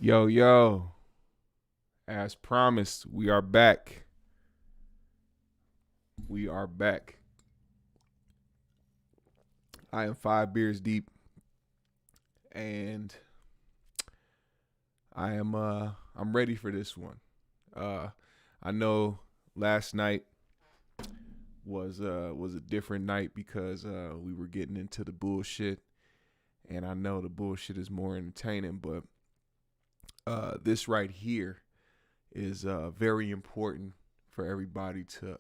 Yo, yo, as promised, we are back. We are back. I am 5 beers deep and I'm ready for this one. Uh I know last night was a different night because we were getting into the bullshit, and I know the bullshit is more entertaining, but this right here is very important for everybody to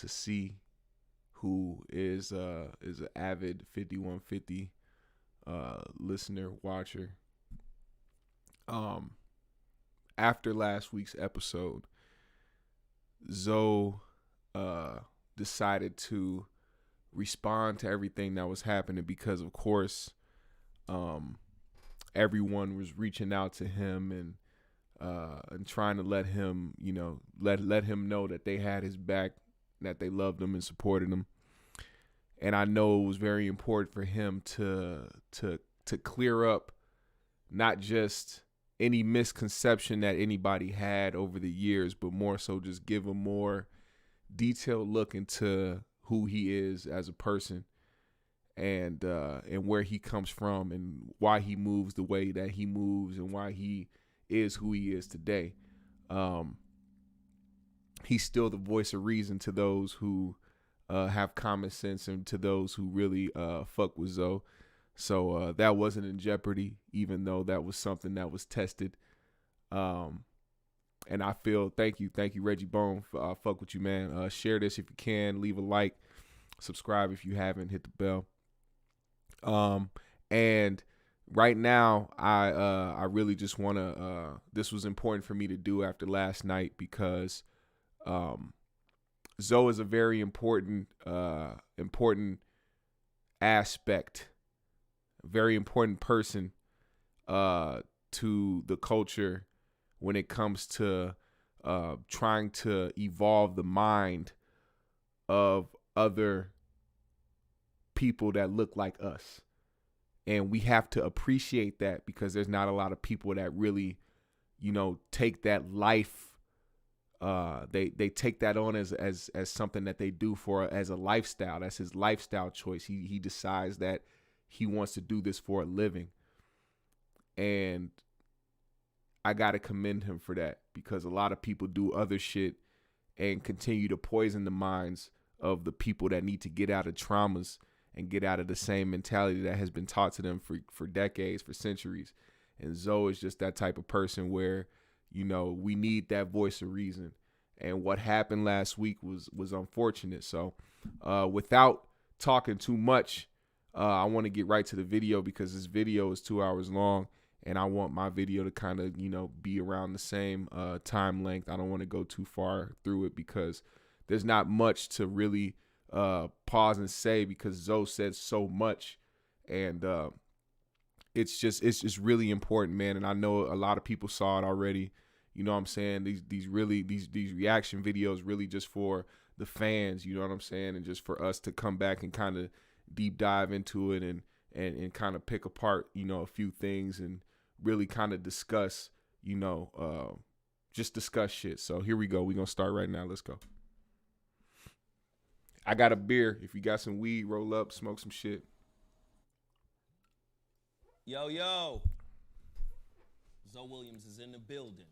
see who is an avid 5150 listener watcher. Um, After last week's episode, Zoe uh decided to respond to everything that was happening because, of course, um, everyone was reaching out to him and trying to let him, let him know that they had his back, that they loved him and supported him. And I know it was very important for him to clear up not just any misconception that anybody had over the years, but more so just give a more detailed look into who he is as a person, and where he comes from and why he moves the way that he moves and why he is who he is today. Um, he's still the voice of reason to those who have common sense and to those who really fuck with Zoe. So that wasn't in jeopardy, even though that was something that was tested. Um, and I feel, thank you, Reggie Bone. Fuck with you, man. Share this if you can. Leave a like. Subscribe if you haven't. Hit the bell. And right now, I really just want to. This was important for me to do after last night because Zoe is a very important aspect, very important person to the culture when it comes to trying to evolve the mind of other people that look like us. And we have to appreciate that because there's not a lot of people that really, take that life. They take that on as something that they do for as a lifestyle. That's his lifestyle choice. He decides that he wants to do this for a living, and I gotta commend him for that because a lot of people do other shit and continue to poison the minds of the people that need to get out of traumas and get out of the same mentality that has been taught to them for decades, for centuries. And Zoe is just that type of person where, we need that voice of reason. And what happened last week was unfortunate. So without talking too much, I want to get right to the video because this video is 2 hours long. And I want my video to kind of, be around the same time length. I don't want to go too far through it because there's not much to really pause and say because Zoe said so much. And it's just really important, man. And I know a lot of people saw it already. You know what I'm saying? These reaction videos really just for the fans, you know what I'm saying? And just for us to come back and kind of deep dive into it and kind of pick apart, a few things and really kind of discuss, just discuss shit. So here we go. We're going to start right now. Let's go. I got a beer. If you got some weed, roll up, smoke some shit. Yo, yo. Zoe Willams is in the building.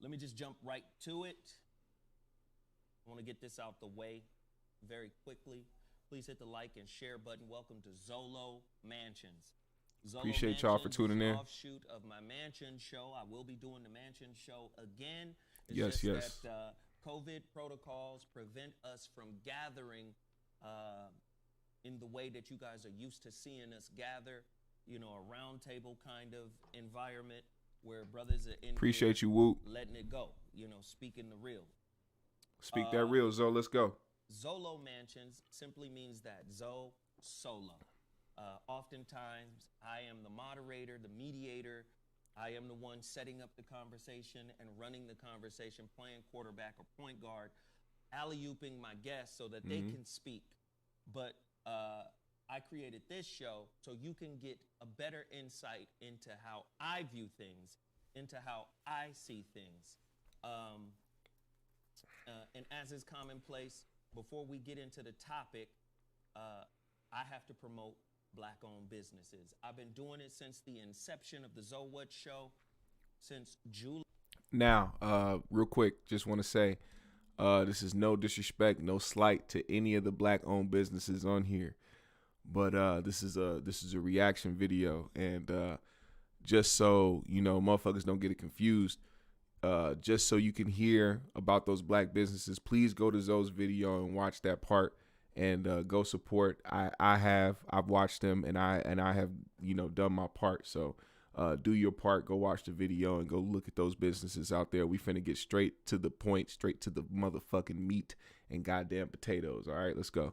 Let me just jump right to it. I want to get this out the way very quickly. Please hit the like and share button. Welcome to Zolo Mansions. Zolo Appreciate y'all for tuning in. Offshoot of my Mansion show. I will be doing the Mansion show again. It's yes. That COVID protocols prevent us from gathering in the way that you guys are used to seeing us gather. A round table kind of environment where brothers are in. Appreciate you, Woot. Letting it go. Speaking the real. Speak that real, Zoe. Let's go. Zolo Mansions simply means that Zoe solo. Oftentimes, I am the moderator, the mediator. I am the one setting up the conversation and running the conversation, playing quarterback or point guard, alley-ooping my guests so that they can speak. But I created this show so you can get a better insight into how I view things, into how I see things. And as is commonplace, before we get into the topic, I have to promote Black-owned businesses. I've been doing it since the inception of the Zoe Wood Show, since July. Now, real quick, just want to say, this is no disrespect, no slight to any of the Black-owned businesses on here, but this is a reaction video, and just so you know, motherfuckers don't get it confused. Just so you can hear about those Black businesses, please go to Zoe's video and watch that part, and go support. I've watched them, and I have done my part. So do your part. Go watch the video and go look at those businesses out there. We finna get straight to the point, straight to the motherfucking meat and goddamn potatoes. All right, let's go.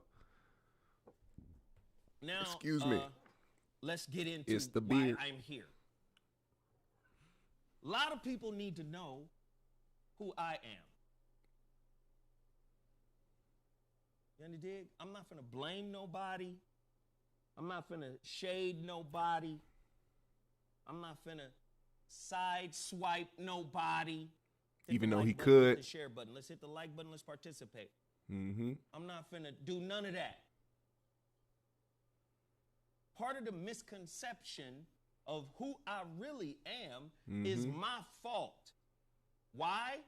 Now, excuse me. Let's get into it's the why beard. I'm here. A lot of people need to know who I am. You understand? I'm not finna blame nobody. I'm not finna shade nobody. I'm not finna side swipe nobody. Hit Even the though like he button, hit could. the share button. Let's hit the like button. Let's participate. Mm-hmm. I'm not finna do none of that. Part of the misconception of who I really am is my fault. Why?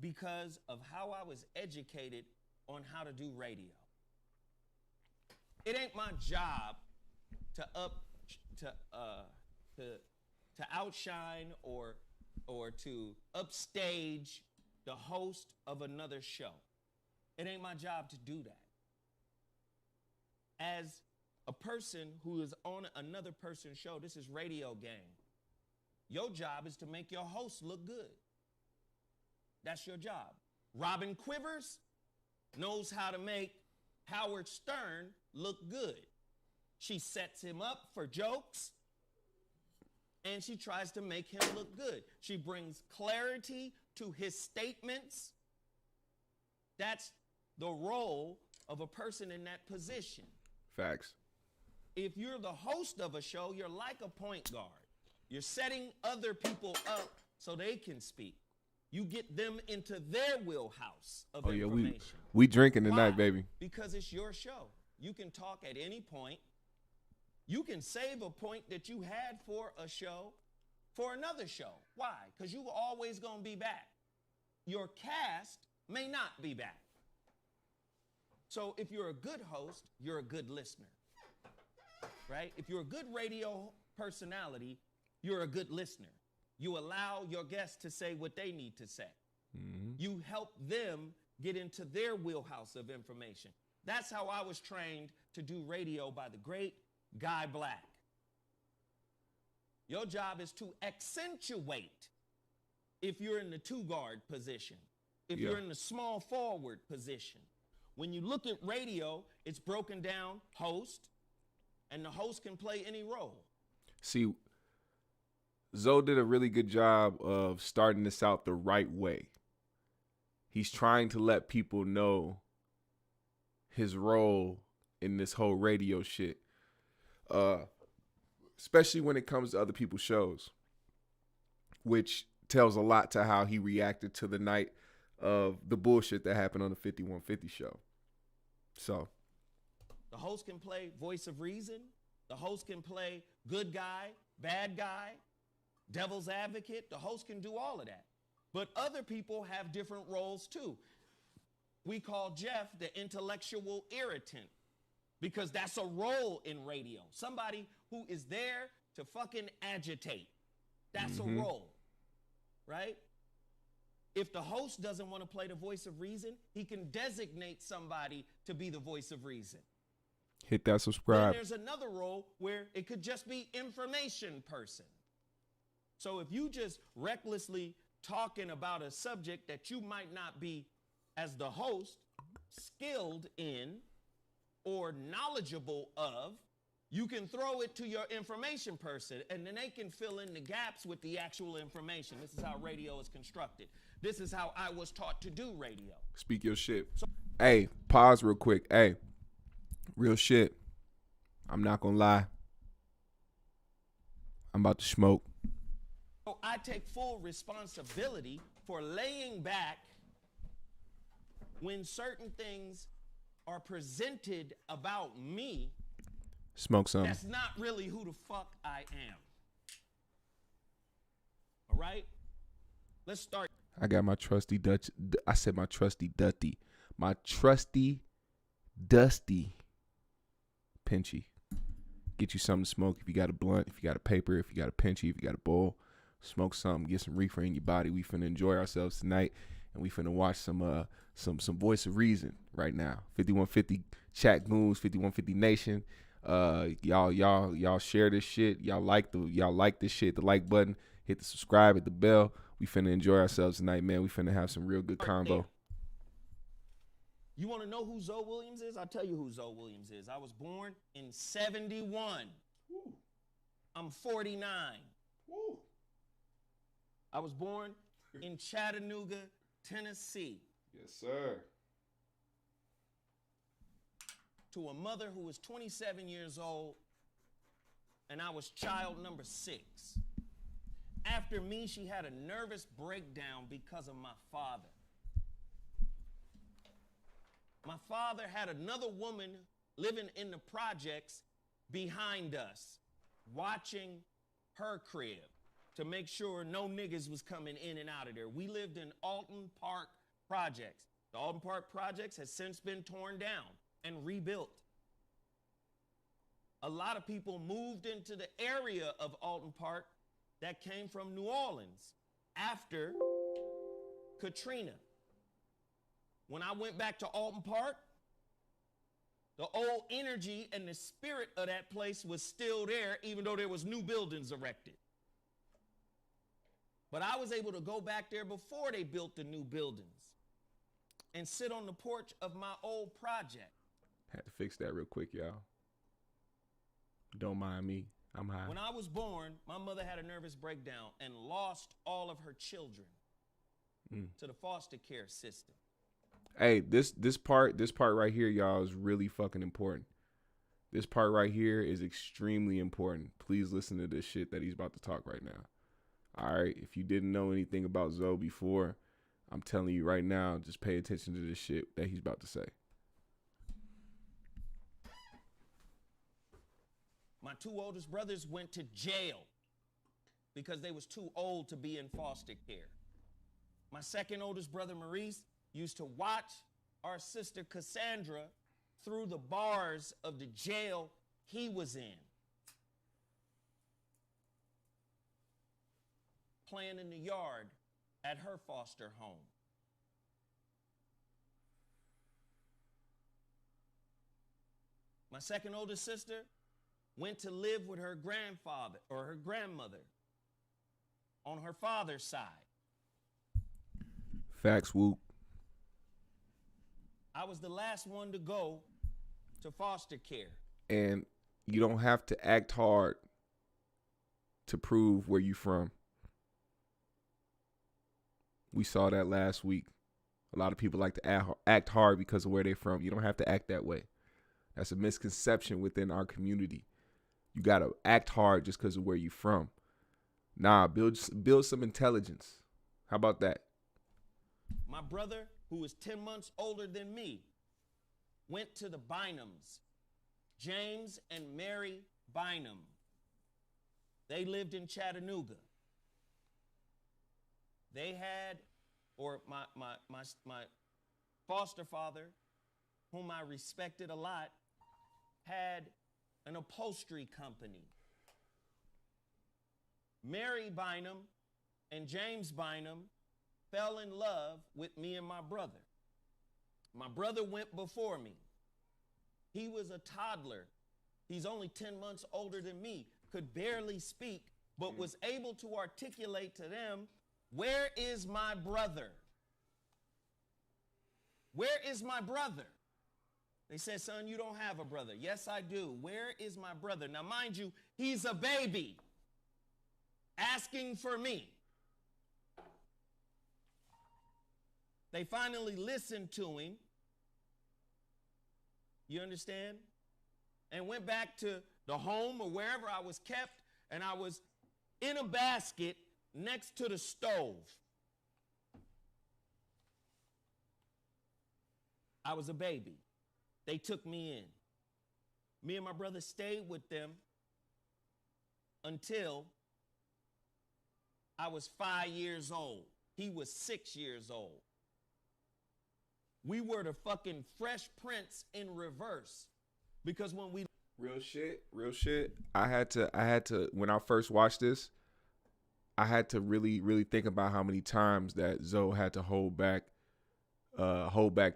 Because of how I was educated on how to do radio. It ain't my job to outshine or to upstage the host of another show. It ain't my job to do that. As a person who is on another person's show, this is radio game. Your job is to make your host look good. That's your job. Robin Quivers knows how to make Howard Stern look good. She sets him up for jokes, and she tries to make him look good. She brings clarity to his statements. That's the role of a person in that position. Facts. If you're the host of a show, you're like a point guard. You're setting other people up so they can speak. You get them into their wheelhouse of information. Yeah, we drinking tonight, Why? baby. Because it's your show. You can talk at any point. You can save a point that you had for a show for another show. Why? Because you're always going to be back. Your cast may not be back. So if you're a good host, you're a good listener. Right? If you're a good radio personality, you're a good listener. You allow your guests to say what they need to say. Mm-hmm. You help them get into their wheelhouse of information. That's how I was trained to do radio by the great Guy Black. Your job is to accentuate if you're in the two-guard position, if you're in the small forward position. When you look at radio, it's broken down host, and the host can play any role. See, Zoe did a really good job of starting this out the right way. He's trying to let people know his role in this whole radio shit, especially when it comes to other people's shows, which tells a lot to how he reacted to the night of the bullshit that happened on the 5150 show. So the host can play voice of reason. The host can play good guy, bad guy, devil's advocate. The host can do all of that. But other people have different roles too. We call Jeff the intellectual irritant because that's a role in radio. Somebody who is there to fucking agitate. That's a role, right? If the host doesn't want to play the voice of reason, he can designate somebody to be the voice of reason. Hit that subscribe. Then there's another role where it could just be information person. So if you just recklessly talking about a subject that you might not be, as the host, skilled in or knowledgeable of, you can throw it to your information person, and then they can fill in the gaps with the actual information. This is how radio is constructed. This is how I was taught to do radio. Speak your shit. Hey, pause real quick. Hey, real shit. I'm not gonna lie. I'm about to smoke. So I take full responsibility for laying back when certain things are presented about me. Smoke some. That's not really who the fuck I am. All right? Let's start. I got my trusty Dutch. I said my trusty Dutty. My trusty Dusty Pinchy. Get you something to smoke if you got a blunt, if you got a paper, if you got a pinchy, if you got a bowl. Smoke something, get some reefer in your body. We finna enjoy ourselves tonight, and we finna watch some Voice of Reason right now. 5150 Chat Goons, 5150 Nation. Y'all share this shit. Y'all like this shit. The like button, hit the subscribe, hit the bell. We finna enjoy ourselves tonight, man. We finna have some real good combo. You want to know who Zoe Willams is? I'll tell you who Zoe Willams is. I was born in 71. Woo. I'm 49. Woo. I was born in Chattanooga, Tennessee. Yes, sir. To a mother who was 27 years old, and I was child number 6. After me, she had a nervous breakdown because of my father. My father had another woman living in the projects behind us, watching her crib to make sure no niggas was coming in and out of there. We lived in Alton Park Projects. The Alton Park Projects has since been torn down and rebuilt. A lot of people moved into the area of Alton Park that came from New Orleans after Katrina. When I went back to Alton Park, the old energy and the spirit of that place was still there, even though there was new buildings erected. But I was able to go back there before they built the new buildings and sit on the porch of my old project. Had to fix that real quick, y'all. Don't mind me. I'm high. When I was born, my mother had a nervous breakdown and lost all of her children to the foster care system. Hey, this part right here, y'all, is really fucking important. This part right here is extremely important. Please listen to this shit that he's about to talk right now. All right, if you didn't know anything about Zoe before, I'm telling you right now, just pay attention to this shit that he's about to say. My 2 oldest brothers went to jail because they was too old to be in foster care. My second oldest brother, Maurice, used to watch our sister Cassandra through the bars of the jail he was in, playing in the yard at her foster home. My second oldest sister went to live with her grandfather or her grandmother on her father's side. Facts, whoop. I was the last one to go to foster care. And you don't have to act hard to prove where you from. We saw that last week. A lot of people like to act hard because of where they're from. You don't have to act that way. That's a misconception within our community. You got to act hard just because of where you're from. Nah, build some intelligence. How about that? My brother, who was 10 months older than me, went to the Bynums, James and Mary Bynum. They lived in Chattanooga. They had, or my foster father, whom I respected a lot, had an upholstery company. Mary Bynum and James Bynum fell in love with me and my brother. My brother went before me. He was a toddler. He's only 10 months older than me, could barely speak, but was able to articulate to them, where is my brother? Where is my brother? They said, son, you don't have a brother. Yes, I do. Where is my brother? Now, mind you, he's a baby asking for me. They finally listened to him. You understand? and went back to the home or wherever I was kept, and I was in a basket next to the stove. I was a baby. They took me in. Me and my brother stayed with them until I was 5 years old. He was 6 years old. We were the fucking Fresh Prince in reverse. Because when we... Real shit. I had to, when I first watched this, I had to really, really think about how many times that Zoe had to hold back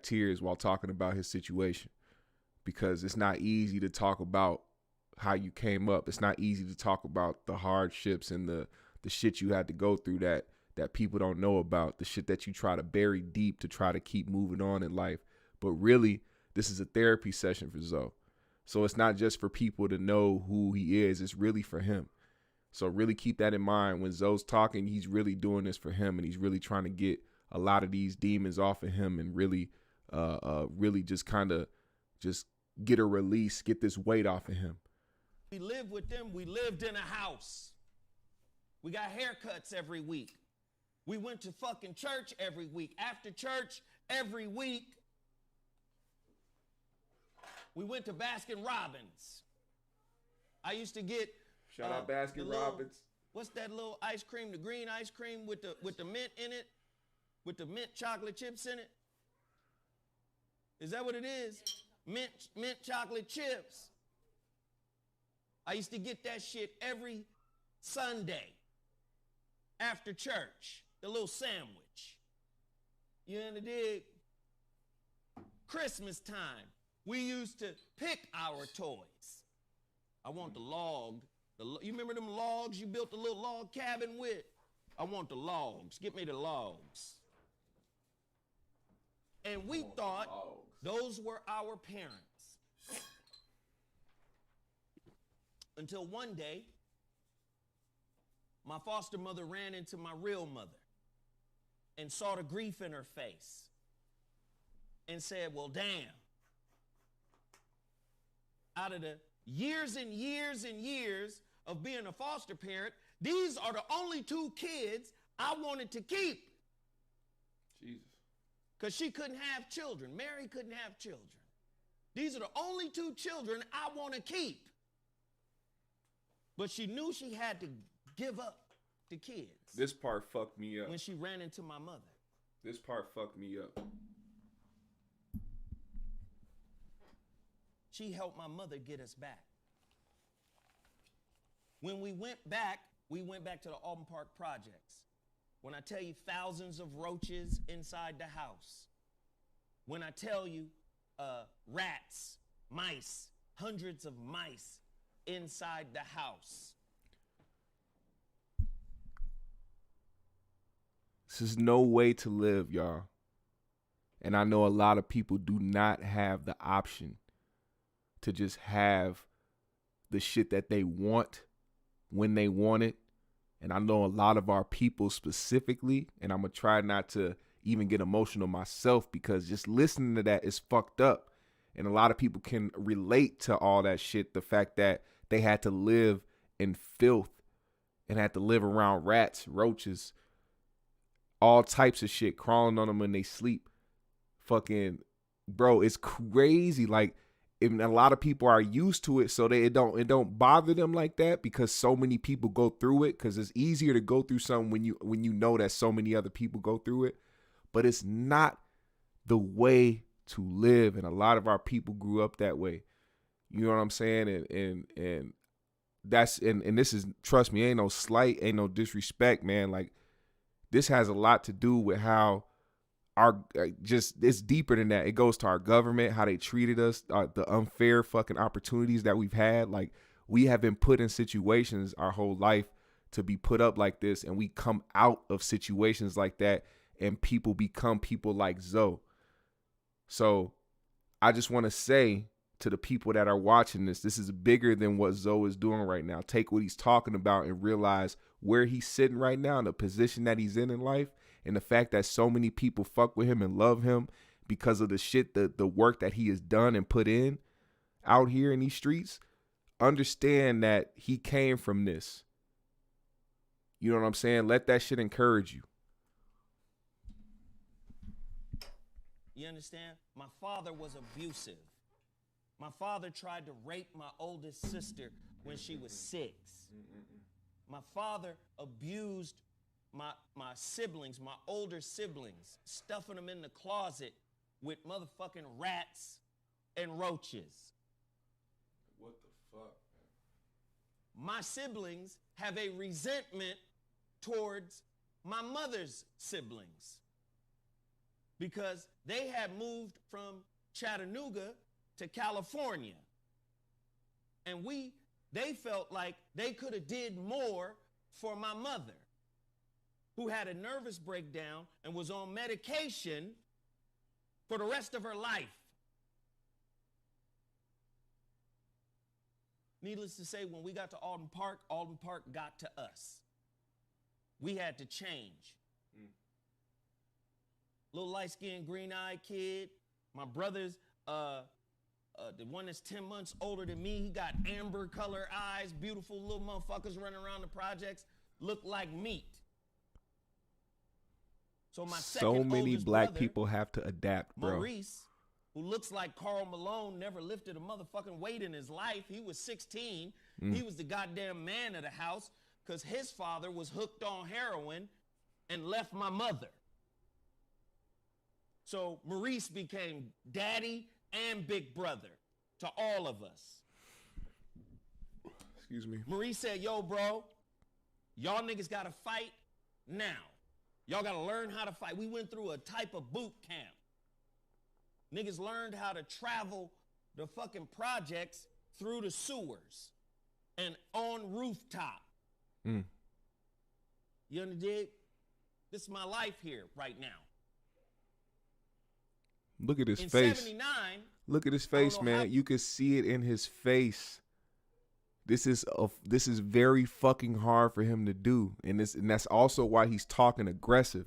tears while talking about his situation. Because it's not easy to talk about how you came up. It's not easy to talk about the hardships and the shit you had to go through that people don't know about, the shit that you try to bury deep to try to keep moving on in life. But really, this is a therapy session for Zoe. So it's not just for people to know who he is. It's really for him. So really keep that in mind. When Zoe's talking, he's really doing this for him, and he's really trying to get a lot of these demons off of him and really just kind of just get a release, get this weight off of him. We lived with them. We lived in a house. We got haircuts every week. We went to fucking church every week. After church every week, we went to Baskin Robbins. I used to get shout out Baskin Robbins. What's that little ice cream? The green ice cream with the mint in it, with the mint chocolate chips in it. Is that what it is? Mint chocolate chips. I used to get that shit every Sunday after church. The little sandwich. You know what I dig? Christmas time, we used to pick our toys. I want the log. You remember them logs you built the little log cabin with? I want the logs. Get me the logs. And we thought those were our parents. Until one day, my foster mother ran into my real mother and saw the grief in her face and said, well, damn. Out of the years and years and years of being a foster parent, these are the only 2 kids I wanted to keep. Jesus. Because she couldn't have children. Mary couldn't have children. These are the only 2 children I want to keep. But she knew she had to give up the kids. This part fucked me up. When she ran into my mother. This part fucked me up. She helped my mother get us back. When we went back to the Alton Park projects. When I tell you thousands of roaches inside the house. When I tell you rats, mice, hundreds of mice inside the house. This is no way to live, y'all. And I know a lot of people do not have the option to just have the shit that they want when they want it. And I know a lot of our people specifically, and I'm going to try not to even get emotional myself because just listening to that is fucked up. And a lot of people can relate to all that shit. The fact that they had to live in filth and had to live around rats, roaches, all types of shit crawling on them when they sleep. Fucking, bro, it's crazy. Like, and a lot of people are used to it, so it don't bother them like that because so many people go through it. Because it's easier to go through something when you know that so many other people go through it. But it's not the way to live, and a lot of our people grew up that way. You know what I'm saying? And that's and this is, trust me, ain't no slight, ain't no disrespect, man. Like, this has a lot to do with how it's deeper than that. It goes to our government, how they treated us, the unfair fucking opportunities that we've had. Like, we have been put in situations our whole life to be put up like this, and we come out of situations like that, and people become people like Zoe. So I just want to say to the people that are watching this is bigger than what Zoe is doing right now. Take what he's talking about and realize where he's sitting right now, and the position that he's in life, and the fact that so many people fuck with him and love him because of the shit, the work that he has done and put in. out here in these streets, understand that he came from this. You know what I'm saying? Let that shit encourage you. You understand? My father was abusive. My father tried to rape my oldest sister when she was 6. My father abused my siblings, my older siblings, stuffing them in the closet with motherfucking rats and roaches. What the fuck? My siblings have a resentment towards my mother's siblings because they had moved from Chattanooga to California. And they felt like they could have did more for my mother, who had a nervous breakdown and was on medication for the rest of her life. Needless to say, when we got to Alden Park got to us. We had to change. Little light-skinned, green-eyed kid. My brother's, the one that's 10 months older than me, he got amber color eyes, beautiful little motherfuckers running around the projects, look like meat. So my so many black brother, people have to adapt, bro. Maurice, who looks like Karl Malone, never lifted a motherfucking weight in his life. He was 16. He was the goddamn man of the house because his father was hooked on heroin and left my mother. So Maurice became daddy and big brother to all of us. Excuse me. Maurice said, yo, bro, y'all niggas got to fight now. Y'all got to learn how to fight. We went through a type of boot camp. Niggas learned how to travel the fucking projects through the sewers and on rooftop. You understand? This is my life here right now. Look at his in face. 79, Look at his face, man. You can see it in his face. This is very fucking hard for him to do, and that's also why he's talking aggressive.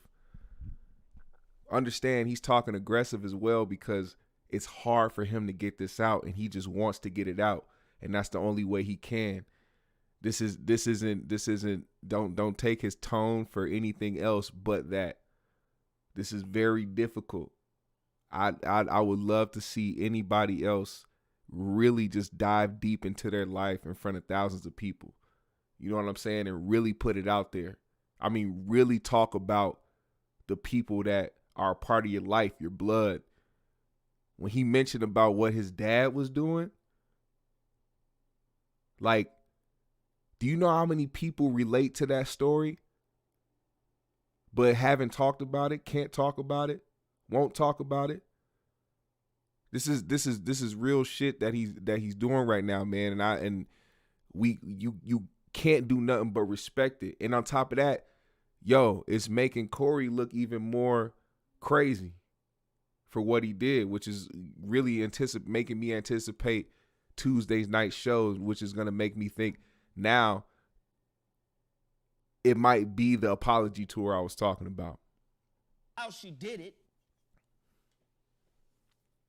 Understand, he's talking aggressive as well because it's hard for him to get this out, and he just wants to get it out, and that's the only way he can. This isn't. Don't take his tone for anything else but that. This is very difficult. I would love to see anybody else really just dive deep into their life in front of thousands of people. You know what I'm saying? And really put it out there. I mean, really talk about the people that are a part of your life, your blood. When he mentioned about what his dad was doing, like, do you know how many people relate to that story but haven't talked about it, can't talk about it, won't talk about it? This is real shit that he's doing right now, man. And you can't do nothing but respect it. And on top of that, yo, it's making Corey look even more crazy for what he did, which is really making me anticipate Tuesday's night shows, which is gonna make me think now it might be the apology tour I was talking about. How she did it.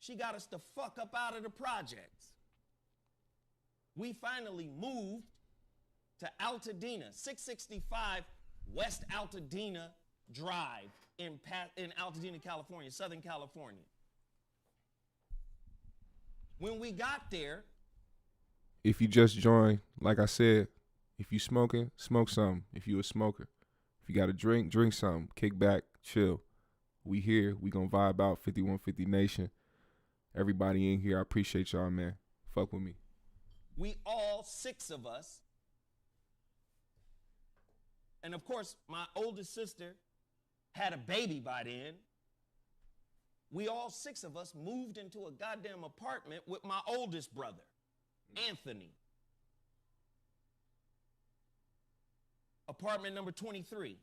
She got us the fuck up out of the projects. We finally moved to Altadena, 665 West Altadena Drive in Altadena, California, Southern California. When we got there, if you just joined, like I said, if you smoking, smoke something. If you a smoker, if you got a drink, drink something. Kick back, chill. We here. We gonna vibe out. 5150 Nation. Everybody in here, I appreciate y'all, man. Fuck with me. We all 6 of us, and of course, my oldest sister had a baby by then. We all 6 of us moved into a goddamn apartment with my oldest brother, Anthony. Apartment number 23.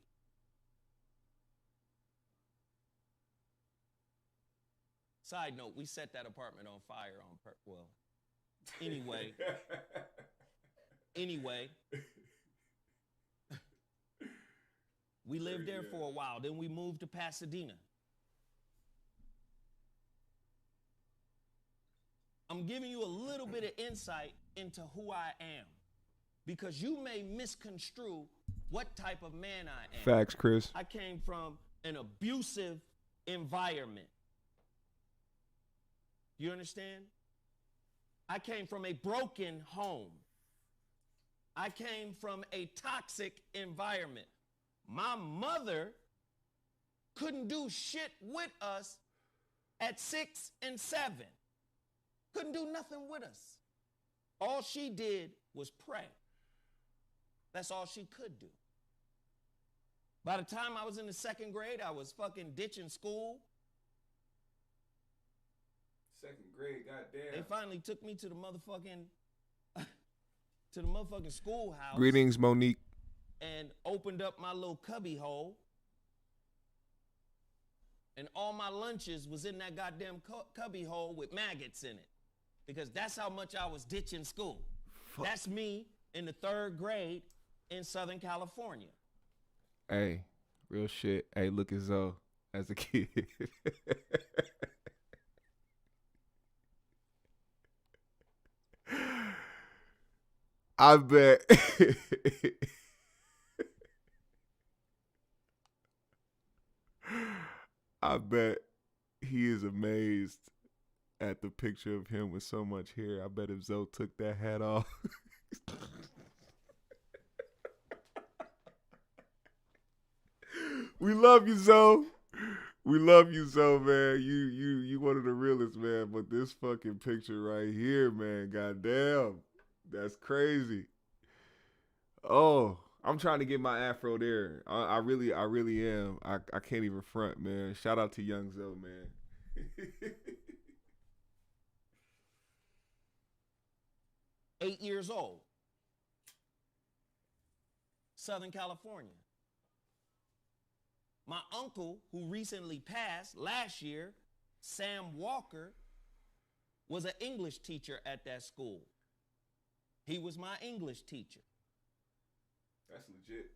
Side note, we set that apartment on fire anyway. We lived there for a while. Then we moved to Pasadena. I'm giving you a little bit of insight into who I am, because you may misconstrue what type of man I am. Facts, Chris. I came from an abusive environment. You understand? I came from a broken home. I came from a toxic environment. My mother couldn't do shit with us at 6 and 7. Couldn't do nothing with us. All she did was pray. That's all she could do. By the time I was in the 2nd grade, I was fucking ditching school. 2nd grade, goddamn. They finally took me to the motherfucking schoolhouse. Greetings, Monique. And opened up my little cubby hole. And all my lunches was in that goddamn cubby hole with maggots in it. Because that's how much I was ditching school. Fuck. That's me in the 3rd grade in Southern California. Hey, real shit. Hey, look at Zoe as a kid. I bet. I bet he is amazed at the picture of him with so much hair. I bet if Zoe took that hat off. We love you, Zoe. We love you, Zoe, man. You one of the realest, man. But this fucking picture right here, man, goddamn. That's crazy. Oh, I'm trying to get my afro there. I really am. I can't even front, man. Shout out to Young Zoe, man. 8 years old. Southern California. My uncle, who recently passed last year, Sam Walker, was an English teacher at that school. He was my English teacher. That's legit.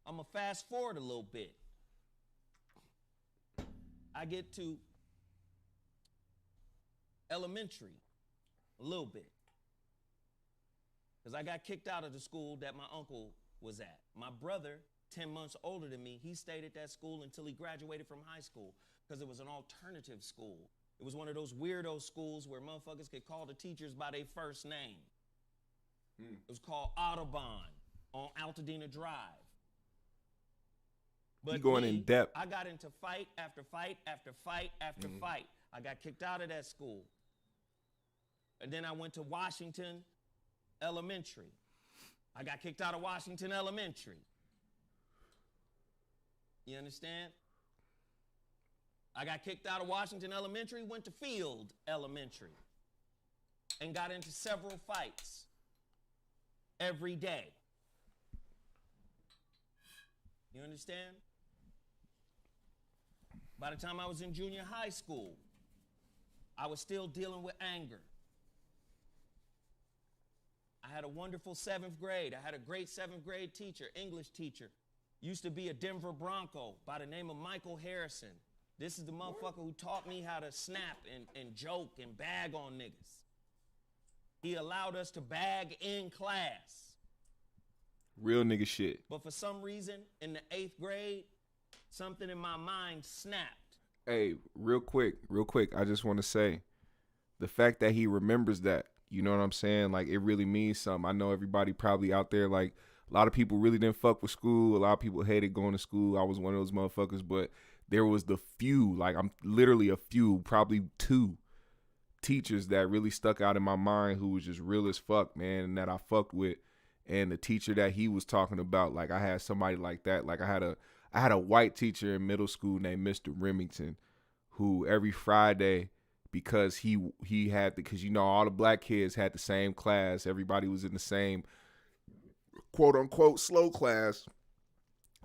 I'm going to fast forward a little bit. I get to elementary a little bit. Because I got kicked out of the school that my uncle was at. My brother, 10 months older than me, he stayed at that school until he graduated from high school because it was an alternative school. It was one of those weirdo schools where motherfuckers could call the teachers by their first name. It was called Audubon on Altadena Drive. But you going in depth. I got into fight after fight after fight after fight. I got kicked out of that school. And then I went to Washington Elementary. I got kicked out of Washington Elementary. You understand? I got kicked out of Washington Elementary, went to Field Elementary, and got into several fights every day. You understand? By the time I was in junior high school, I was still dealing with anger. I had a wonderful 7th grade. I had a great 7th grade teacher, English teacher. Used to be a Denver Bronco by the name of Michael Harrison. This is the motherfucker who taught me how to snap and joke and bag on niggas. He allowed us to bag in class. Real nigga shit. But for some reason, in the 8th grade, something in my mind snapped. Hey, real quick, I just want to say, the fact that he remembers that, you know what I'm saying? Like, it really means something. I know everybody probably out there, like, a lot of people really didn't fuck with school. A lot of people hated going to school. I was one of those motherfuckers, but there was the few, like I'm literally a few, probably 2 teachers that really stuck out in my mind who was just real as fuck, man, and that I fucked with. And the teacher that he was talking about, like I had somebody like that. Like I had a white teacher in middle school named Mr. Remington, who every Friday, because he had because you know all the black kids had the same class, everybody was in the same quote unquote slow class,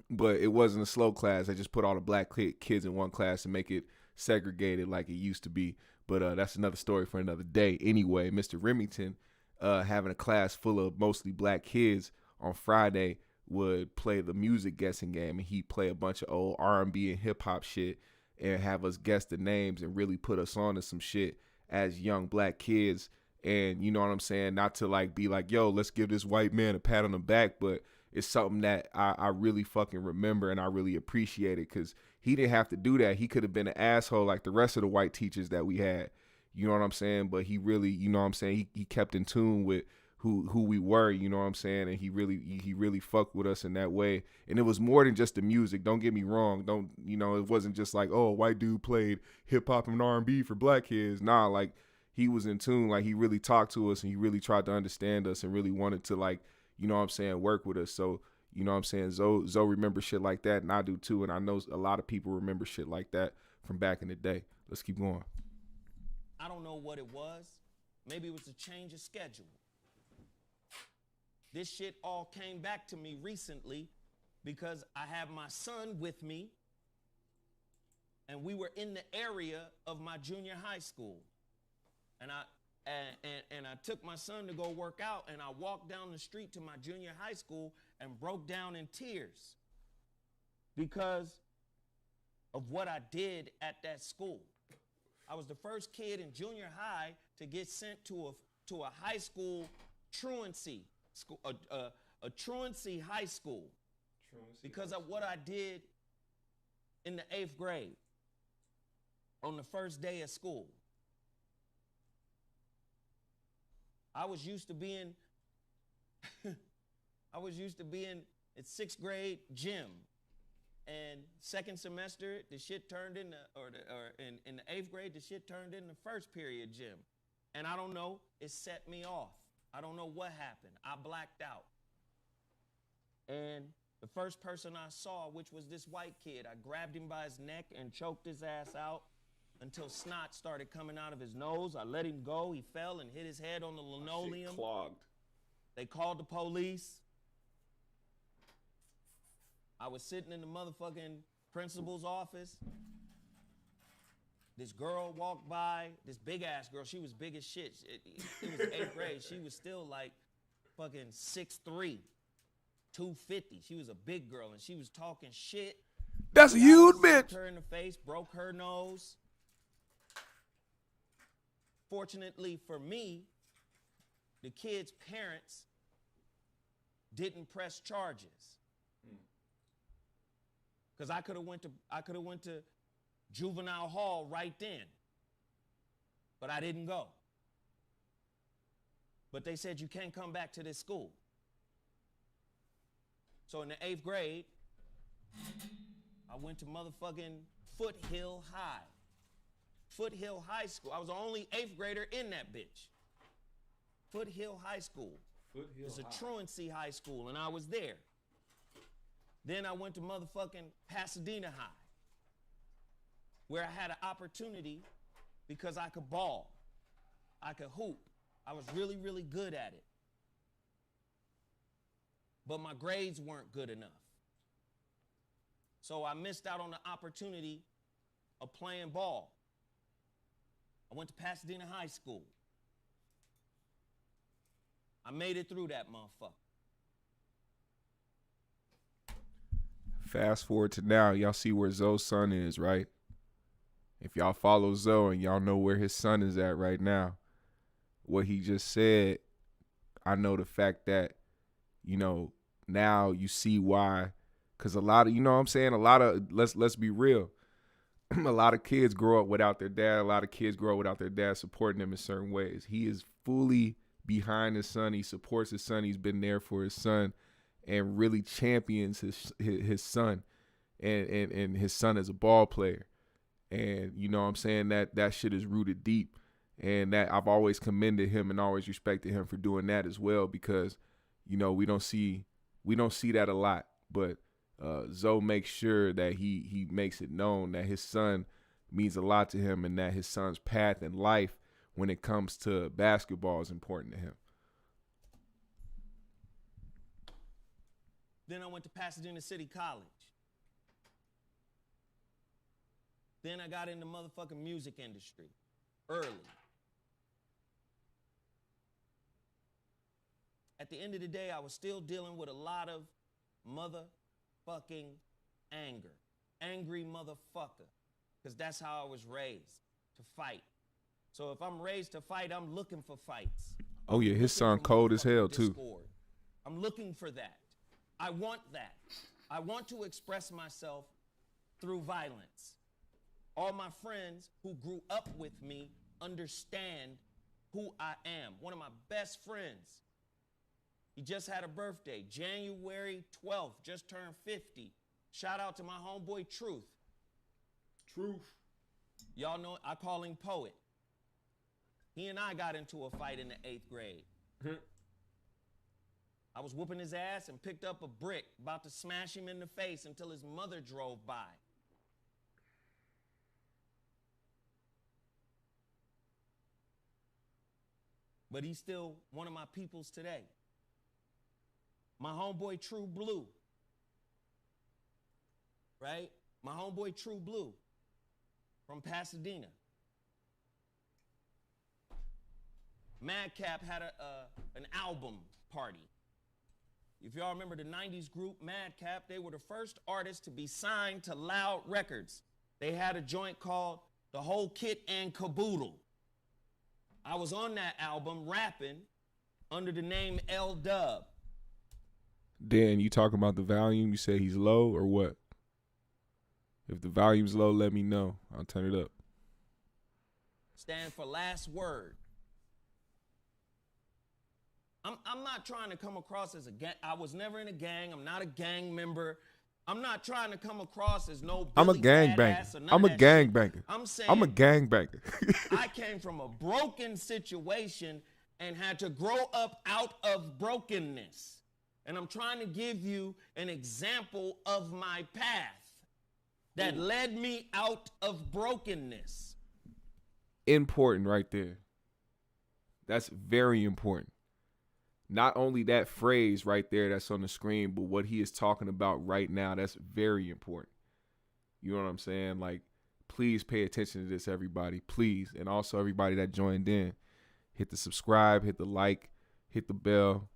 but it wasn't a slow class. They just put all the black kids in one class to make it segregated like it used to be. But that's another story for another day. Anyway, Mr. Remington, having a class full of mostly black kids on Friday, would play the music guessing game, and he'd play a bunch of old R&B and hip hop shit and have us guess the names and really put us on to some shit as young black kids. And you know what I'm saying? Not to like be like, yo, let's give this white man a pat on the back, but it's something that I really fucking remember and I really appreciate it, because he didn't have to do that. He could have been an asshole like the rest of the white teachers that we had. You know what I'm saying? But he really, you know what I'm saying, he kept in tune with who we were, you know what I'm saying? And he really fucked with us in that way. And it was more than just the music. Don't get me wrong. It wasn't just like, oh, a white dude played hip hop and R&B for black kids. Nah, like he was in tune. Like he really talked to us and he really tried to understand us and really wanted to, like, you know what I'm saying, work with us. So, you know what I'm saying, Zoe remembers shit like that, and I do too. And I know a lot of people remember shit like that from back in the day. Let's keep going. I don't know what it was. Maybe it was a change of schedule. This shit all came back to me recently because I have my son with me, and we were in the area of my junior high school. And I took my son to go work out, and I walked down the street to my junior high school and broke down in tears because of what I did at that school. I was the first kid in junior high to get sent to a high school truancy school, a truancy high school, because of what I did in the 8th grade on the first day of school. I was used to being at 6th grade gym, and second semester the shit turned into, in the 8th grade the shit turned into first period gym, and I don't know, it set me off. I don't know what happened. I blacked out, and the first person I saw, which was this white kid, I grabbed him by his neck and choked his ass out until snot started coming out of his nose. I let him go. He fell and hit his head on the linoleum. Shit clogged. They called the police. I was sitting in the motherfucking principal's office. This girl walked by, this big ass girl. She was big as shit. It was 8th grade. She was still like fucking 6'3", 250. She was a big girl, and she was talking shit. That's a huge bitch. Her in the face, broke her nose. Fortunately for me, the kid's parents didn't press charges, because I could have went to juvenile hall right then, but I didn't go. But they said you can't come back to this school. So in the 8th grade, I went to motherfucking Foothill High. Foothill High School. I was the only 8th grader in that bitch. Foothill High School. It's a truancy high school, and I was there. Then I went to motherfucking Pasadena High, where I had an opportunity because I could ball. I could hoop. I was really, really good at it. But my grades weren't good enough. So I missed out on the opportunity of playing ball. I went to Pasadena High School. I made it through that motherfucker. Fast forward to now, y'all see where Zoe's son is, right? If y'all follow Zoe and y'all know where his son is at right now, what he just said, I know the fact that, you know, now you see why, because a lot of, you know what I'm saying, let's be real, a lot of kids grow up without their dad. A lot of kids grow up without their dad supporting them in certain ways. He is fully behind his son. He supports his son. He's been there for his son and really champions his son, and his son is a ball player. And you know what I'm saying, that shit is rooted deep, and that I've always commended him and always respected him for doing that as well, because, you know, we don't see that a lot, but Zoe makes sure that he makes it known that his son means a lot to him, and that his son's path in life when it comes to basketball is important to him. Then I went to Pasadena City College. Then I got in the motherfucking music industry early. At the end of the day, I was still dealing with a lot of motherfucking anger. Angry motherfucker. Because that's how I was raised, to fight. So if I'm raised to fight, I'm looking for fights. Oh yeah, his son cold as hell too. Discord. I'm looking for that. I want that. I want to express myself through violence. All my friends who grew up with me understand who I am. One of my best friends, he just had a birthday, January 12th, just turned 50. Shout out to my homeboy Truth. Truth. Y'all know, I call him Poet. He and I got into a fight in the 8th grade. I was whooping his ass and picked up a brick, about to smash him in the face until his mother drove by. But he's still one of my peoples today. My homeboy True Blue, right? My homeboy True Blue from Pasadena. Madcap had an album party. If y'all remember the 90s group Madcap, they were the first artists to be signed to Loud Records. They had a joint called The Whole Kit and Caboodle. I was on that album rapping under the name L-Dub. Dan, you talking about the volume? You say he's low or what? If the volume's low, let me know. I'll turn it up. Stand for last word. I'm not trying to come across as a gang. I was never in a gang. I'm not a gang member. I'm not trying to come across as no. I'm a gangbanger. I'm a gangbanger. I'm saying I'm a gangbanger. I came from a broken situation and had to grow up out of brokenness. And I'm trying to give you an example of my path that led me out of brokenness. Important right there. That's very important. Not only that phrase right there that's on the screen, but what he is talking about right now, that's very important. You know what I'm saying? Like, please pay attention to this, everybody. Please. And also everybody that joined in. Hit the subscribe, hit the like, hit the bell.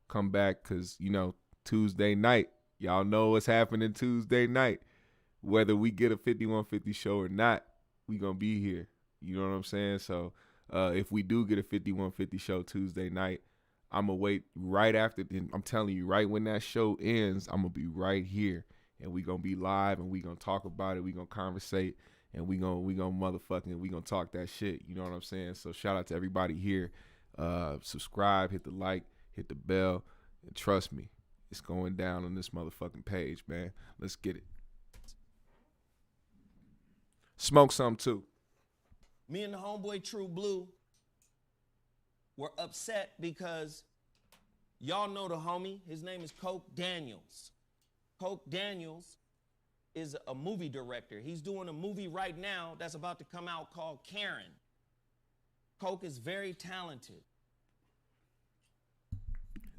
Come back because, you know, Tuesday night. Y'all know what's happening Tuesday night. Whether we get a 5150 show or not, we going to be here. You know what I'm saying? So if we do get a 5150 show Tuesday night, I'm going to wait right after. I'm telling you, right when that show ends, I'm going to be right here. And we going to be live and we going to talk about it. We going to conversate and we going to motherfucking, we going to talk that shit. You know what I'm saying? So shout out to everybody here. Subscribe, hit the like, hit the bell. And trust me, it's going down on this motherfucking page, man. Let's get it. Smoke some too. Me and the homeboy True Blue were upset because y'all know the homie. His name is Coke Daniels. Coke Daniels is a movie director. He's doing a movie right now that's about to come out called Karen. Coke is very talented.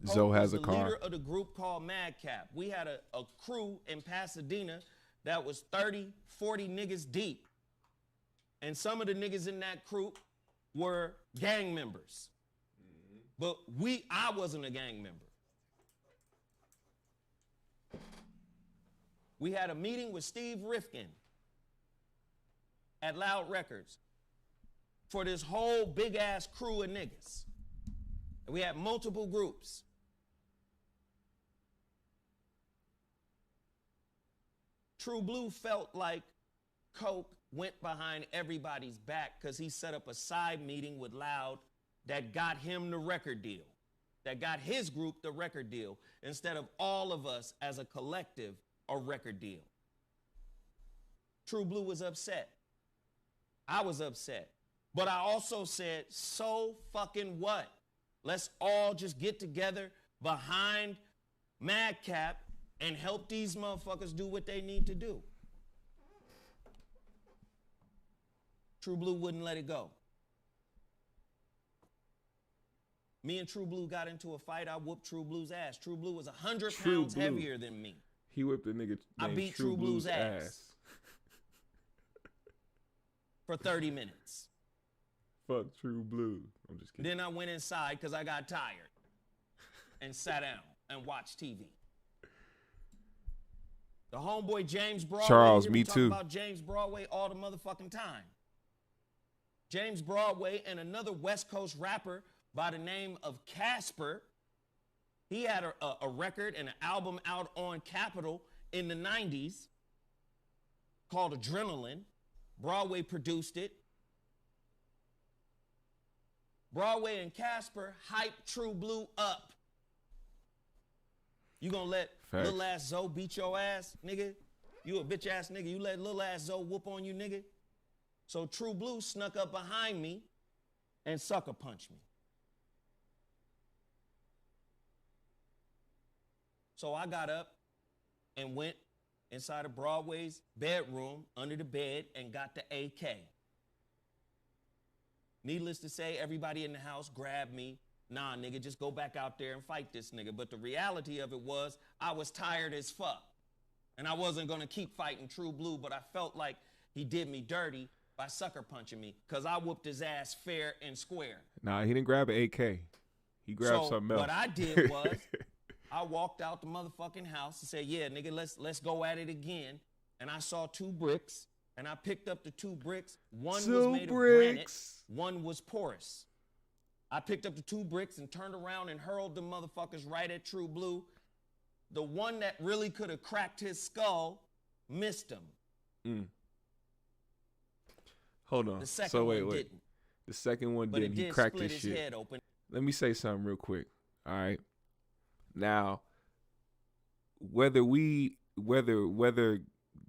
Zoe has a the car. Leader of the group called Madcap. We had a crew in Pasadena that was 30, 40 niggas deep. And some of the niggas in that crew were gang members. But I wasn't a gang member. We had a meeting with Steve Rifkin at Loud Records for this whole big ass crew of niggas. And we had multiple groups. True Blue felt like Coke went behind everybody's back because he set up a side meeting with Loud that got him the record deal, that got his group the record deal, instead of all of us as a collective a record deal. True Blue was upset. I was upset. But I also said, so fucking what? Let's all just get together behind Madcap and help these motherfuckers do what they need to do. True Blue wouldn't let it go. Me and True Blue got into a fight. I whooped True Blue's ass. True Blue was 100 pounds heavier than me. He whipped a nigga I beat True Blue's ass for 30 minutes. Fuck True Blue. I'm just kidding. Then I went inside because I got tired and sat down and watched TV. The homeboy James Broadway. Charles, me talk too. About James Broadway all the motherfucking time. James Broadway, and another West Coast rapper by the name of Casper. He had a record and an album out on Capitol in the 90s called Adrenaline. Broadway produced it. Broadway and Casper hyped True Blue up. You gonna let little ass Zoe beat your ass, nigga? You a bitch ass nigga. You let little ass Zoe whoop on you, nigga? So True Blue snuck up behind me and sucker punched me. So I got up and went inside of Broadway's bedroom under the bed and got the AK. Needless to say, everybody in the house grabbed me. Nah, nigga, just go back out there and fight this nigga. But the reality of it was I was tired as fuck. And I wasn't going to keep fighting True Blue, but I felt like he did me dirty by sucker punching me because I whooped his ass fair and square. Nah, he didn't grab an AK. He grabbed something else. What I did was I walked out the motherfucking house and said, yeah, nigga, let's go at it again. And I saw 2 bricks, and I picked up the 2 bricks. One was made of granite, one was porous. I picked up the 2 bricks and turned around and hurled the motherfuckers right at True Blue. The one that really could have cracked his skull missed him. Hold on. The second one didn't. The second one but didn't. He cracked his shit. Head open. Let me say something real quick. All right. Now, whether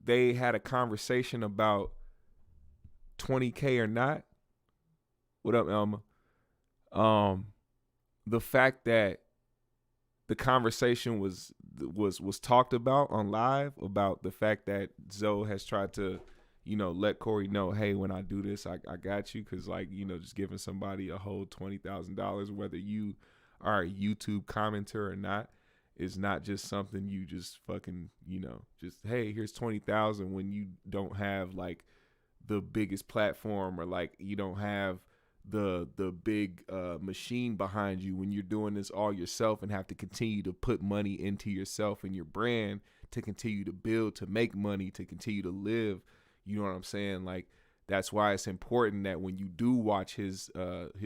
they had a conversation about 20K or not, what up, Elma? The fact that the conversation was talked about on live about the fact that Zoe has tried to, let Corey know, hey, when I do this, I got you, because just giving somebody a whole $20,000, whether you are a YouTube commenter or not, is not just something you just fucking, just, hey, here's 20,000 when you don't have like the biggest platform, or you don't have the big machine behind you, when you're doing this all yourself and have to continue to put money into yourself and your brand to continue to build, to make money, to continue to live. You know what I'm saying? That's why it's important that when you do watch his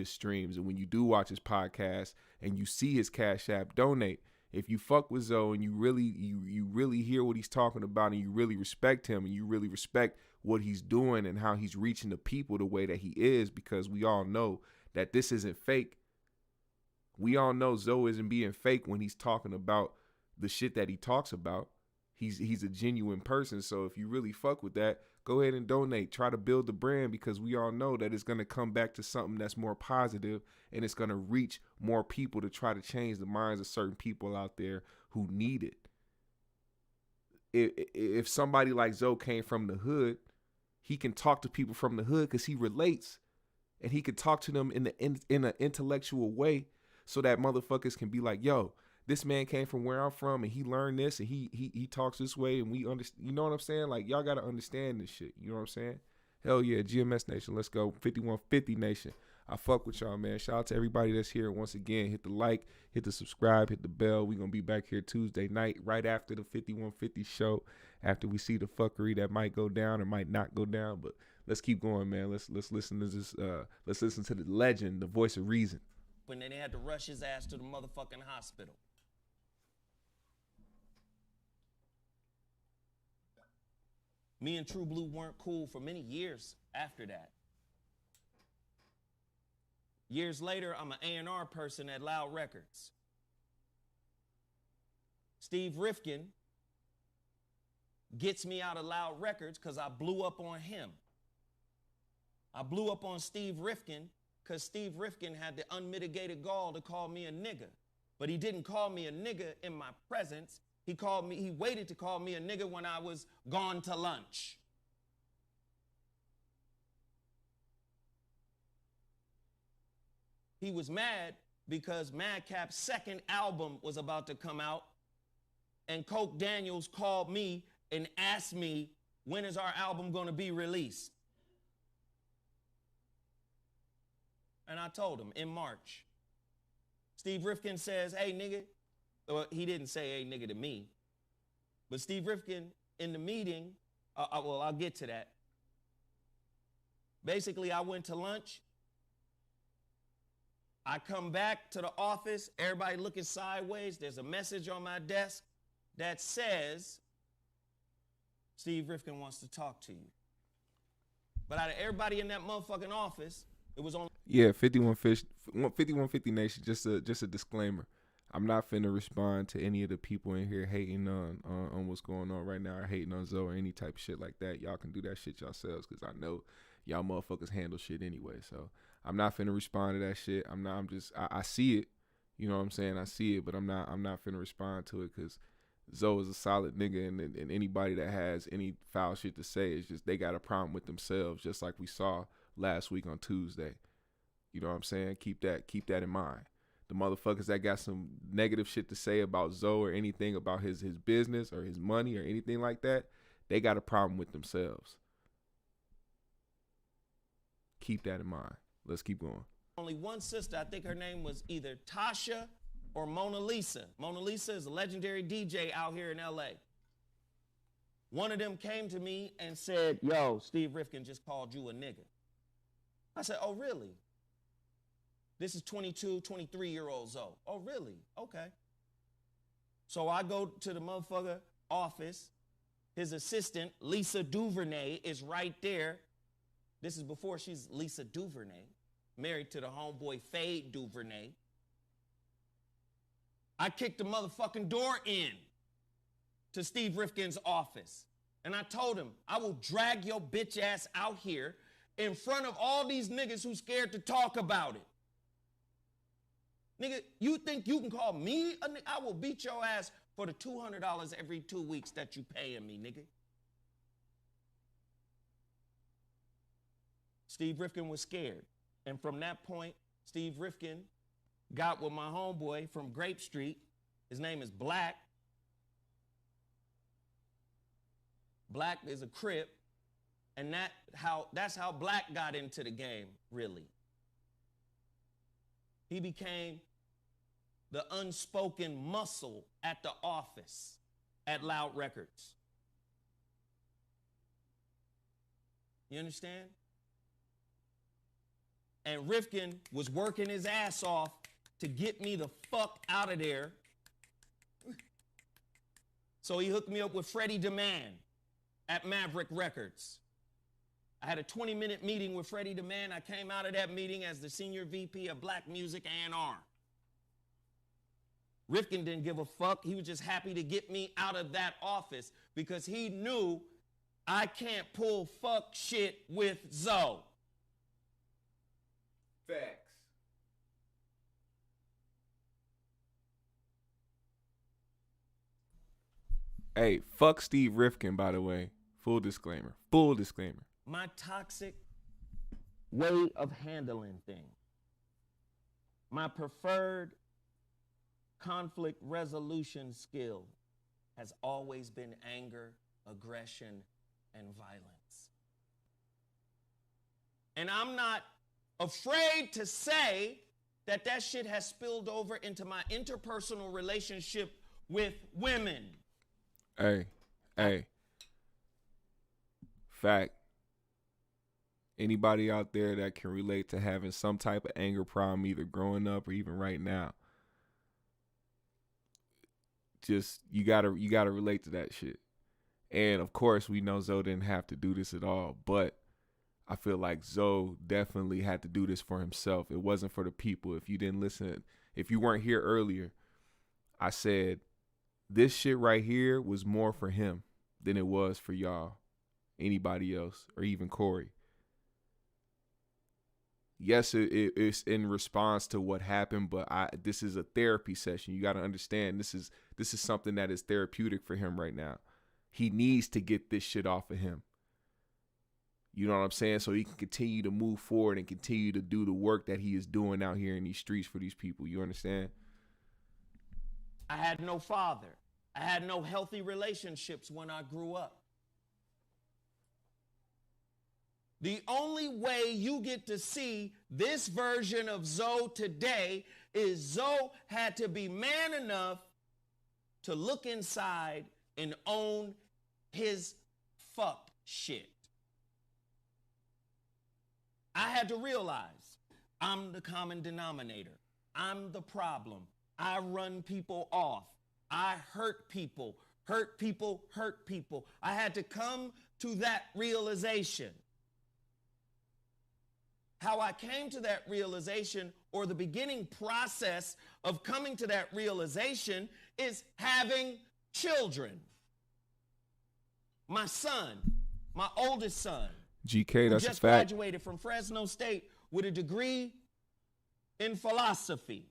streams, and when you do watch his podcast and you see his Cash App, donate. If you fuck with Zoe and you really hear what he's talking about, and you really respect him, and you really respect what he's doing and how he's reaching the people the way that he is, because we all know that this isn't fake. We all know Zoe isn't being fake when he's talking about the shit that he talks about. He's a genuine person. So if you really fuck with that, go ahead and donate. Try to build the brand, because we all know that it's going to come back to something that's more positive, and it's going to reach more people to try to change the minds of certain people out there who need it. If somebody like Zoe came from the hood, he can talk to people from the hood because he relates, and he can talk to them in an intellectual way, so that motherfuckers can be like, yo, this man came from where I'm from, and he learned this, and he talks this way, and we understand. You know what I'm saying? Y'all got to understand this shit. You know what I'm saying? Hell yeah, GMS Nation. Let's go. 5150 Nation. I fuck with y'all, man. Shout out to everybody that's here. Once again, hit the like, hit the subscribe, hit the bell. We're going to be back here Tuesday night, right after the 5150 show, after we see the fuckery that might go down or might not go down. But let's keep going, man. Let's listen to this. Let's listen to the legend, the voice of reason. And then they had to rush his ass to the motherfucking hospital. Me and True Blue weren't cool for many years after that. Years later, I'm an A&R person at Loud Records. Steve Rifkin gets me out of Loud Records because I blew up on him. I blew up on Steve Rifkin because Steve Rifkin had the unmitigated gall to call me a nigga. But he didn't call me a nigga in my presence. He waited to call me a nigga when I was gone to lunch. He was mad because Madcap's second album was about to come out, and Coke Daniels called me and asked me, when is our album going to be released? And I told him, in March. Steve Rifkin says, hey, nigga. Well, he didn't say, hey, nigga, to me. But Steve Rifkin, in the meeting, I'll get to that. Basically, I went to lunch. I come back to the office, everybody looking sideways. There's a message on my desk that says, Steve Rifkin wants to talk to you. But out of everybody in that motherfucking office, it was only... Yeah, 5150 Nation, just a disclaimer. I'm not finna respond to any of the people in here hating on what's going on right now, or hating on Zoe or any type of shit like that. Y'all can do that shit yourselves, because I know y'all motherfuckers handle shit anyway. So I'm not finna respond to that shit. I see it. You know what I'm saying? I see it, but I'm not finna respond to it, because Zoe is a solid nigga, and anybody that has any foul shit to say is just, they got a problem with themselves, just like we saw last week on Tuesday. You know what I'm saying? Keep that in mind. The motherfuckers that got some negative shit to say about Zoe or anything about his business or his money or anything like that, they got a problem with themselves. Keep that in mind. Let's keep going. Only one sister, I think her name was either Tasha or Mona Lisa. Mona Lisa is a legendary DJ out here in LA. One of them came to me and said, yo, Steve Rifkin just called you a nigga. I said, oh, really? This is 22, 23-year-old Zoe. Oh, really? Okay. So I go to the motherfucker office. His assistant, Lisa Duvernay, is right there. This is before she's Lisa Duvernay, married to the homeboy Fade Duvernay. I kicked the motherfucking door in to Steve Rifkin's office. And I told him, I will drag your bitch ass out here in front of all these niggas who scared to talk about it. Nigga, you think you can call me a nigga? I will beat your ass for the $200 every 2 weeks that you paying me, nigga. Steve Rifkin was scared. And from that point, Steve Rifkin got with my homeboy from Grape Street. His name is Black. Black is a Crip. And that's how Black got into the game, really. He became the unspoken muscle at the office at Loud Records. You understand? And Rifkin was working his ass off to get me the fuck out of there. So he hooked me up with Freddie DeMann at Maverick Records. I had a 20-minute meeting with Freddie DeMann. I came out of that meeting as the senior VP of Black Music A&R. Rifkin didn't give a fuck. He was just happy to get me out of that office because he knew I can't pull fuck shit with Zoe. Facts. Hey, fuck Steve Rifkin, by the way. Full disclaimer. Full disclaimer. My toxic way of handling things. My preferred conflict resolution skill has always been anger, aggression, and violence. And I'm not afraid to say that that shit has spilled over into my interpersonal relationship with women. Hey. Fact. Anybody out there that can relate to having some type of anger problem, either growing up or even right now, just you gotta relate to that shit. And of course, we know Zoe didn't have to do this at all, but I feel like Zoe definitely had to do this for himself. It wasn't for the people. If you didn't listen, if you weren't here earlier, I said this shit right here was more for him than it was for y'all, anybody else, or even Corey. Yes, it's in response to what happened, but this is a therapy session. You got to understand, this is something that is therapeutic for him right now. He needs to get this shit off of him. You know what I'm saying? So he can continue to move forward and continue to do the work that he is doing out here in these streets for these people. You understand? I had no father. I had no healthy relationships when I grew up. The only way you get to see this version of Zoe today is Zoe had to be man enough to look inside and own his fuck shit. I had to realize I'm the common denominator. I'm the problem. I run people off. I hurt people, hurt people, hurt people. I had to come to that realization. How I came to that realization, or the beginning process of coming to that realization, is having children. My son, my oldest son, GK, that's just a fact. graduated from Fresno State with a degree in philosophy.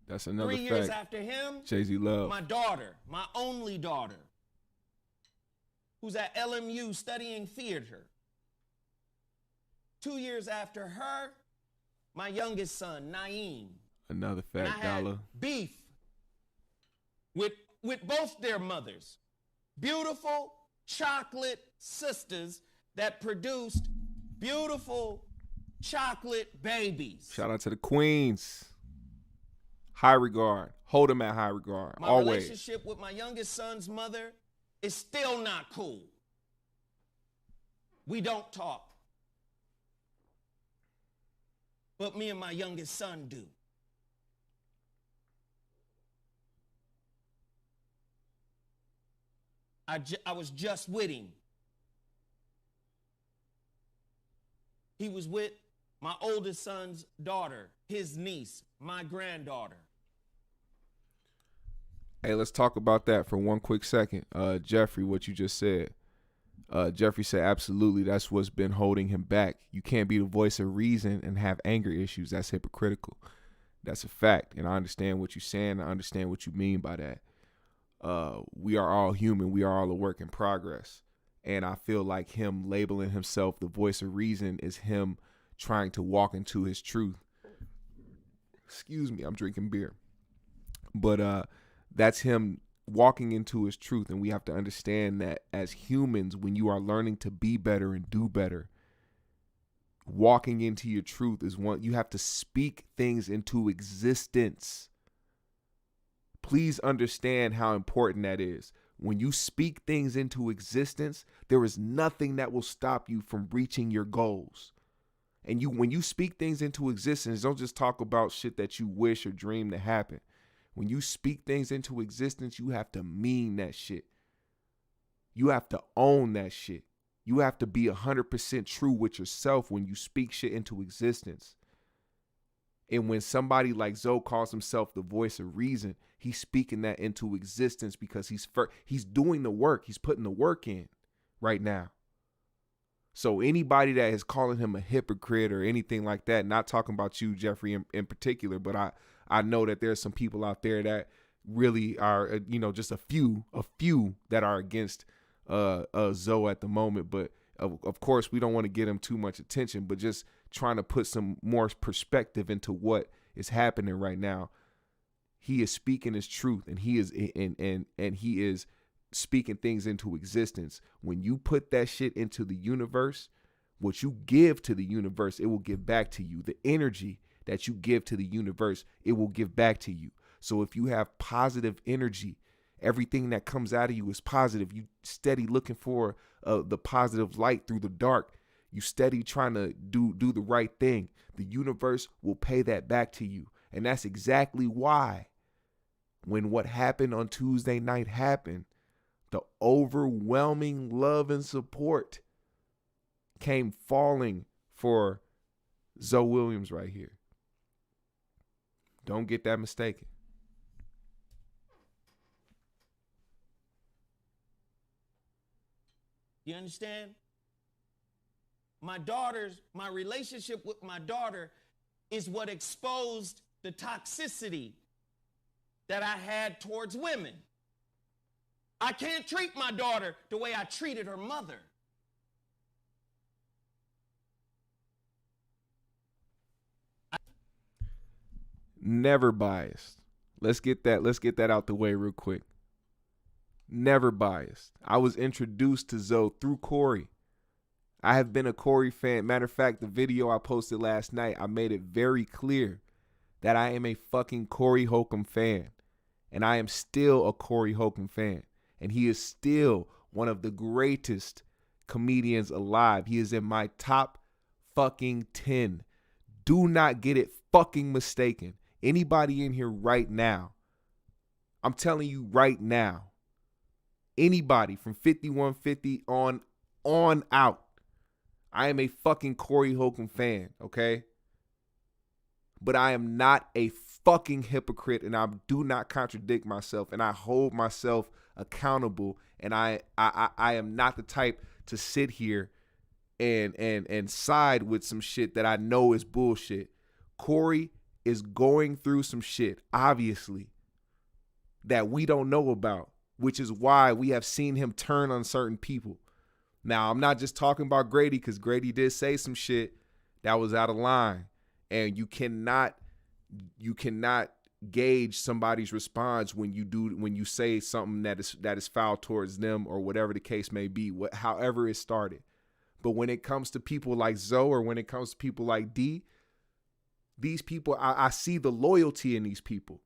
That's another 3 fact. years after him, Jay-Z love. my daughter, my only daughter, who's at LMU studying theater. 2 years after her, my youngest son, Naeem. Another And fact, I had Dollar. beef with both their mothers. Beautiful chocolate sisters that produced beautiful chocolate babies. Shout out to the queens. High regard. Hold them at high regard. My Always. relationship with my youngest son's mother is still not cool. We don't talk. But me and my youngest son do. I was just with him. He was with my oldest son's daughter, his niece, my granddaughter. Hey, let's talk about that for one quick second. Jeffrey, what you just said. Jeffrey said, absolutely, that's what's been holding him back. You can't be the voice of reason and have anger issues. That's hypocritical. That's a fact. And I understand what you're saying. I understand what you mean by that. We are all human. We are all a work in progress. And I feel like him labeling himself the voice of reason is him trying to walk into his truth. Excuse me, I'm drinking beer. But that's him walking into his truth. And we have to understand that as humans, when you are learning to be better and do better, walking into your truth is one, you have to speak things into existence. Please understand how important that is. When you speak things into existence, there is nothing that will stop you from reaching your goals. And when you speak things into existence, don't just talk about shit that you wish or dream to happen. When you speak things into existence, you have to mean that shit. You have to own that shit. You have to be 100% true with yourself when you speak shit into existence. And when somebody like Zoe calls himself the voice of reason, he's speaking that into existence because he's doing the work. He's putting the work in right now. So anybody that is calling him a hypocrite or anything like that, not talking about you, Jeffrey, in particular, but I know that there's some people out there that really are, just a few that are against Zoe at the moment. But of course, we don't want to get him too much attention, but just trying to put some more perspective into what is happening right now. He is speaking his truth, and he is and he is speaking things into existence. When you put that shit into the universe, what you give to the universe, it will give back to you. The energy that you give to the universe, it will give back to you. So if you have positive energy, everything that comes out of you is positive. You steady looking for the positive light through the dark. You steady trying to do the right thing. The universe will pay that back to you. And that's exactly why when what happened on Tuesday night happened, the overwhelming love and support came falling for Zoe Willams right here. Don't get that mistaken. You understand? My relationship with my daughter is what exposed the toxicity that I had towards women. I can't treat my daughter the way I treated her mother. Never biased. Let's get that out the way real quick. Never biased. I was introduced to Zoe through Corey. I have been a Corey fan. Matter of fact, the video I posted last night, I made it very clear that I am a fucking Corey Holcomb fan. And I am still a Corey Holcomb fan. And he is still one of the greatest comedians alive. He is in my top fucking 10. Do not get it fucking mistaken. Anybody in here right now, I'm telling you right now, anybody from 5150 on out, I am a fucking Corey Holcomb fan, okay? But I am not a fucking hypocrite, and I do not contradict myself, and I hold myself accountable, and I am not the type to sit here and side with some shit that I know is bullshit. Corey is going through some shit, obviously, that we don't know about, which is why we have seen him turn on certain people. Now, I'm not just talking about Grady, because Grady did say some shit that was out of line, and you cannot gauge somebody's response when you say something that is foul towards them, or whatever the case may be, however it started. But when it comes to people like Zoe, or when it comes to people like D, these people, I see the loyalty in these people.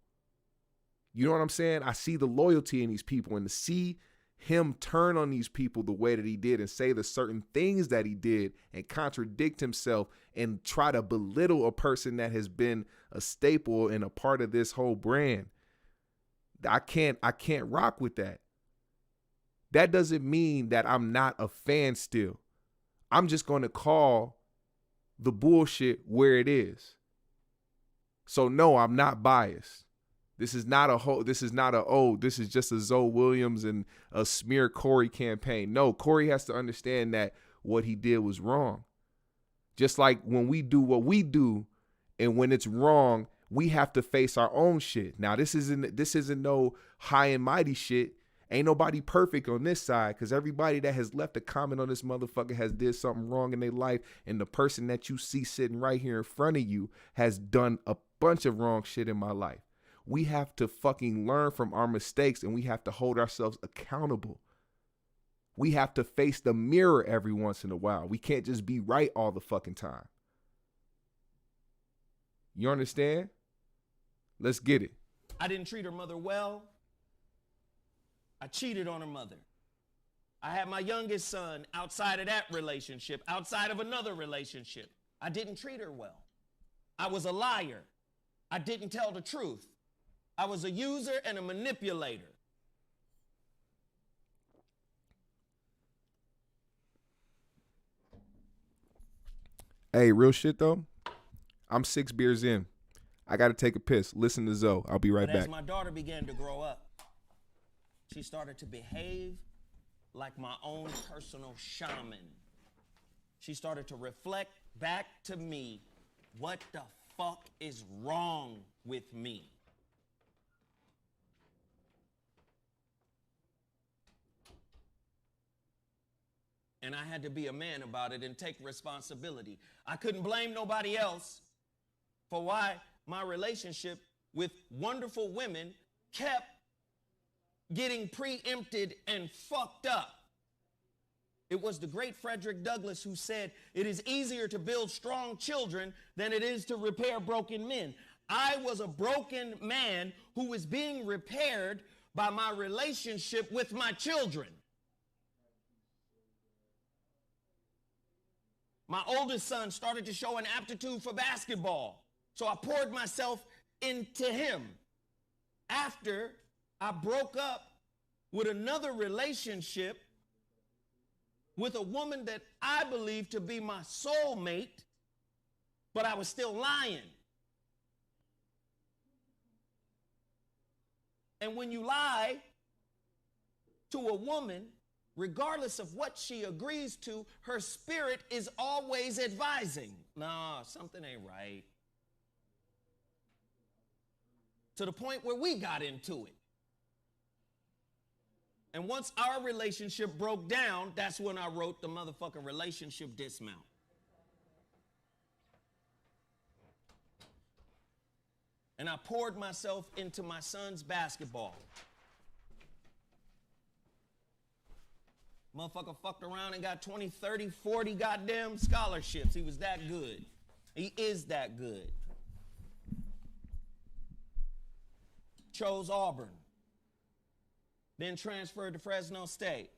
You know what I'm saying? I see the loyalty in these people, and to see him turn on these people the way that he did, and say the certain things that he did, and contradict himself, and try to belittle a person that has been a staple and a part of this whole brand. I can't rock with that. That doesn't mean that I'm not a fan still. I'm just going to call the bullshit where it is. So no, I'm not biased. This is just a Zoe Willams and a smear Corey campaign. No, Corey has to understand that what he did was wrong. Just like when we do what we do, and when it's wrong, we have to face our own shit. Now, this isn't no high and mighty shit. Ain't nobody perfect on this side, because everybody that has left a comment on this motherfucker has did something wrong in their life, and the person that you see sitting right here in front of you has done a bunch of wrong shit in my life. We have to fucking learn from our mistakes, and we have to hold ourselves accountable. We have to face the mirror every once in a while. We can't just be right all the fucking time. You understand? Let's get it. I didn't treat her mother well. I cheated on her mother. I had my youngest son outside of that relationship, outside of another relationship. I didn't treat her well. I was a liar. I didn't tell the truth. I was a user and a manipulator. Hey, real shit though. I'm 6 beers in. I got to take a piss. Listen to Zoe. I'll be right back. As my daughter began to grow up, she started to behave like my own personal shaman. She started to reflect back to me, what the fuck is wrong with me? And I had to be a man about it and take responsibility. I couldn't blame nobody else for why my relationship with wonderful women kept getting preempted and fucked up. It was the great Frederick Douglass who said, it is easier to build strong children than it is to repair broken men. I was a broken man who was being repaired by my relationship with my children. My oldest son started to show an aptitude for basketball, so I poured myself into him. After I broke up with another relationship with a woman that I believed to be my soulmate, but I was still lying. And when you lie to a woman, regardless of what she agrees to, her spirit is always advising, no, something ain't right. To the point where we got into it. And once our relationship broke down, that's when I wrote the motherfucking relationship dismount. And I poured myself into my son's basketball. Motherfucker fucked around and got 20, 30, 40 goddamn scholarships. He was that good. He is that good. Chose Auburn. Then transferred to Fresno State.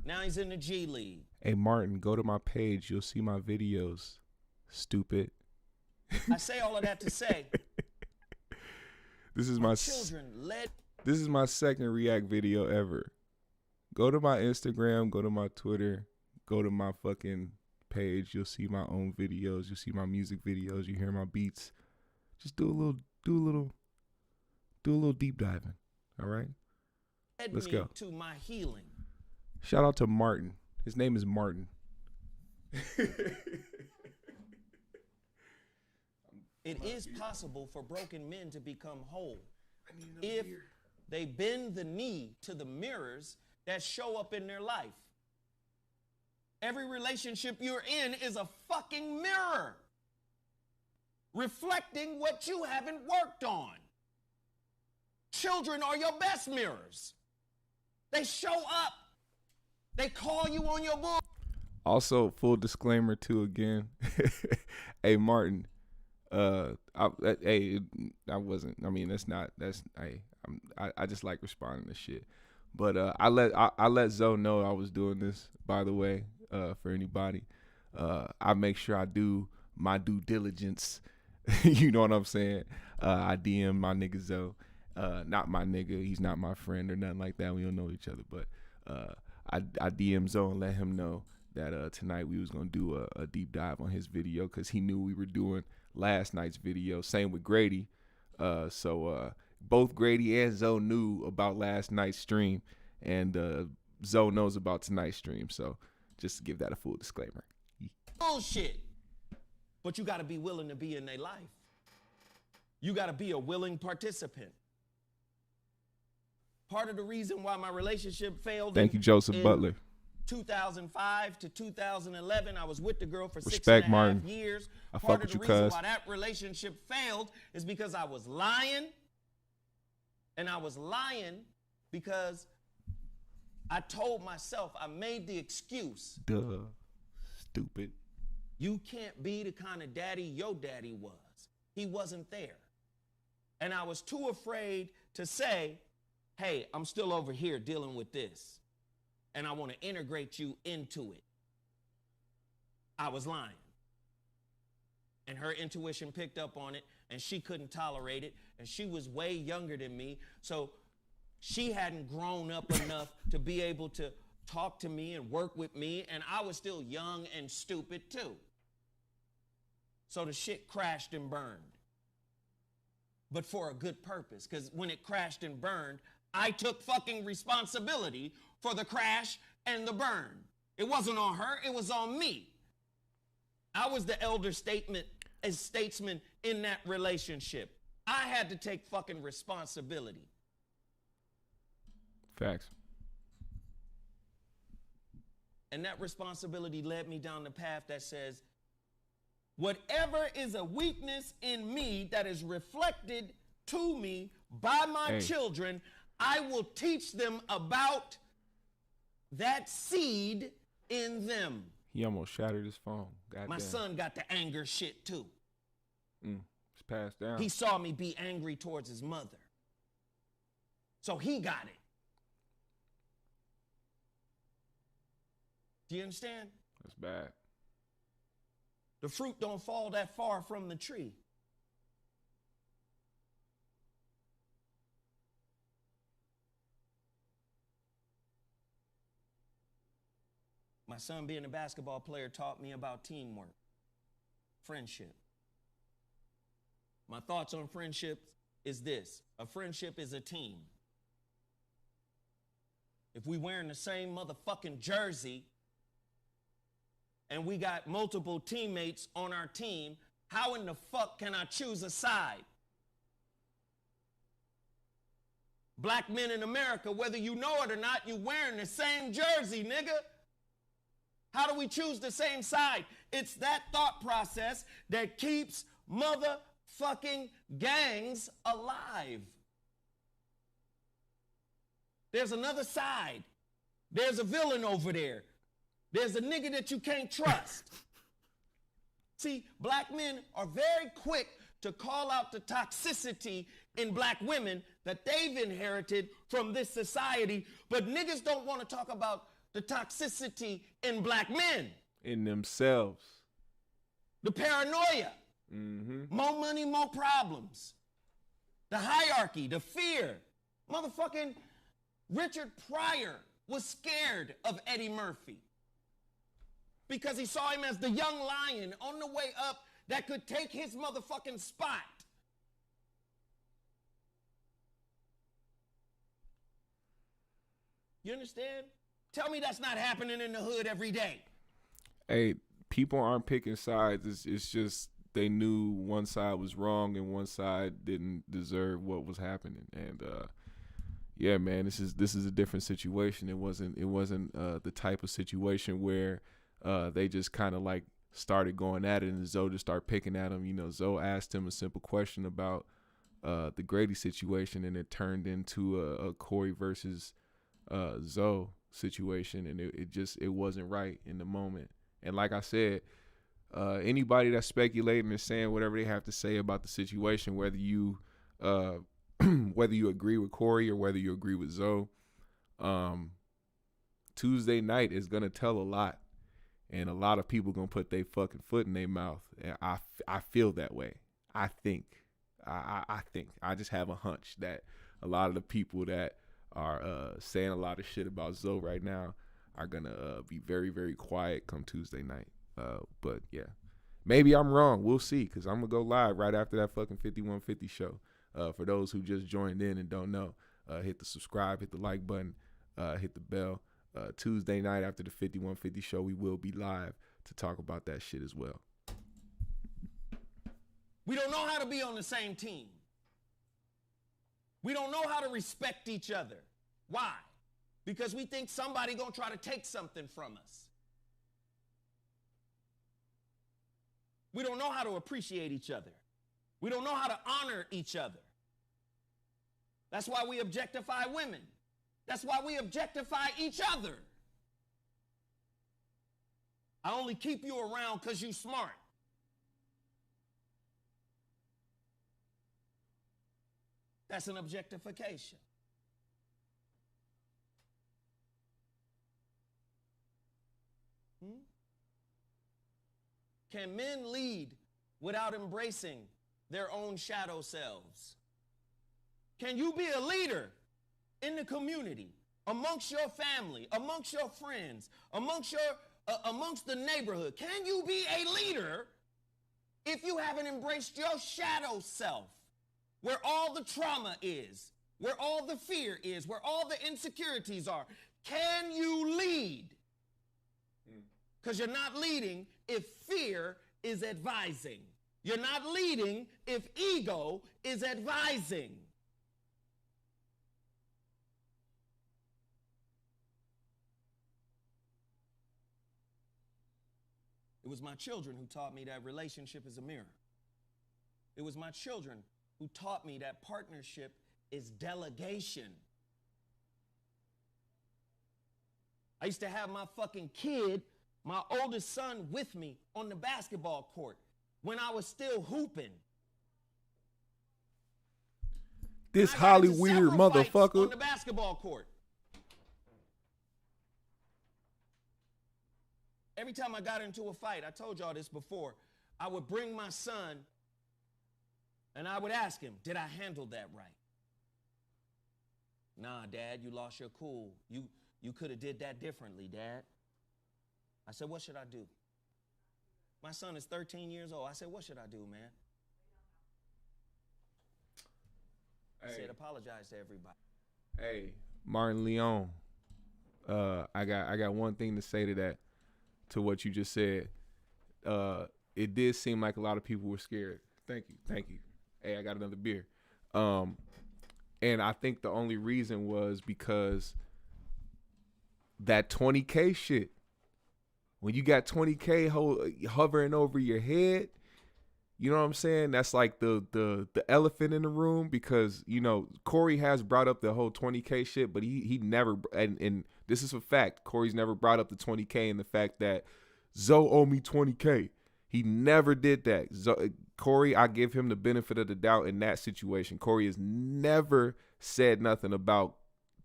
Now he's in the G League. Hey, Martin, go to my page. You'll see my videos. Stupid. I say all of that to say, this is my children led. This is my second react video ever. Go to my Instagram, go to my Twitter, go to my fucking page. You'll see my own videos. You'll see my music videos. You hear my beats. Just do a little deep diving. All right? Let's go. To my healing. Shout out to Martin. His name is Martin. It is possible for broken men to become whole if they bend the knee to the mirrors that show up in their life. Every relationship you're in is a fucking mirror reflecting what you haven't worked on. Children are your best mirrors. They show up. They call you on your bull. Also, full disclaimer too again. Hey, Martin. I wasn't. I mean, I just like responding to shit. But I let Zoe know I was doing this. By the way, for anybody, I make sure I do my due diligence. You know what I'm saying? I DM my nigga Zoe. Not my nigga. He's not my friend or nothing like that. We don't know each other. But I DM Zoe and let him know that tonight we was gonna do a deep dive on his video because he knew we were doing last night's video. Same with Grady. So both Grady and Zoe knew about last night's stream, and Zoe knows about tonight's stream. So just to give that a full disclaimer. Bullshit. But you got to be willing to be in their life. You got to be a willing participant. Part of the reason why my relationship failed. Thank you, Joseph Butler. 2005 to 2011, I was with the girl for Respect, 6.5 Martin. years. I Part fuck of the with you, reason cuz. why that relationship failed is because I was lying. And I was lying because I told myself, I made the excuse. Duh. Stupid. You can't be the kind of daddy your daddy was. He wasn't there. And I was too afraid to say, hey, I'm still over here dealing with this, and I want to integrate you into it. I was lying. And her intuition picked up on it, and she couldn't tolerate it, and she was way younger than me, so she hadn't grown up enough to be able to talk to me and work with me, and I was still young and stupid too. So the shit crashed and burned. But for a good purpose, because when it crashed and burned, I took fucking responsibility for the crash and the burn. It wasn't on her, it was on me. I was the elder statesman in that relationship. I had to take fucking responsibility. Facts. And that responsibility led me down the path that says, whatever is a weakness in me that is reflected to me by my children, I will teach them about that seed in them. He almost shattered his phone. My son got the anger shit too. It's passed down. He saw me be angry towards his mother. So he got it. Do you understand? That's bad. The fruit don't fall that far from the tree. My son being a basketball player taught me about teamwork, friendship. My thoughts on friendship is this: a friendship is a team. If we wearing the same motherfucking jersey and we got multiple teammates on our team, how in the fuck can I choose a side? Black men in America, whether you know it or not, you wearing the same jersey, nigga. How do we choose the same side? It's that thought process that keeps motherfucking gangs alive. There's another side. There's a villain over there. There's a nigga that you can't trust. See, black men are very quick to call out the toxicity in black women that they've inherited from this society, but niggas don't want to talk about the toxicity in black men. In themselves. The paranoia. More money, more problems. The hierarchy, the fear. Motherfucking Richard Pryor was scared of Eddie Murphy because he saw him as the young lion on the way up that could take his motherfucking spot. You understand? Tell me that's not happening in the hood every day. Hey, people aren't picking sides. It's just they knew one side was wrong and one side didn't deserve what was happening. And yeah, man, this is a different situation. It wasn't the type of situation where they just kind of like started going at it and Zoe just started picking at him. You know, Zoe asked him a simple question about the Grady situation, and it turned into a Corey versus Zoe situation, and it wasn't right in the moment. And like I said, anybody that's speculating and saying whatever they have to say about the situation, whether you whether you agree with Corey or whether you agree with Zoe, Tuesday night is gonna tell a lot, and a lot of people gonna put their fucking foot in their mouth. And I feel that way. I think I just have a hunch that a lot of the people that are saying a lot of shit about Zoe right now are gonna be very, very quiet come Tuesday night. But yeah, maybe I'm wrong. We'll see, because I'm gonna go live right after that fucking 5150 show. For those who just joined in and don't know, hit the subscribe, hit the like button, hit the bell. Tuesday night after the 5150 show, we will be live to talk about that shit as well. We don't know how to be on the same team. We don't know how to respect each other. Why? Because we think somebody gonna try to take something from us. We don't know how to appreciate each other. We don't know how to honor each other. That's why we objectify women. That's why we objectify each other. I only keep you around because you smart. That's an objectification. Can men lead without embracing their own shadow selves? Can you be a leader in the community, amongst your family, amongst your friends, amongst the neighborhood? Can you be a leader if you haven't embraced your shadow self, where all the trauma is, where all the fear is, where all the insecurities are? Can you lead? Because you're not leading if fear is advising. You're not leading if ego is advising. It was my children who taught me that relationship is a mirror. It was my children who taught me that partnership is delegation. I used to have my fucking kid, my oldest son, with me on the basketball court when I was still hooping. This Holly weird motherfucker on the basketball court. Every time I got into a fight, I told y'all this before, I would bring my son and I would ask him, did I handle that right? Nah, Dad, you lost your cool. You could have did that differently, Dad. I said, what should I do? My son is 13 years old. I said, what should I do, man? I said, apologize to everybody. Hey, Martin Leon, I got one thing to say to that, to what you just said. It did seem like a lot of people were scared. Thank you. Hey, I got another beer. And I think the only reason was because that 20K shit. When you got 20K hovering over your head, you know what I'm saying? That's like the elephant in the room, because, you know, Corey has brought up the whole 20K shit, but he never, and this is a fact, Corey's never brought up the 20K and the fact that Zoe owe me 20K. He never did that. Corey, I give him the benefit of the doubt in that situation. Corey has never said nothing about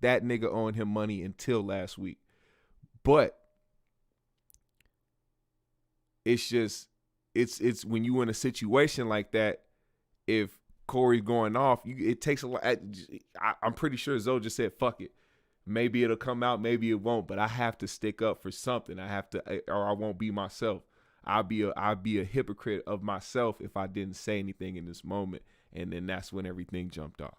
that nigga owing him money until last week. But it's just, it's when you in a situation like that, if Corey going off, it takes a lot. I'm pretty sure Zoe just said, fuck it. Maybe it'll come out, maybe it won't, but I have to stick up for something. I have to, or I won't be myself. I'll be a hypocrite of myself if I didn't say anything in this moment. And then that's when everything jumped off.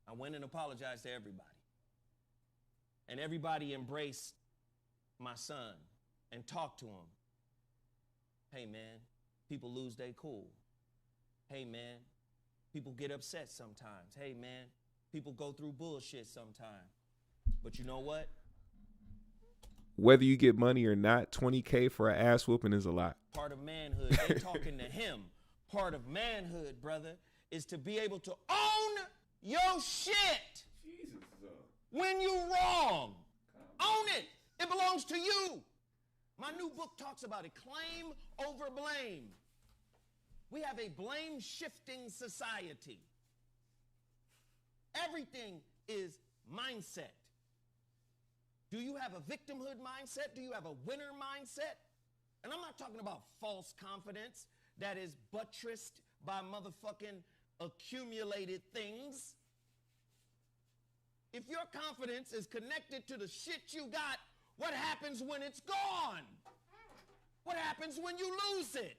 I went and apologized to everybody. And everybody embraced my son and talked to him. Hey, man, people lose their cool. Hey, man, people get upset sometimes. Hey, man, people go through bullshit sometimes. But you know what? Whether you get money or not, $20K for an ass whooping is a lot. Part of manhood, they talking to him. Part of manhood, brother, is to be able to own your shit. Jesus. When you wrong, own it. It belongs to you. My new book talks about it. Claim over blame. We have a blame-shifting society. Everything is mindset. Do you have a victimhood mindset? Do you have a winner mindset? And I'm not talking about false confidence that is buttressed by motherfucking accumulated things. If your confidence is connected to the shit you got, what happens when it's gone? What happens when you lose it?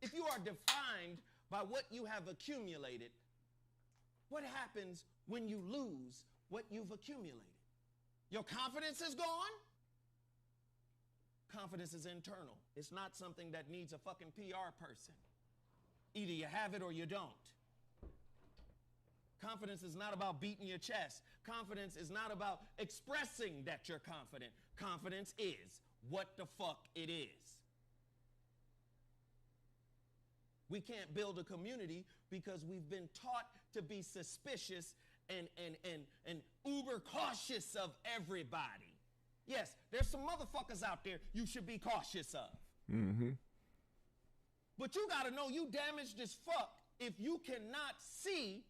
If you are defined by what you have accumulated, what happens when you lose what you've accumulated? Your confidence is gone? Confidence is internal. It's not something that needs a fucking PR person. Either you have it or you don't. Confidence is not about beating your chest. Confidence is not about expressing that you're confident. Confidence is what the fuck it is. We can't build a community because we've been taught to be suspicious and uber cautious of everybody. Yes, there's some motherfuckers out there you should be cautious of. Mm-hmm. But you gotta know you damaged as fuck if you cannot see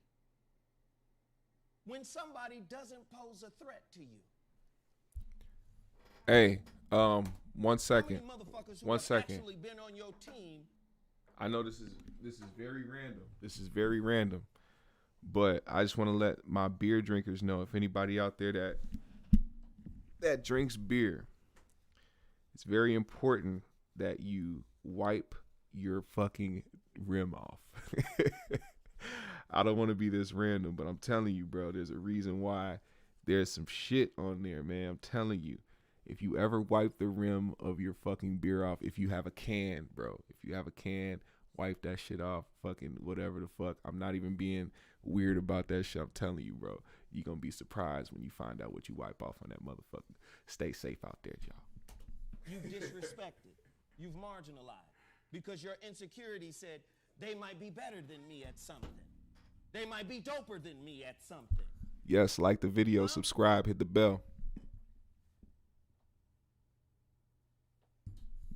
when somebody doesn't pose a threat to you. Hey, 1 second. How many motherfuckers who 1 have second. actually been on your team? I know this is very random. This is very random. But I just want to let my beer drinkers know, if anybody out there that drinks beer, it's very important that you wipe your fucking rim off. I don't want to be this random, but I'm telling you, bro, there's a reason why there's some shit on there, man. I'm telling you. If you ever wipe the rim of your fucking beer off, if you have a can, bro, if you have a can, wipe that shit off, fucking whatever the fuck. I'm not even being weird about that shit. I'm telling you, bro, you're going to be surprised when you find out what you wipe off on that motherfucker. Stay safe out there, y'all. You've disrespected. You've marginalized. Because your insecurity said, they might be better than me at something. They might be doper than me at something. Yes, like the video, subscribe, hit the bell.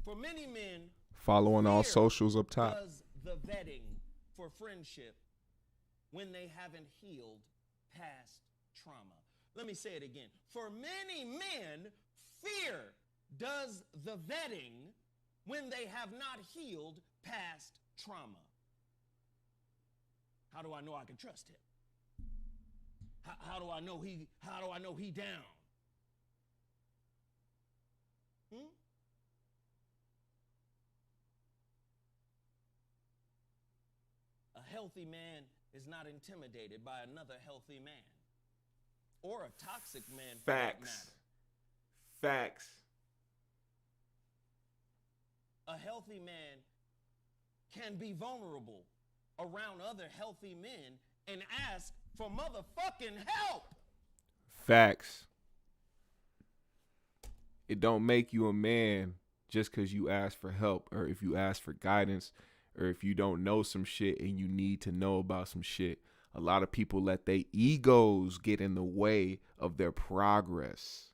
For many men, follow on all fear socials up top. does the vetting for friendship when they haven't healed past trauma. Let me say it again. For many men, fear does the vetting when they have not healed past trauma. How do I know I can trust him? How do I know he down? A healthy man is not intimidated by another healthy man. Or a toxic man, for that matter. Facts. A healthy man can be vulnerable around other healthy men and ask for motherfucking help. Facts. It don't make you a man just because you ask for help, or if you ask for guidance, or if you don't know some shit and you need to know about some shit. A lot of people let their egos get in the way of their progress.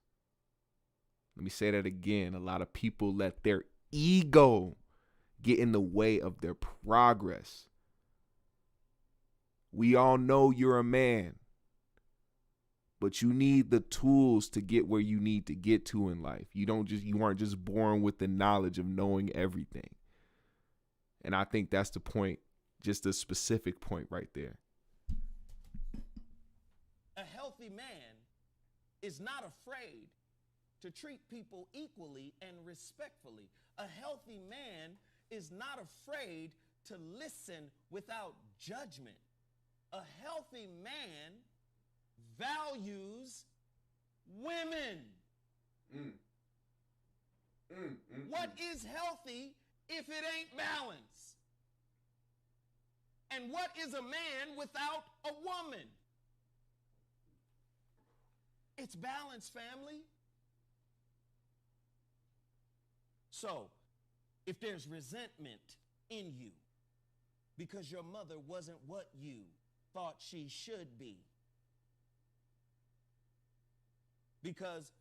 Let me say that again. A lot of people let their ego get in the way of their progress. We all know you're a man. But you need the tools to get where you need to get to in life. You aren't just born with the knowledge of knowing everything. And I think that's the point, just a specific point right there. A healthy man is not afraid to treat people equally and respectfully. A healthy man is not afraid to listen without judgment. A healthy man values women. What is healthy if it ain't balance? And what is a man without a woman? It's balance, family. So, if there's resentment in you because your mother wasn't what you thought she should be, because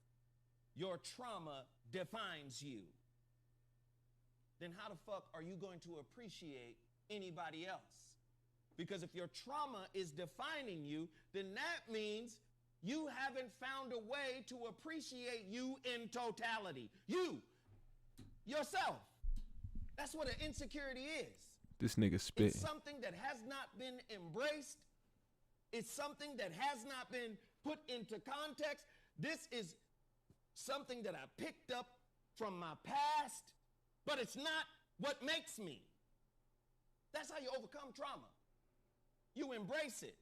your trauma defines you, then how the fuck are you going to appreciate anybody else? Because if your trauma is defining you, then that means you haven't found a way to appreciate you in totality. You, yourself. That's what an insecurity is. This nigga spitting. It's something that has not been embraced. It's something that has not been put into context. This is something that I picked up from my past, but it's not what makes me. That's how you overcome trauma. You embrace it.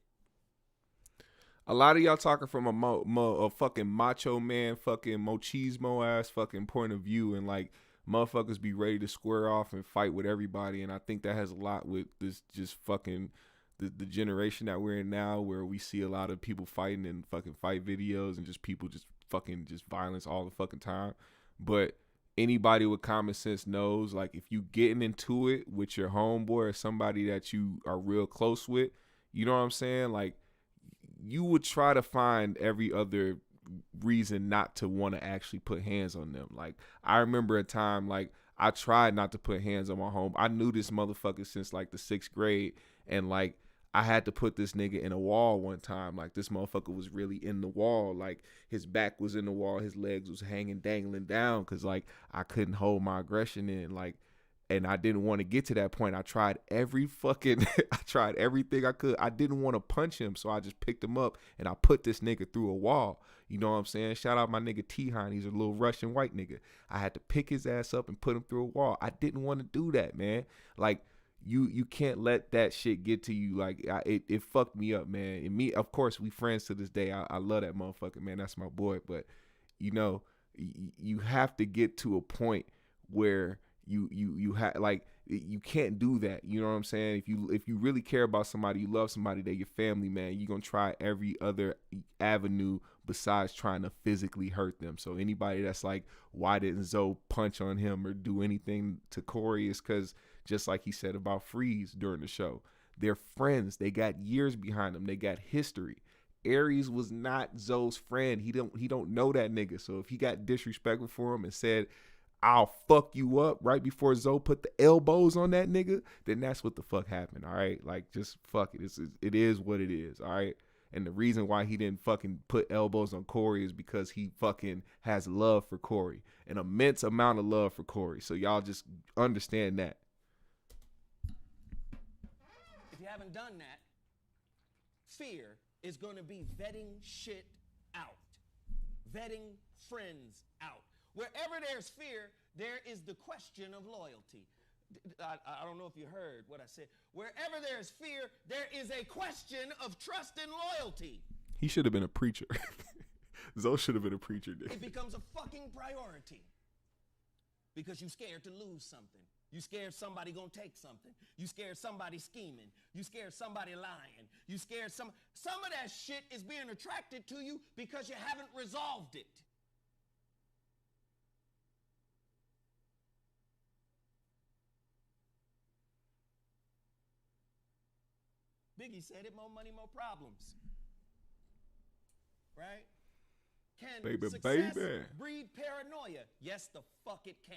A lot of y'all talking from a fucking macho man, fucking machismo ass fucking point of view, and like motherfuckers be ready to square off and fight with everybody. And I think that has a lot with this just fucking the generation that we're in now, where we see a lot of people fighting in fucking fight videos and just people just fucking just violence all the fucking time. But anybody with common sense knows, like, if you getting into it with your homeboy or somebody that you are real close with, you know what I'm saying? Like, you would try to find every other reason not to want to actually put hands on them. Like, I remember a time, like, I tried not to put hands on my home. I knew this motherfucker since like the 6th grade, and like I had to put this nigga in a wall one time. Like, this motherfucker was really in the wall. Like, his back was in the wall, his legs was hanging, dangling down, because like I couldn't hold my aggression in. Like, and I didn't want to get to that point. I tried every fucking, I tried everything I could. I didn't want to punch him, so I just picked him up and I put this nigga through a wall. You know what I'm saying? Shout out my nigga T-Hine. He's a little Russian white nigga. I had to pick his ass up and put him through a wall. I didn't want to do that, man. Like, you can't let that shit get to you. Like, it fucked me up, man. And me, of course, we friends to this day. I love that motherfucker, man. That's my boy. But, you know, you have to get to a point where you have, like, you can't do that. You know what I'm saying? If you really care about somebody, you love somebody, they're your family, man, you're gonna try every other avenue besides trying to physically hurt them. So anybody that's like, why didn't Zoe punch on him or do anything to Corey, is because, just like he said about Freeze during the show, they're friends. They got years behind them. They got history. Aries was not Zoe's friend. He don't know that nigga. So if he got disrespectful for him and said, I'll fuck you up, right before Zoe put the elbows on that nigga, then that's what the fuck happened, all right? Like, just fuck it. It is what it is, all right? And the reason why he didn't fucking put elbows on Corey is because he fucking has love for Corey, an immense amount of love for Corey. So y'all just understand that. If you haven't done that, fear is going to be vetting shit out, vetting friends out. Wherever there's fear, there is the question of loyalty. I don't know if you heard what I said. Wherever there's fear, there is a question of trust and loyalty. He should have been a preacher. Zoe should have been a preacher, dude. It becomes a fucking priority because you're scared to lose something. You scared somebody gonna take something. You scared somebody scheming. You scared somebody lying. You scared some of that shit is being attracted to you because you haven't resolved it. Biggie said it, more money, more problems. Right? Can success breed paranoia? Yes, the fuck it can.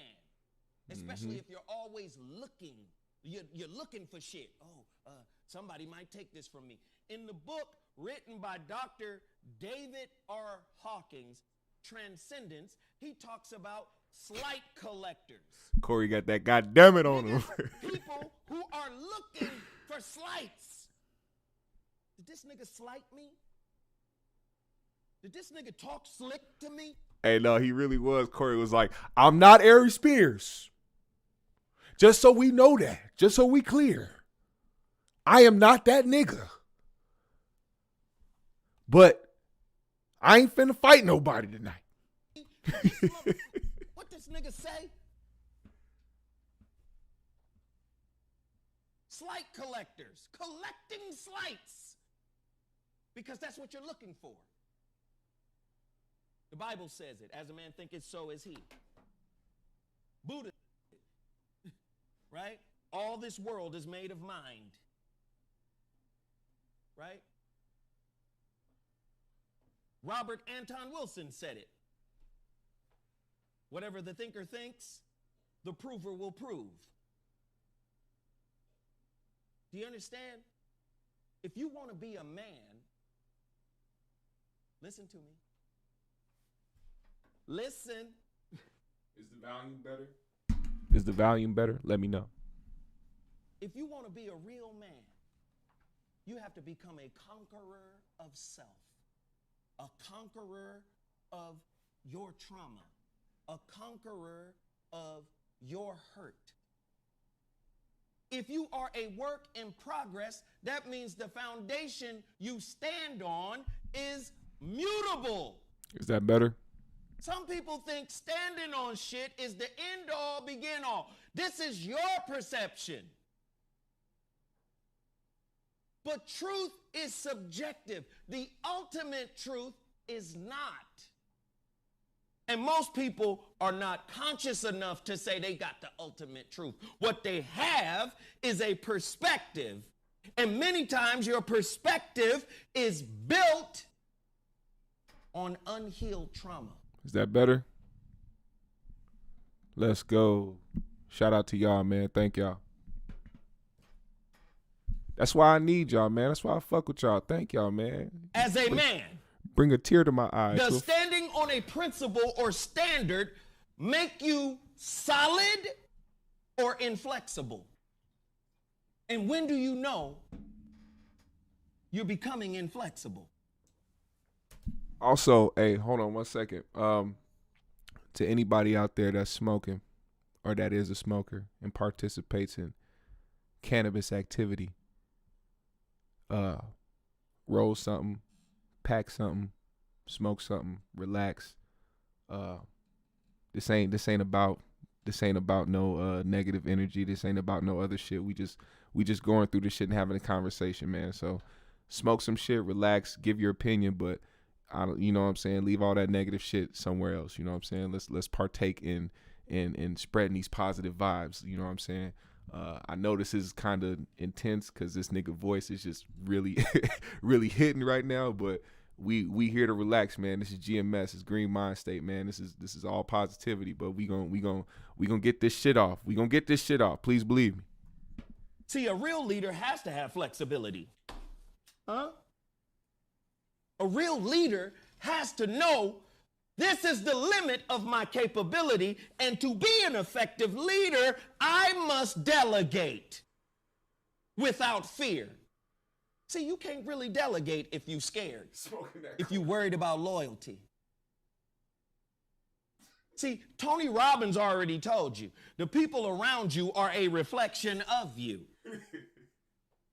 Especially if you're always looking. You're looking for shit. Oh, Somebody might take this from me. In the book written by Dr. David R. Hawkins, Transcendence, he talks about slight collectors. Corey got that goddamn it on him. People who are looking for slights. Did this nigga slight me? Did this nigga talk slick to me? Hey, no, he really was. Corey was like, I'm not Ari Spears. Just so we know that. Just so we clear. I am not that nigga. But I ain't finna fight nobody tonight. What this nigga say? Slight collectors. Collecting slights. Because that's what you're looking for. The Bible says it. As a man thinketh, so is he. Buddha. Right? All this world is made of mind. Right? Robert Anton Wilson said it. Whatever the thinker thinks, the prover will prove. Do you understand? If you want to be a man, listen to me. Listen. Is the volume better? Is the volume better? Let me know. If you want to be a real man, you have to become a conqueror of self, a conqueror of your trauma, a conqueror of your hurt. If you are a work in progress, that means the foundation you stand on is mutable. Is that better? Some people think standing on shit is the end all, begin all. This is your perception. But truth is subjective. The ultimate truth is not. And most people are not conscious enough to say they got the ultimate truth. What they have is a perspective. And many times your perspective is built on unhealed trauma. Is that better? Let's go. Shout out to y'all, man. Thank y'all. That's why I need y'all, man. That's why I fuck with y'all. Thank y'all, man. As a man, bring a tear to my eye. Does standing on a principle or standard make you solid or inflexible? And when do you know you're becoming inflexible? Also, hey, hold on 1 second. To anybody out there that's smoking or that is a smoker and participates in cannabis activity, roll something, pack something, smoke something, relax. This ain't about no negative energy. This ain't about no other shit. We just going through this shit and having a conversation, man. So smoke some shit, relax, give your opinion, but you know what I'm saying, leave all that negative shit somewhere else. You know what I'm saying? Let's partake in spreading these positive vibes. You know what I'm saying? I know this is kind of intense because this nigga voice is just really really hitting right now, but we here to relax, man. This is GMS, it's Green Mind State, man. This is all positivity, but we gonna get this shit off. We gonna get this shit off. Please believe me. See, a real leader has to have flexibility. Huh? A real leader has to know this is the limit of my capability, and to be an effective leader, I must delegate without fear. See, you can't really delegate if you're scared, if you're worried about loyalty. See, Tony Robbins already told you, the people around you are a reflection of you.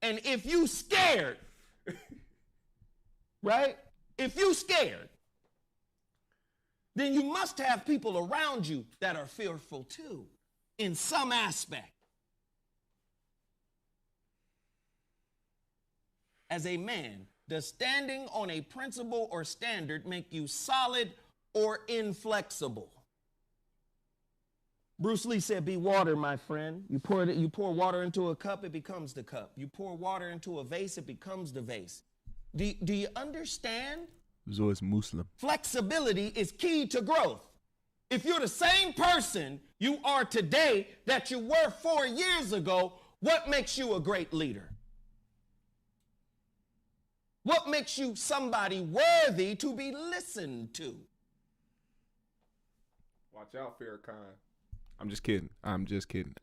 And if you scared, right? If you scared, then you must have people around you that are fearful too, in some aspect. As a man, does standing on a principle or standard make you solid or inflexible? Bruce Lee said, be water, my friend. You pour water into a cup, it becomes the cup. You pour water into a vase, it becomes the vase. Do you understand? So it's Muslim. Flexibility is key to growth. If you're the same person you are today that you were 4 years ago, what makes you a great leader? What makes you somebody worthy to be listened to? Watch out, Farrakhan. I'm just kidding. I am just kidding.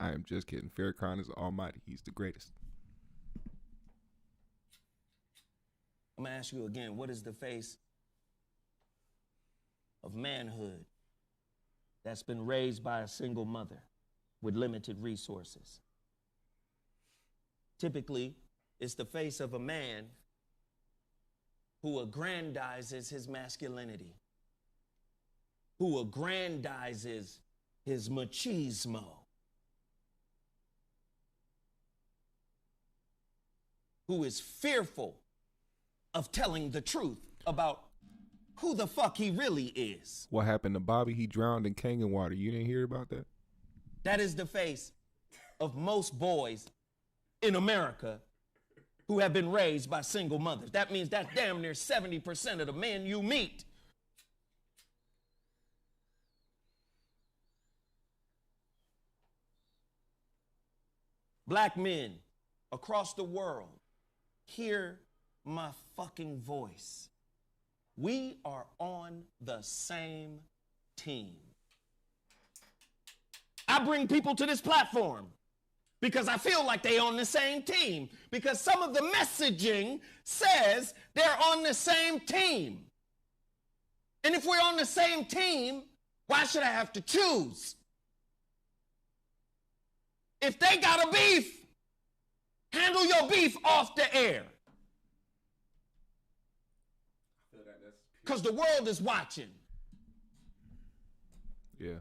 Farrakhan is almighty. He's the greatest. I'm going to ask you again, what is the face of manhood that's been raised by a single mother with limited resources? Typically, it's the face of a man who aggrandizes his masculinity, who aggrandizes his machismo, who is fearful of telling the truth about who the fuck he really is. What happened to Bobby? He drowned in Kangen water. You didn't hear about that? That is the face of most boys in America who have been raised by single mothers. That means that's damn near 70% of the men you meet. Black men across the world, hear my fucking voice. We are on the same team. I bring people to this platform because I feel like they're on the same team, because some of the messaging says they're on the same team. And if we're on the same team, why should I have to choose? If they got a beef, handle your beef off the air. Because the world is watching. Yeah.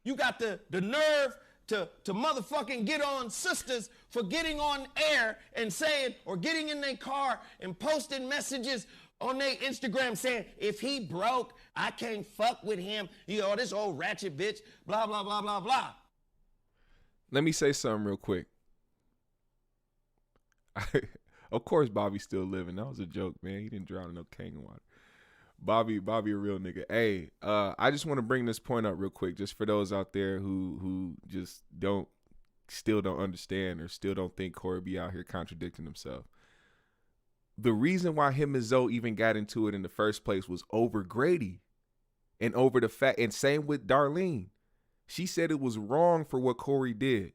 You got the nerve to motherfucking get on sisters for getting on air and saying, or getting in their car and posting messages on their Instagram saying, if he broke, I can't fuck with him. You know, this old ratchet bitch, blah, blah, blah, blah, blah. Let me say something real quick. Of course, Bobby's still living. That was a joke, man. He didn't drown in no Kangen water. Bobby, a real nigga. Hey, I just want to bring this point up real quick, just for those out there who just still don't understand or still don't think Corey be out here contradicting himself. The reason why him and Zoe even got into it in the first place was over Grady and over the fact, and same with Darlene. She said it was wrong for what Corey did.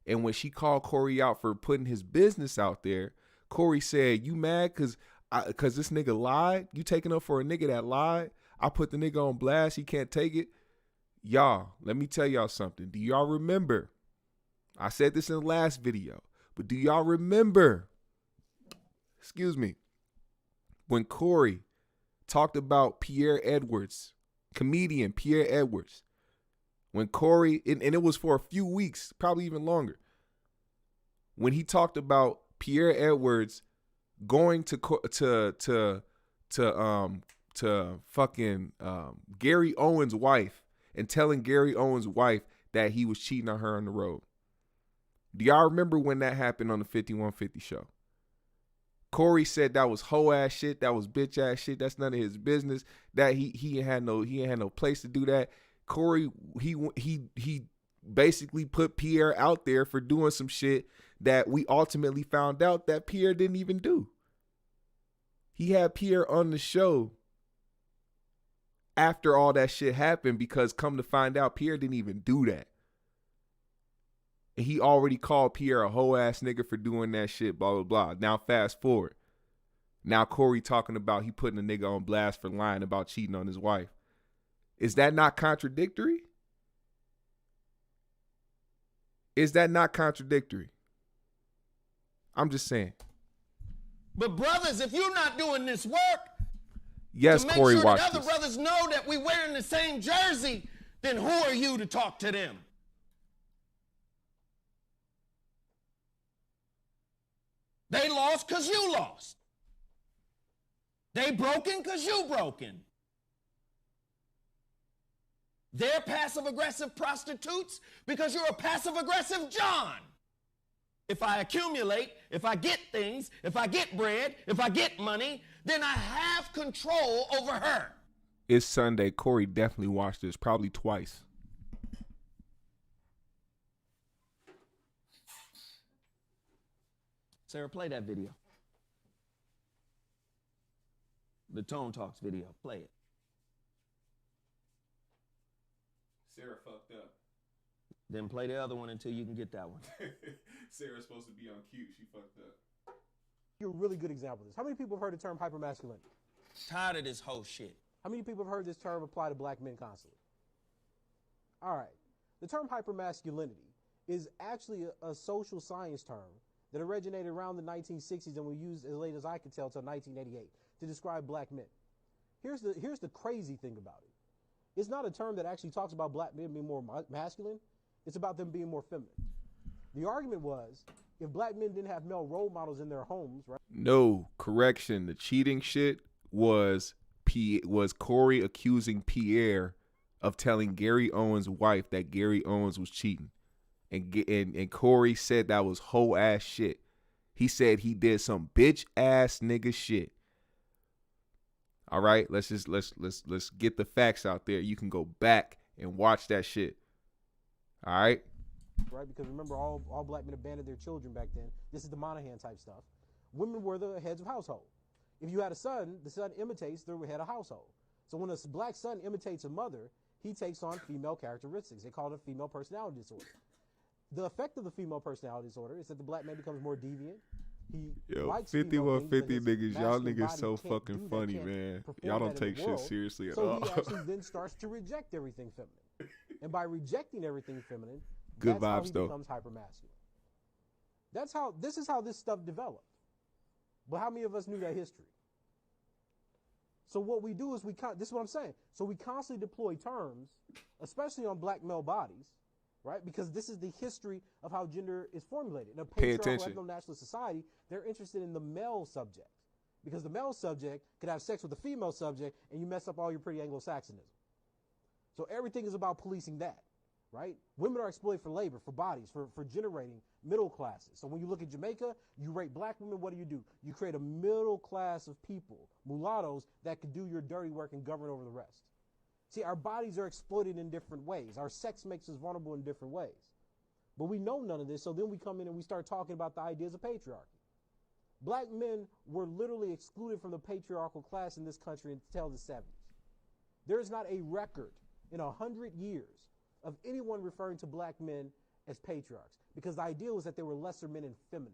And when she called Corey out for putting his business out there, Corey said, you mad because this nigga lied? You taking up for a nigga that lied? I put the nigga on blast. He can't take it. Y'all, let me tell y'all something. Do y'all remember? I said this in the last video, but do y'all remember, when Corey talked about Pierre Edwards, comedian Pierre Edwards, when Corey, and it was for a few weeks, probably even longer, when he talked about Pierre Edwards going to fucking Gary Owens' wife and telling Gary Owens' wife that he was cheating on her on the road. Do y'all remember when that happened on the 5150 show? Corey said that was hoe ass shit, that was bitch ass shit, that's none of his business, that he ain't had no place to do that. Corey, he basically put Pierre out there for doing some shit that we ultimately found out that Pierre didn't even do. He had Pierre on the show after all that shit happened, because come to find out, Pierre didn't even do that. And he already called Pierre a hoe ass nigga for doing that shit, blah, blah, blah. Now fast forward. Now Corey talking about he putting a nigga on blast for lying about cheating on his wife. Is that not contradictory? Is that not contradictory? I'm just saying. But brothers, if you're not doing this work, yes, to make Corey, sure watch that other this. brothers know that we wearing the same jersey, then who are you to talk to them? They lost because you lost. They broken because you broken. They're passive-aggressive prostitutes because you're a passive-aggressive John. If I accumulate, if I get things, if I get bread, if I get money, then I have control over her. It's Sunday. Corey definitely watched this, probably twice. Sarah, play that video. the Tone Talks video. Play it. Sarah fucked up. Then play the other one until you can get that one. Sarah's supposed to be on cue. She fucked up. You're a really good example of this. How many people have heard the term hypermasculinity? Tired of this whole shit. How many people have heard this term apply to black men constantly? All right. The term hypermasculinity is actually a social science term that originated around the 1960s and was used as late as I could tell till 1988 to describe black men. Here's the crazy thing about it. It's not a term that actually talks about black men being more masculine. It's about them being more feminine. The argument was, if black men didn't have male role models in their homes, right? No, correction. The cheating shit was Corey accusing Pierre of telling Gary Owens' wife that Gary Owens was cheating. And Corey said that was whole ass shit. He said he did some bitch ass nigga shit. All right, let's get the facts out there. You can go back and watch that shit. All right. Right, because remember, all black men abandoned their children back then. This is the Monahan type stuff. Women were the heads of household. If you had a son, the son imitates the head of household. So when a black son imitates a mother, he takes on female characteristics. They call it a female personality disorder. The effect of the female personality disorder is that the black man becomes more deviant. He likes 5150 niggas, y'all niggas so fucking funny, man. Y'all don't take shit seriously at all. So he actually then starts to reject everything feminine. And by rejecting everything feminine, good that's how vibes he though. becomes hypermasculine. This is how this stuff developed. But how many of us knew that history? So what we do is this is what I'm saying. So we constantly deploy terms, especially on black male bodies, right? Because this is the history of how gender is formulated. In a patriarchal ethno-nationalist society, they're interested in the male subject. Because the male subject could have sex with the female subject and you mess up all your pretty Anglo-Saxonism. So everything is about policing that, right? Women are exploited for labor, for bodies, for generating middle classes. So when you look at Jamaica, you rape black women, what do? You create a middle class of people, mulattoes, that could do your dirty work and govern over the rest. See, our bodies are exploited in different ways. Our sex makes us vulnerable in different ways. But we know none of this, so then we come in and we start talking about the ideas of patriarchy. Black men were literally excluded from the patriarchal class in this country until the 70s. There is not a record in 100 years of anyone referring to black men as patriarchs, because the idea was that they were lesser men and feminine.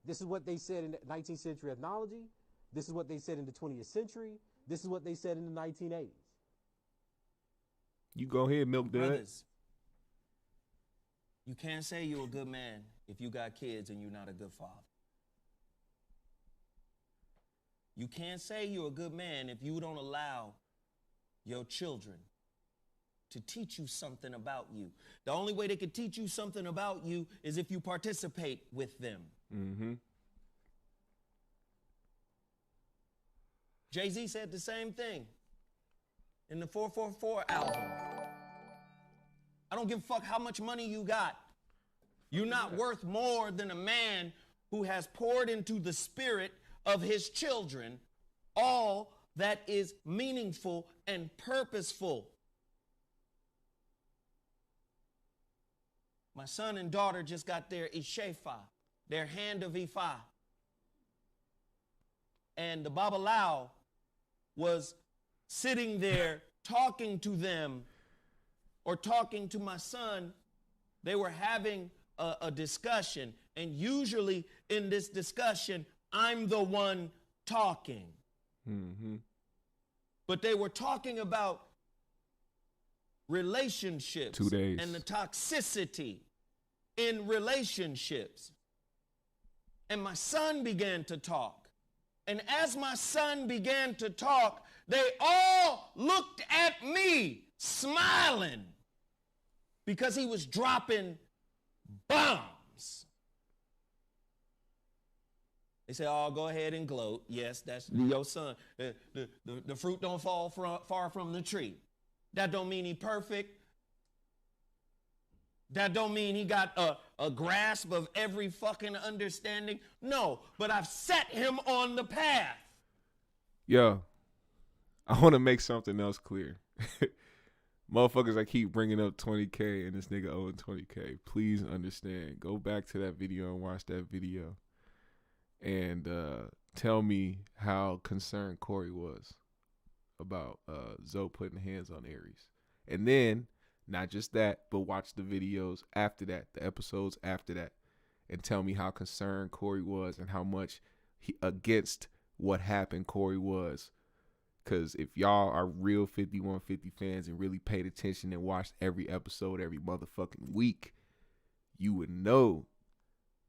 This is what they said in 19th century ethnology. This is what they said in the 20th century. This is what they said in the 1980s. You go ahead, Milk Dud. Brothers, you can't say you're a good man if you got kids and you're not a good father. You can't say you're a good man if you don't allow your children to teach you something about you. The only way they can teach you something about you is if you participate with them. Mm-hmm. Jay-Z said the same thing in the 444 album. I don't give a fuck how much money you got. You're not worth more than a man who has poured into the spirit of his children all that is meaningful and purposeful. My son and daughter just got their Ishefa, their hand of Ifa. And the Babalao was sitting there talking to them or talking to my son. They were having a discussion. And usually in this discussion, I'm the one talking. Mm-hmm. But they were talking about relationships 2 days and the toxicity in relationships. And my son began to talk. And as my son began to talk, they all looked at me smiling because he was dropping bombs. They said, oh, go ahead and gloat. Yes, that's your son. The fruit don't fall far from the tree. That don't mean he perfect. That don't mean he got a grasp of every fucking understanding. No, but I've set him on the path. Yo, I want to make something else clear. Motherfuckers, I keep bringing up 20K and this nigga owing 20K. Please understand. Go back to that video and watch that video. And tell me how concerned Corey was about Zoe putting hands on Aries. And then, not just that, but watch the videos after that, the episodes after that, and tell me how concerned Corey was and how much against what happened Corey was. Because if y'all are real 5150 fans and really paid attention and watched every episode every motherfucking week, you would know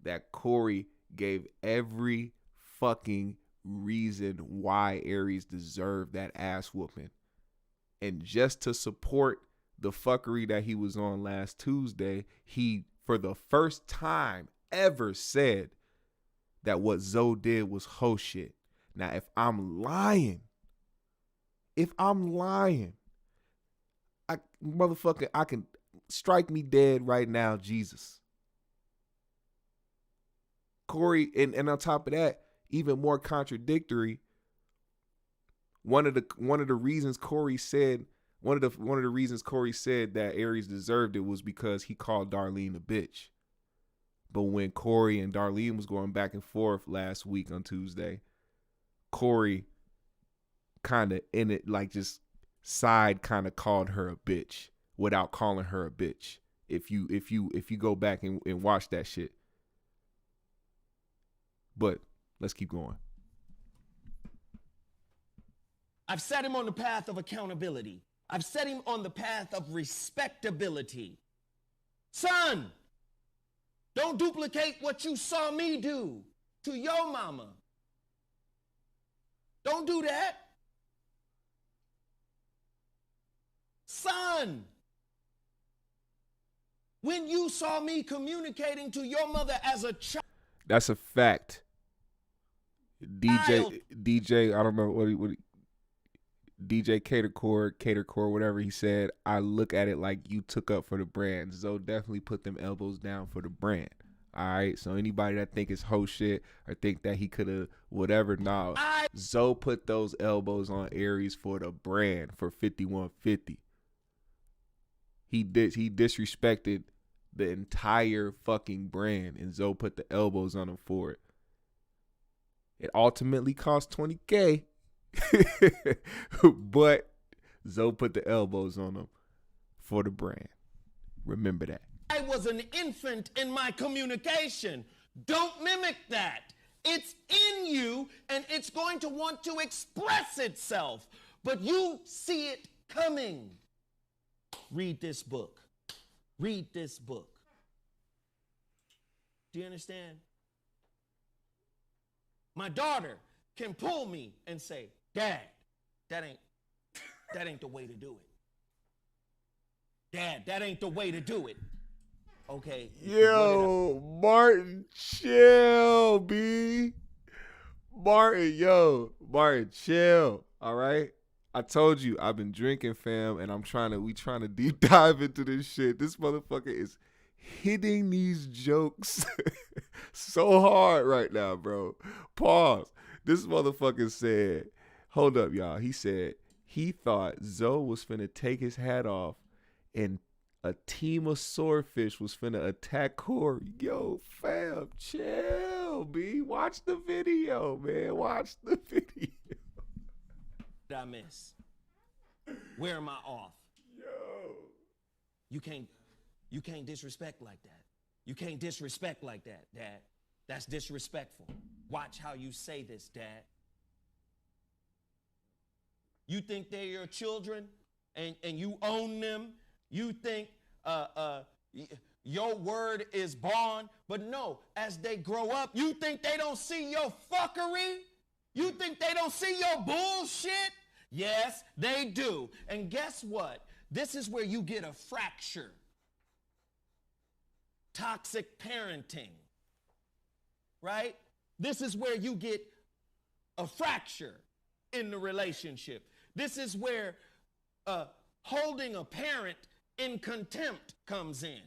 that Corey gave every fucking reason why Aries deserved that ass whooping. And just to support the fuckery that he was on last Tuesday, he, for the first time ever, said that what Zoe did was hoe shit. Now, if I'm lying, I can strike me dead right now, Jesus. Corey, and on top of that, even more contradictory, one of the reasons Corey said that Aries deserved it was because he called Darlene a bitch. But when Corey and Darlene was going back and forth last week on Tuesday, Corey kind of in it, like, just side kind of called her a bitch without calling her a bitch. If you go back and watch that shit. But let's keep going. I've set him on the path of accountability. I've set him on the path of respectability. Son, don't duplicate what you saw me do to your mama. Don't do that. Son, when you saw me communicating to your mother as a child. That's a fact. DJ, I don't know what DJ Catercore, whatever he said. I look at it like you took up for the brand. Zoe definitely put them elbows down for the brand. All right, so anybody that think it's hoe shit or think that he could have whatever, nah. Zoe put those elbows on Aries for the brand, for 5150. He disrespected the entire fucking brand, and Zoe put the elbows on him for it. It ultimately cost $20K, but Zoe put the elbows on him for the brand. Remember that. I was an infant in my communication. Don't mimic that. It's in you, and it's going to want to express itself, but you see it coming. Read this book. Read this book. Do you understand? My daughter can pull me and say, Dad, that ain't the way to do it. Dad, that ain't the way to do it. Okay. Yo, Martin, chill, B. Martin, chill. All right. I told you I've been drinking, fam, and we trying to deep dive into this shit. This motherfucker is hitting these jokes so hard right now, bro. Pause. This motherfucker said, hold up, y'all. He said he thought Zoe was finna take his hat off and a team of swordfish was finna attack Corey. Yo, fam, chill, B. Watch the video, man. Watch the video. Did I miss? Where am I off? Yo. You can't disrespect like that. You can't disrespect like that, Dad. That's disrespectful. Watch how you say this, Dad. You think they're your children and you own them? You think your word is bond? But no, as they grow up, you think they don't see your fuckery? You think they don't see your bullshit? Yes, they do. And guess what? This is where you get a fracture. Toxic parenting, right? This is where you get a fracture in the relationship. This is where holding a parent in contempt comes in.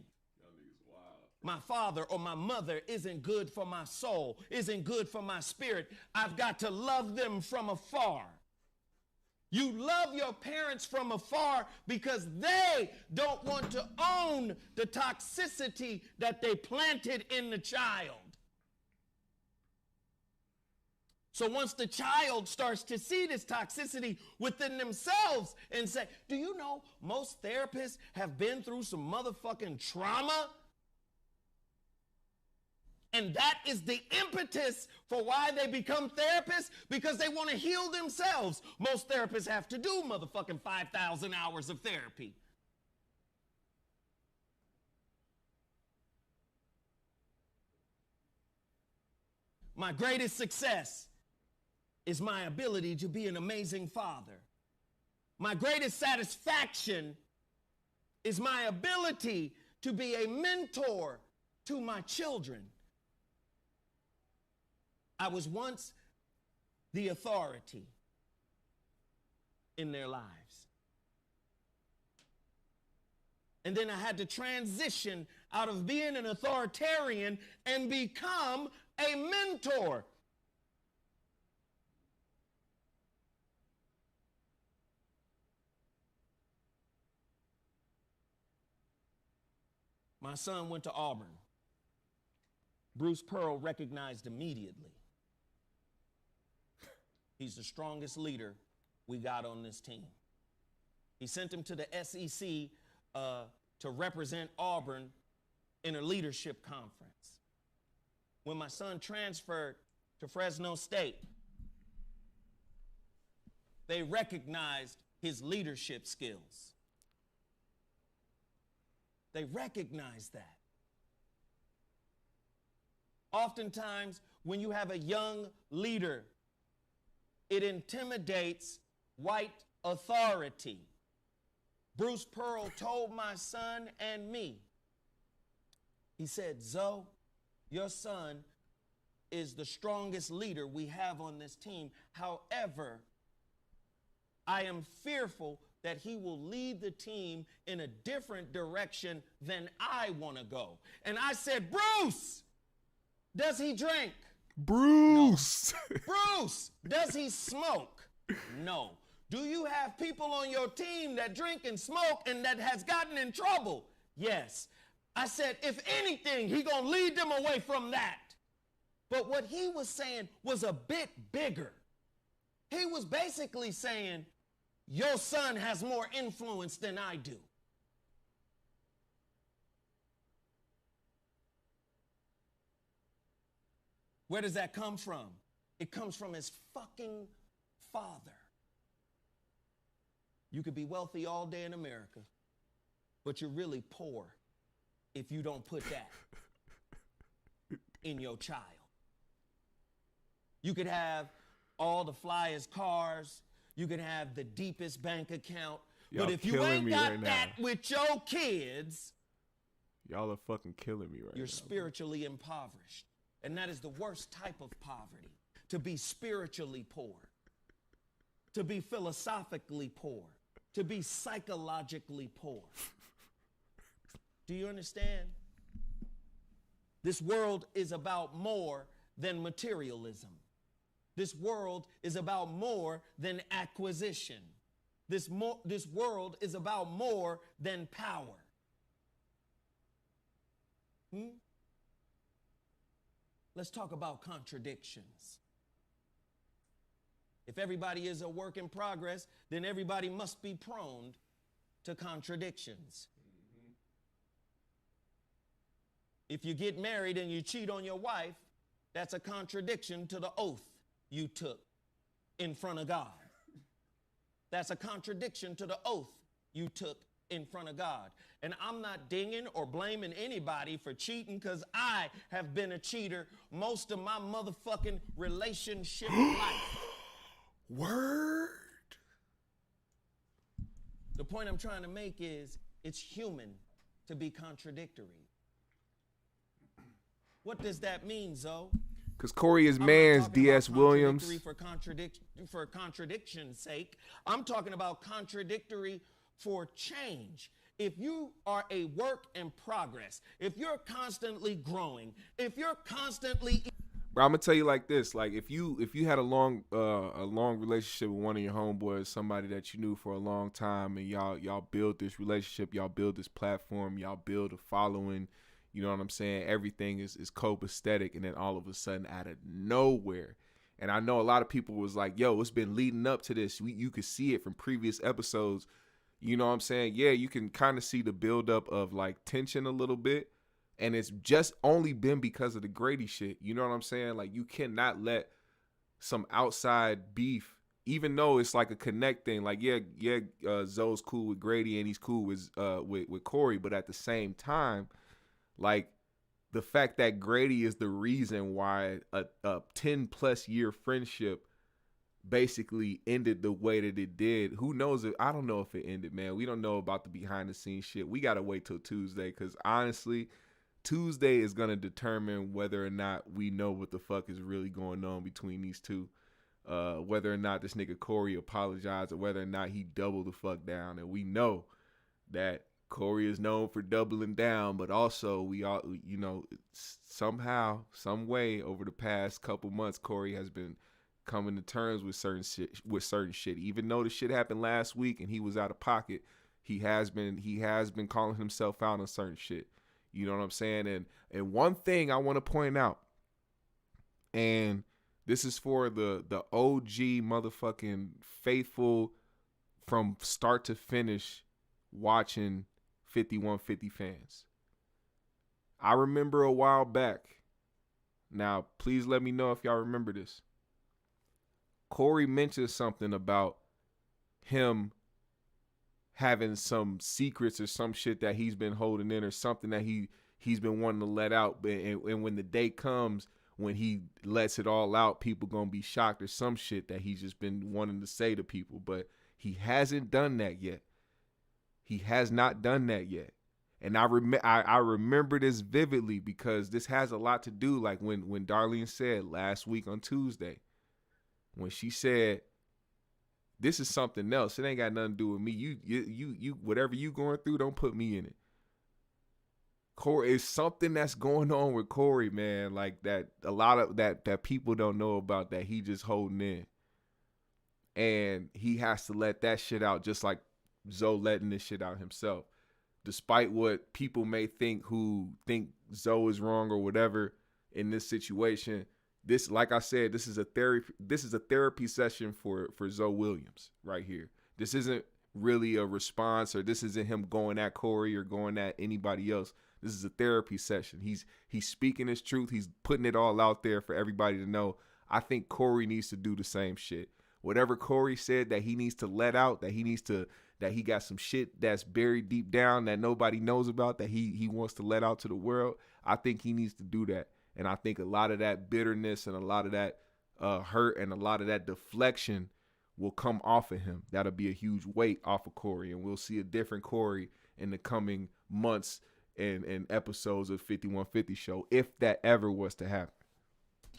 My father or my mother isn't good for my soul, isn't good for my spirit. I've got to love them from afar. You love your parents from afar because they don't want to own the toxicity that they planted in the child. So once the child starts to see this toxicity within themselves and say, do you know most therapists have been through some motherfucking trauma? And that is the impetus for why they become therapists, because they want to heal themselves. Most therapists have to do motherfucking 5,000 hours of therapy. My greatest success is my ability to be an amazing father. My greatest satisfaction is my ability to be a mentor to my children. I was once the authority in their lives. And then I had to transition out of being an authoritarian and become a mentor. My son went to Auburn. Bruce Pearl recognized immediately. He's the strongest leader we got on this team. He sent him to the SEC to represent Auburn in a leadership conference. When my son transferred to Fresno State, they recognized his leadership skills. They recognized that. Oftentimes, when you have a young leader, it intimidates white authority. Bruce Pearl told my son and me, he said, Zoe, your son is the strongest leader we have on this team. However, I am fearful that he will lead the team in a different direction than I want to go. And I said, Bruce, does he drink? Bruce. No. Bruce, does he smoke? No. Do you have people on your team that drink and smoke and that has gotten in trouble? Yes. I said, if anything, he gonna lead them away from that. But what he was saying was a bit bigger. He was basically saying, your son has more influence than I do. Where does that come from? It comes from his fucking father. You could be wealthy all day in America, but you're really poor if you don't put that in your child. You could have all the flyest cars, you could have the deepest bank account, but if you ain't got that with your kids, y'all are fucking killing me right now. You're spiritually impoverished. And that is the worst type of poverty, to be spiritually poor, to be philosophically poor, to be psychologically poor. Do you understand? This world is about more than materialism. This world is about more than acquisition. This world is about more than power. Let's talk about contradictions. If everybody is a work in progress, then everybody must be prone to contradictions. If you get married and you cheat on your wife, that's a contradiction to the oath you took in front of God. That's a contradiction to the oath you took in front of God. And I'm not dinging or blaming anybody for cheating, because I have been a cheater most of my motherfucking relationship life. Word. The point I'm trying to make is it's human to be contradictory. What does that mean, Zoe? Because Corey is man's D.S. Willams. For contradiction's sake, I'm talking about contradictory for change. If you are a work in progress, if you're constantly growing, if you're constantly... Bro, I'm gonna tell you like this: like if you had a long relationship with one of your homeboys, somebody that you knew for a long time, and y'all build this relationship, y'all build this platform, y'all build a following. You know what I'm saying? Everything is copacetic, and then all of a sudden, out of nowhere, And I know a lot of people was like, yo, it's been leading up to this. You could see it from previous episodes. You know what I'm saying? Yeah, you can kind of see the buildup of like tension a little bit. And it's just only been because of the Grady shit. You know what I'm saying? Like, you cannot let some outside beef, even though it's like a connect thing. Like, Zoe's cool with Grady and he's cool with Corey. But at the same time, like, the fact that Grady is the reason why a 10 plus year friendship basically ended the way that it did. Who knows? I don't know if it ended, man. We don't know about the behind the scenes shit. We got to wait till Tuesday, because honestly, Tuesday is going to determine whether or not we know what the fuck is really going on between these two. Whether or not this nigga Corey apologized, or whether or not he doubled the fuck down. And we know that Corey is known for doubling down, but also we all, you know, somehow, some way over the past couple months, Corey has been coming to terms with certain shit. Even though the shit happened last week and he was out of pocket, he has been calling himself out on certain shit. You know what I'm saying? And one thing I want to point out, and this is for the OG motherfucking faithful from start to finish watching 5150 fans. I remember a while back. Now, please let me know if y'all remember this. Corey mentioned something about him having some secrets or some shit that he's been holding in, or something that he's been wanting to let out. And when the day comes, when he lets it all out, people gonna be shocked, or some shit that he's just been wanting to say to people. But he hasn't done that yet. He has not done that yet. And I remember this vividly, because this has a lot to do, like when Darlene said last week on Tuesday, when she said, this is something else. It ain't got nothing to do with me. You whatever you going through, don't put me in it. Corey, is something that's going on with Corey, man, like that a lot of that people don't know about, that he just holding in. And he has to let that shit out, just like Zoe letting this shit out himself. Despite what people may think, who think Zoe is wrong or whatever in this situation, this, like I said, this is a therapy session for Zoe Willams right here. This isn't really a response, or this isn't him going at Corey or going at anybody else. This is a therapy session. He's speaking his truth. He's putting it all out there for everybody to know. I think Corey needs to do the same shit. Whatever Corey said that he needs to let out, that he got some shit that's buried deep down that nobody knows about, that he wants to let out to the world, I think he needs to do that. And I think a lot of that bitterness and a lot of that hurt and a lot of that deflection will come off of him. That'll be a huge weight off of Corey. And we'll see a different Corey in the coming months and episodes of 5150 Show, if that ever was to happen.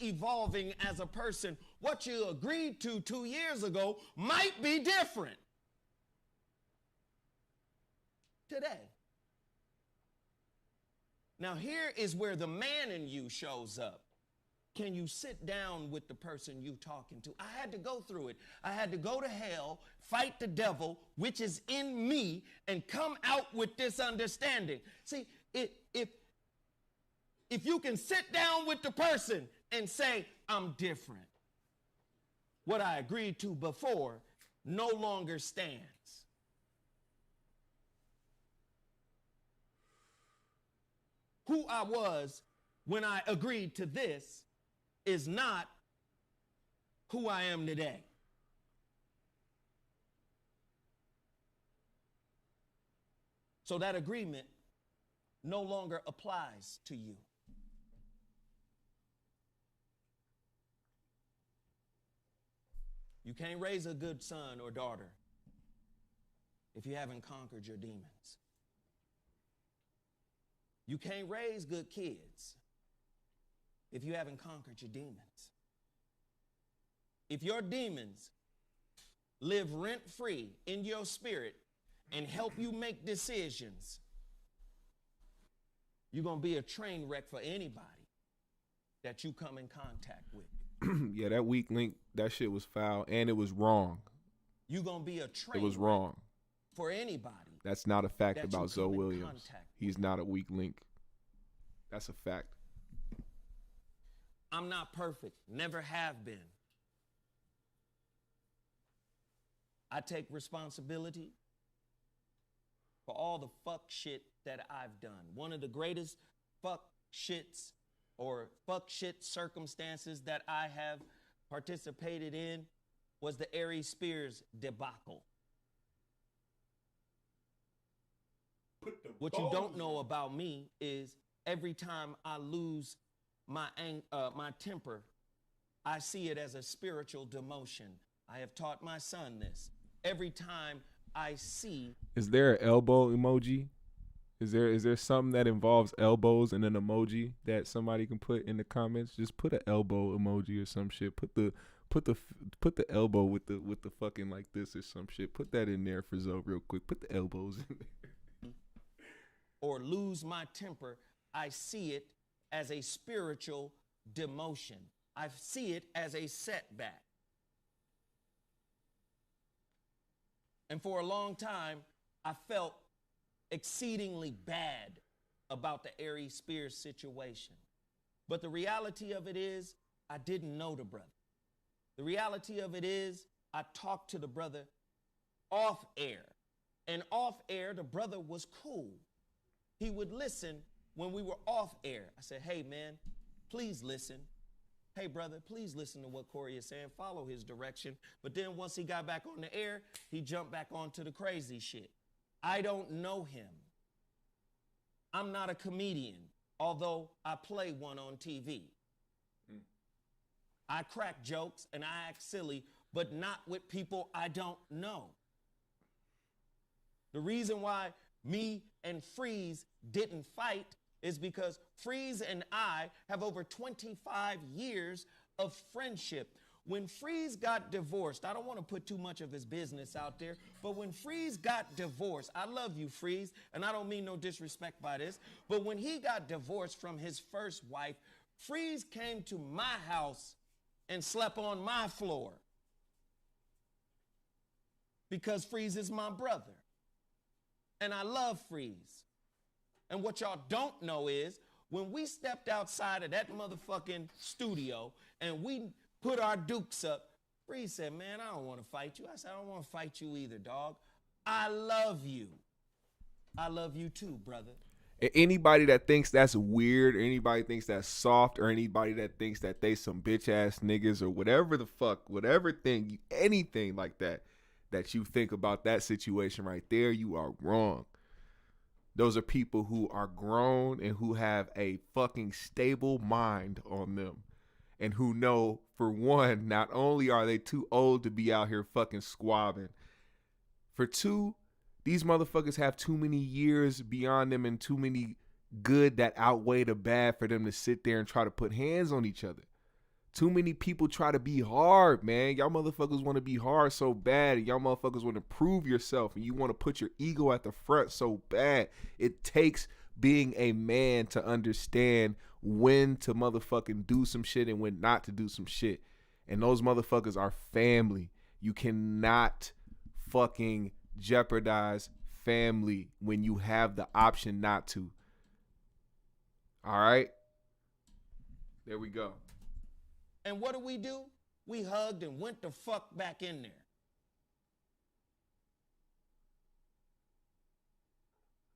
Evolving as a person, what you agreed to 2 years ago might be different today. Now, here is where the man in you shows up. Can you sit down with the person you talking to? I had to go through it. I had to go to hell, fight the devil, which is in me, and come out with this understanding. See, if you can sit down with the person and say, I'm different, what I agreed to before no longer stands. Who I was when I agreed to this is not who I am today. So that agreement no longer applies to you. You can't raise a good son or daughter if you haven't conquered your demons. You can't raise good kids if you haven't conquered your demons. If your demons live rent-free in your spirit and help you make decisions, you're going to be a train wreck for anybody that you come in contact with. Yeah, that weak link, that shit was foul, and it was wrong. You're going to be a train It was wrong. For anybody. That's not a fact about Zoe Willams. He's not a weak link. That's a fact. I'm not perfect. Never have been. I take responsibility for all the fuck shit that I've done. One of the greatest fuck shits or fuck shit circumstances that I have participated in was the Aries Spears debacle. What you don't know about me is every time I lose my temper, I see it as a spiritual demotion. I have taught my son this. Every time I see... Is there an elbow emoji? Is there something that involves elbows and an emoji that somebody can put in the comments? Just put an elbow emoji or some shit. Put the elbow with the fucking like this or some shit. Put that in there for Zoe real quick. Put the elbows in there. Or lose my temper, I see it as a spiritual demotion. I see it as a setback. And for a long time, I felt exceedingly bad about the Aries Spears situation. But the reality of it is, I didn't know the brother. The reality of it is, I talked to the brother off air. And off air, the brother was cool. He would listen when we were off air. I said, hey, man, please listen. Hey, brother, please listen to what Corey is saying. Follow his direction. But then once he got back on the air, he jumped back onto the crazy shit. I don't know him. I'm not a comedian, although I play one on TV. I crack jokes and I act silly, but not with people I don't know. The reason why me and Freeze didn't fight is because Freeze and I have over 25 years of friendship. When Freeze got divorced, I don't want to put too much of his business out there, but when Freeze got divorced, I love you, Freeze, and I don't mean no disrespect by this, but when he got divorced from his first wife, Freeze came to my house and slept on my floor because Freeze is my brother. And I love Freeze. And what y'all don't know is when we stepped outside of that motherfucking studio and we put our dukes up, Freeze said, man, I don't want to fight you. I said, I don't want to fight you either, dog. I love you. I love you too, brother. Anybody that thinks that's weird, or anybody thinks that's soft, or anybody that thinks that they some bitch ass niggas or whatever the fuck, whatever thing, anything like that you think about that situation right there, you are wrong. Those are people who are grown and who have a fucking stable mind on them. And who know, for one, not only are they too old to be out here fucking squabbing, for two, these motherfuckers have too many years beyond them and too many good that outweigh the bad for them to sit there and try to put hands on each other. Too many people try to be hard, man. Y'all motherfuckers want to be hard so bad, and y'all motherfuckers want to prove yourself, and you want to put your ego at the front so bad. It takes being a man to understand when to motherfucking do some shit and when not to do some shit. And those motherfuckers are family. You cannot fucking jeopardize family when you have the option not to. All right? There we go. And what do? We hugged and went the fuck back in there.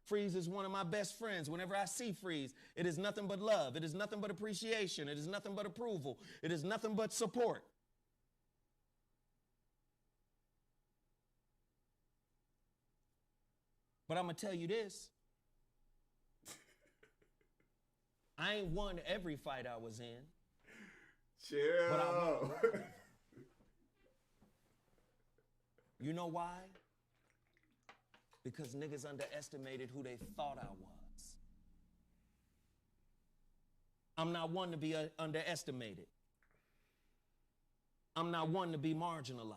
Freeze is one of my best friends. Whenever I see Freeze, it is nothing but love. It is nothing but appreciation. It is nothing but approval. It is nothing but support. But I'm going to tell you this. I ain't won every fight I was in. Chill. But I won. You know why? Because niggas underestimated who they thought I was. I'm not one to be underestimated. I'm not one to be marginalized.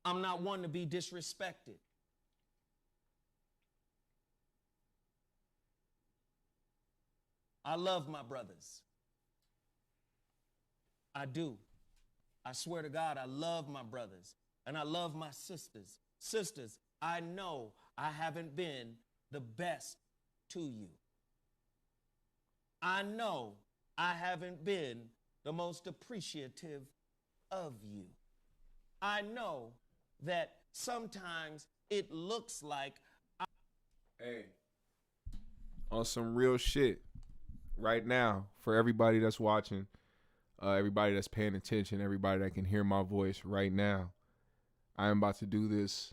I'm not one to be disrespected. I love my brothers. I do. I swear to God, I love my brothers. And I love my sisters. Sisters, I know I haven't been the best to you. I know I haven't been the most appreciative of you. I know that sometimes it looks like. Hey, on some real shit right now, for everybody that's watching, everybody that's paying attention, everybody that can hear my voice right now, I am about to do this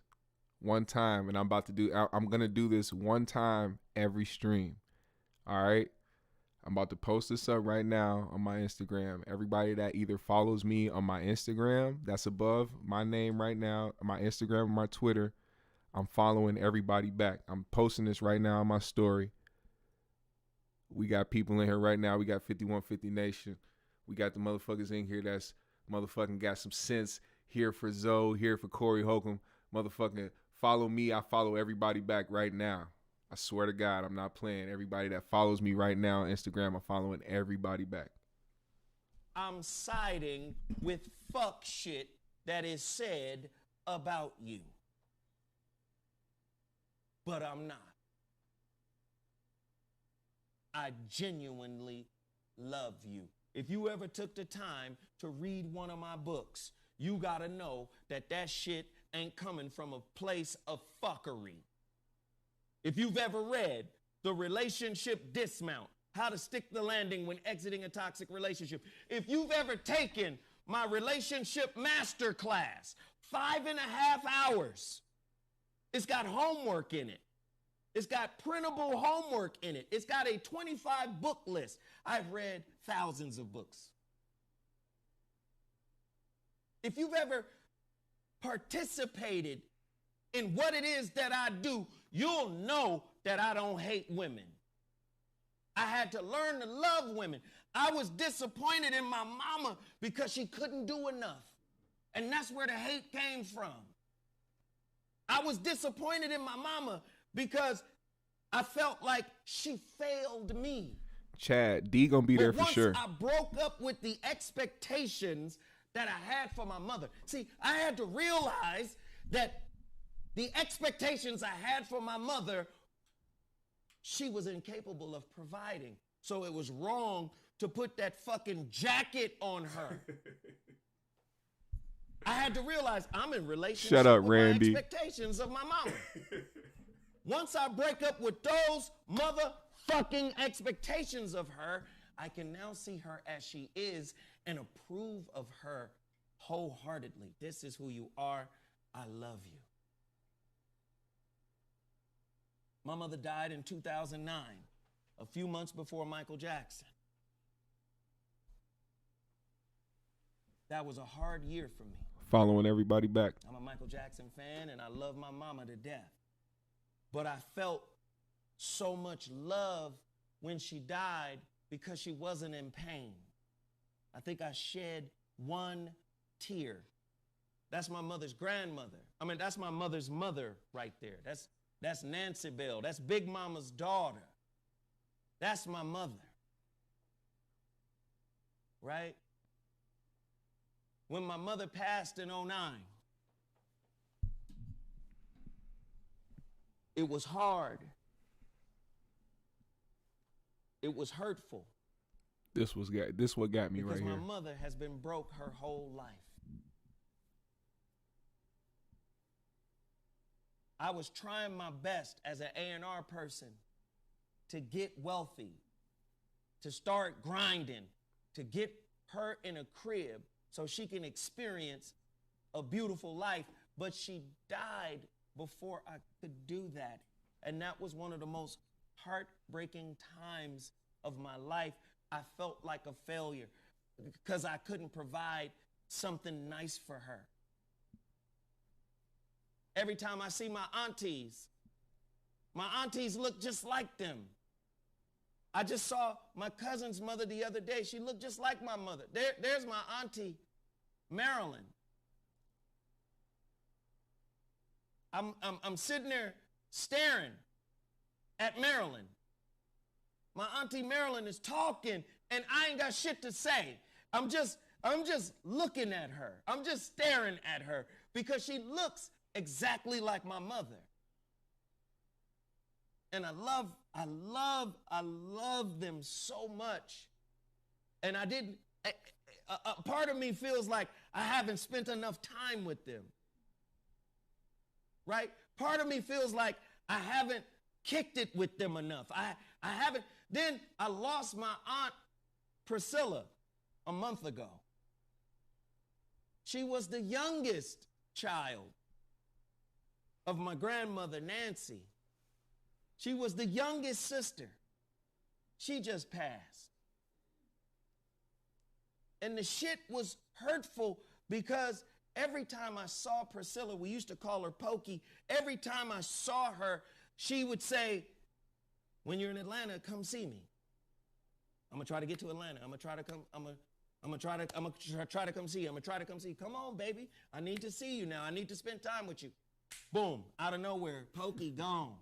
one time, and I'm going to do this one time every stream. All right? I'm about to post this up right now on my Instagram. Everybody that either follows me on my Instagram, that's above my name right now, my Instagram and my Twitter, I'm following everybody back. I'm posting this right now on my story. We got people in here right now. We got 5150 Nation. We got the motherfuckers in here that's motherfucking got some sense. Here for Zoe, here for Corey Holcomb. Motherfucking follow me. I follow everybody back right now. I swear to God, I'm not playing. Everybody that follows me right now on Instagram, I'm following everybody back. I'm siding with fuck shit that is said about you. But I'm not. I genuinely love you. If you ever took the time to read one of my books, you gotta know that that shit ain't coming from a place of fuckery. If you've ever read The Relationship Dismount, How to Stick the Landing When Exiting a Toxic Relationship, if you've ever taken my relationship masterclass, 5.5 hours, it's got homework in it. It's got printable homework in it. It's got a 25 book list. I've read thousands of books. If you've ever participated in what it is that I do, you'll know that I don't hate women. I had to learn to love women. I was disappointed in my mama because she couldn't do enough. And that's where the hate came from. I was disappointed in my mama because I felt like she failed me. Chad, D gonna be there for sure. Once I broke up with the expectations that I had for my mother. See, I had to realize that the expectations I had for my mother, she was incapable of providing. So it was wrong to put that fucking jacket on her. I had to realize I'm in relationship Shut up, with Randy. my expectations of my mama. Once I break up with those motherfucking expectations of her, I can now see her as she is and approve of her wholeheartedly. This is who you are. I love you. My mother died in 2009, a few months before Michael Jackson. That was a hard year for me. Following everybody back. I'm a Michael Jackson fan, and I love my mama to death. But I felt so much love when she died because she wasn't in pain. I think I shed one tear. That's my mother's grandmother. I mean, that's my mother's mother right there. That's Nancy Bell. That's Big Mama's daughter. That's my mother. Right? When my mother passed in 2009, it was hard. It was hurtful. This what got me right here. Because my mother has been broke her whole life. I was trying my best as an A&R person to get wealthy, to start grinding, to get her in a crib so she can experience a beautiful life. But she died before I could do that. And that was one of the most heartbreaking times of my life. I felt like a failure because I couldn't provide something nice for her. Every time I see my aunties look just like them. I just saw my cousin's mother the other day. She looked just like my mother. There's my auntie, Marilyn. I'm sitting there staring at Marilyn. My auntie Marilyn is talking, and I ain't got shit to say. I'm just looking at her. I'm just staring at her because she looks exactly like my mother. And I love them so much. And a part of me feels like I haven't spent enough time with them. right? Part of me feels like I haven't kicked it with them enough. I haven't. Then I lost my aunt Priscilla a month ago. She was the youngest child of my grandmother, Nancy. She was the youngest sister. She just passed. And the shit was hurtful because every time I saw Priscilla, we used to call her Pokey, every time I saw her, she would say, when you're in Atlanta, come see me. I'm gonna try to get to Atlanta. I'm gonna try to come see you. I'm gonna try to come see you. Come on, baby. I need to see you now. I need to spend time with you. Boom, out of nowhere, Pokey gone.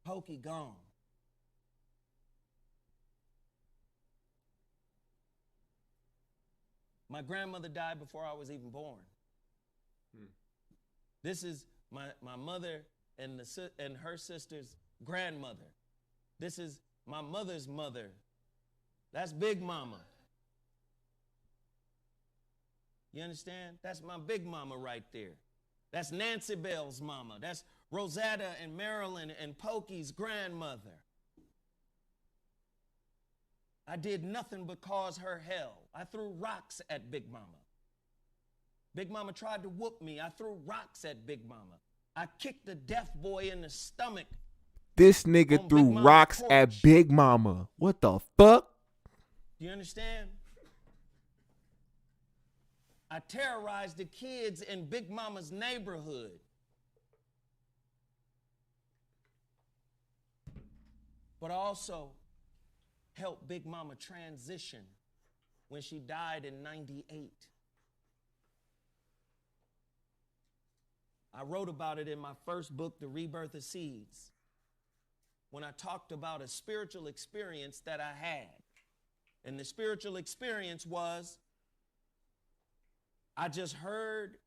Pokey gone. My grandmother died before I was even born. This is my mother and her sister's grandmother. This is my mother's mother. That's Big Mama. You understand? That's my Big Mama right there. That's Nancy Bell's mama. That's Rosetta and Marilyn and Pokey's grandmother. I did nothing but cause her hell. I threw rocks at Big Mama. Big Mama tried to whoop me. I threw rocks at Big Mama. I kicked the deaf boy in the stomach. This nigga threw rocks at Big Mama. What the fuck? Do you understand? I terrorized the kids in Big Mama's neighborhood. But I also helped Big Mama transition when she died in '98. I wrote about it in my first book, The Rebirth of Seeds, when I talked about a spiritual experience that I had. And the spiritual experience was, I just heard,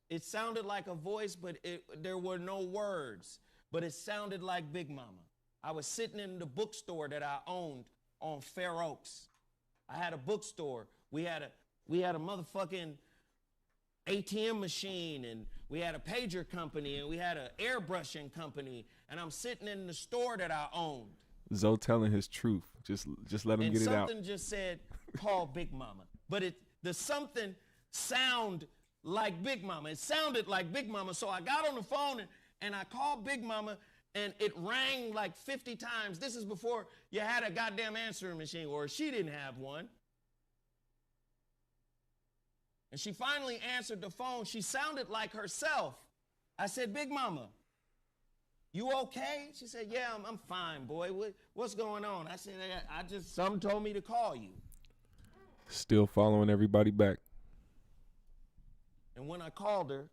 it sounded like a voice, but there were no words, but it sounded like Big Mama. I was sitting in the bookstore that I owned on Fair Oaks. I had a bookstore. We had a motherfucking ATM machine, and we had a pager company, and we had an airbrushing company, and I'm sitting in the store that I owned. Zoe telling his truth. Just let him get it out. And something just said, call Big Mama. But the something sound like Big Mama. It sounded like Big Mama. So I got on the phone and I called Big Mama, and it rang like 50 times. This is before you had a goddamn answering machine, or she didn't have one. And she finally answered the phone. She sounded like herself. I said, Big Mama, you okay? She said, yeah, I'm fine, boy. What's going on? I said, something told me to call you. Still following everybody back. And when I called her,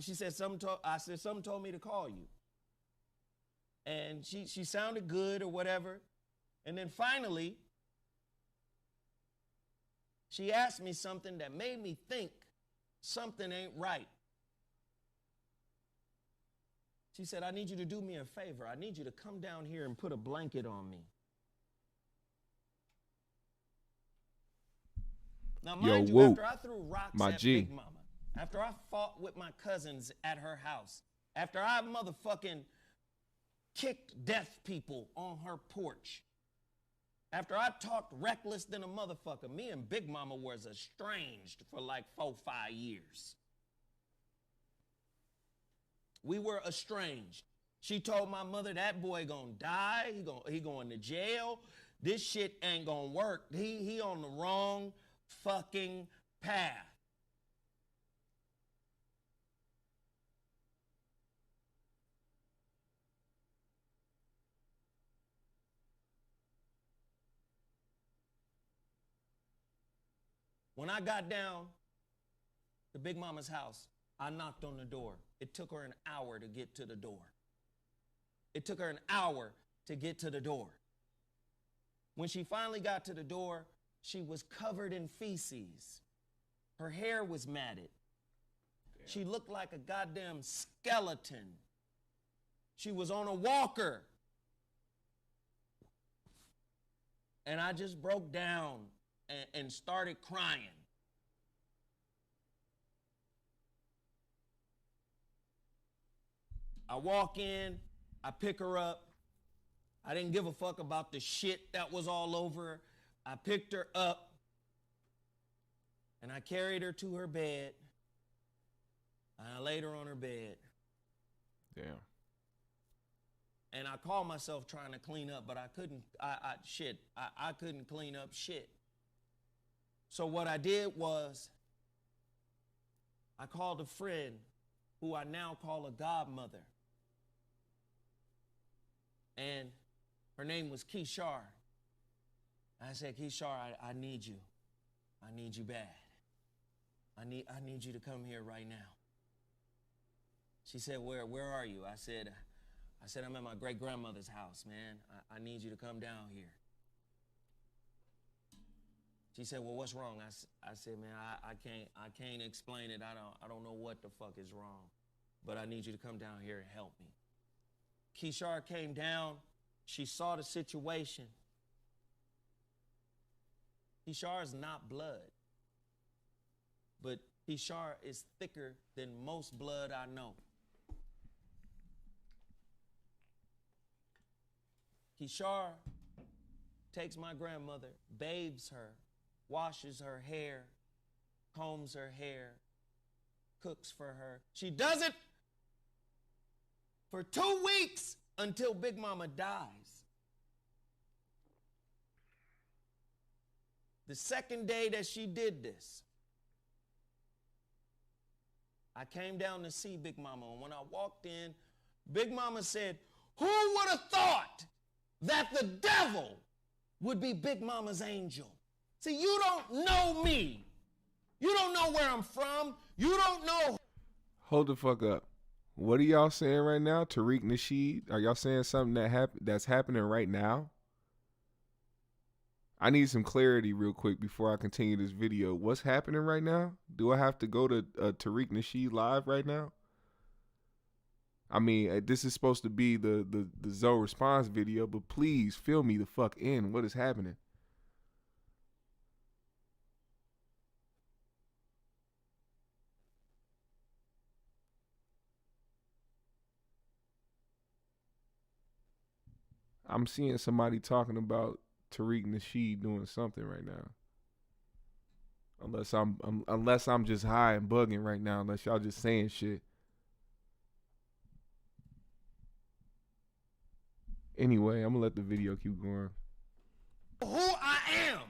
she said, something told me to call you. And she sounded good or whatever. And then finally, she asked me something that made me think something ain't right. She said, I need you to do me a favor. I need you to come down here and put a blanket on me. Now, mind you, after I threw rocks at Big Mama, after I fought with my cousins at her house, after I motherfucking kicked deaf people on her porch, after I talked reckless than a motherfucker, me and Big Mama was estranged for like 4-5 years. We were estranged. She told my mother, that boy gonna die, he going to jail. This shit ain't gonna work. He on the wrong fucking path. When I got down to Big Mama's house, I knocked on the door. It took her an hour to get to the door. It took her an hour to get to the door. When she finally got to the door, she was covered in feces. Her hair was matted. Damn. She looked like a goddamn skeleton. She was on a walker. And I just broke down and started crying. I walk in, I pick her up. I didn't give a fuck about the shit that was all over her. I picked her up and I carried her to her bed. And I laid her on her bed. Damn. And I called myself trying to clean up, but I couldn't. I couldn't clean up shit. So what I did was I called a friend who I now call a godmother. And her name was Keshar. I said, Keshar, I need you. I need you bad. I need you to come here right now. She said, where are you? I said, I'm at my great-grandmother's house, man. I need you to come down here. She said, well, what's wrong? I said, man, I can't explain it. I don't know what the fuck is wrong, but I need you to come down here and help me. Keshar came down. She saw the situation. Keshar is not blood, but Keshar is thicker than most blood I know. Keshar takes my grandmother, bathes her, washes her hair, combs her hair, cooks for her. She does it for 2 weeks until Big Mama dies. The second day that she did this, I came down to see Big Mama. And when I walked in, Big Mama said, who would have thought that the devil would be Big Mama's angel? See, you don't know me. You don't know where I'm from. You don't know. Hold the fuck up. What are y'all saying right now? Tariq Nasheed? Are y'all saying something that's happening right now? I need some clarity real quick before I continue this video. What's happening right now? Do I have to go to Tariq Nasheed live right now? I mean, this is supposed to be the Zoe response video, but please fill me the fuck in. What is happening? I'm seeing somebody talking about Tariq Nasheed doing something right now. Unless I'm just high and bugging right now. Unless y'all just saying shit. Anyway, I'm gonna let the video keep going. Who I am.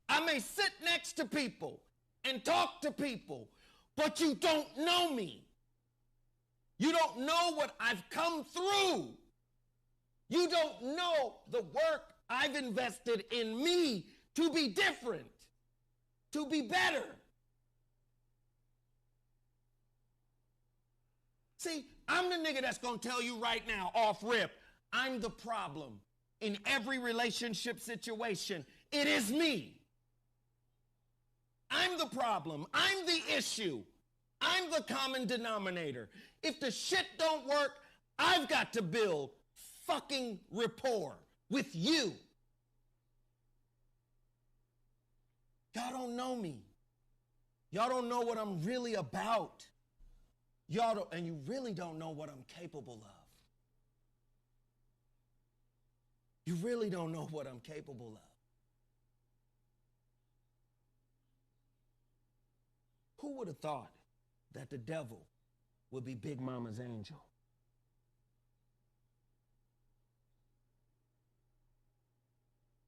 I may sit next to people and talk to people, but you don't know me. You don't know what I've come through. You don't know the work I've invested in me to be different, to be better. See, I'm the nigga that's gonna tell you right now, off rip, I'm the problem in every relationship situation. It is me. I'm the problem. I'm the issue. I'm the common denominator. If the shit don't work, I've got to build fucking rapport with you. Y'all don't know me. Y'all don't know what I'm really about. Y'all don't, and you really don't know what I'm capable of. You really don't know what I'm capable of. Who would have thought that the devil would be Big Mama's angel?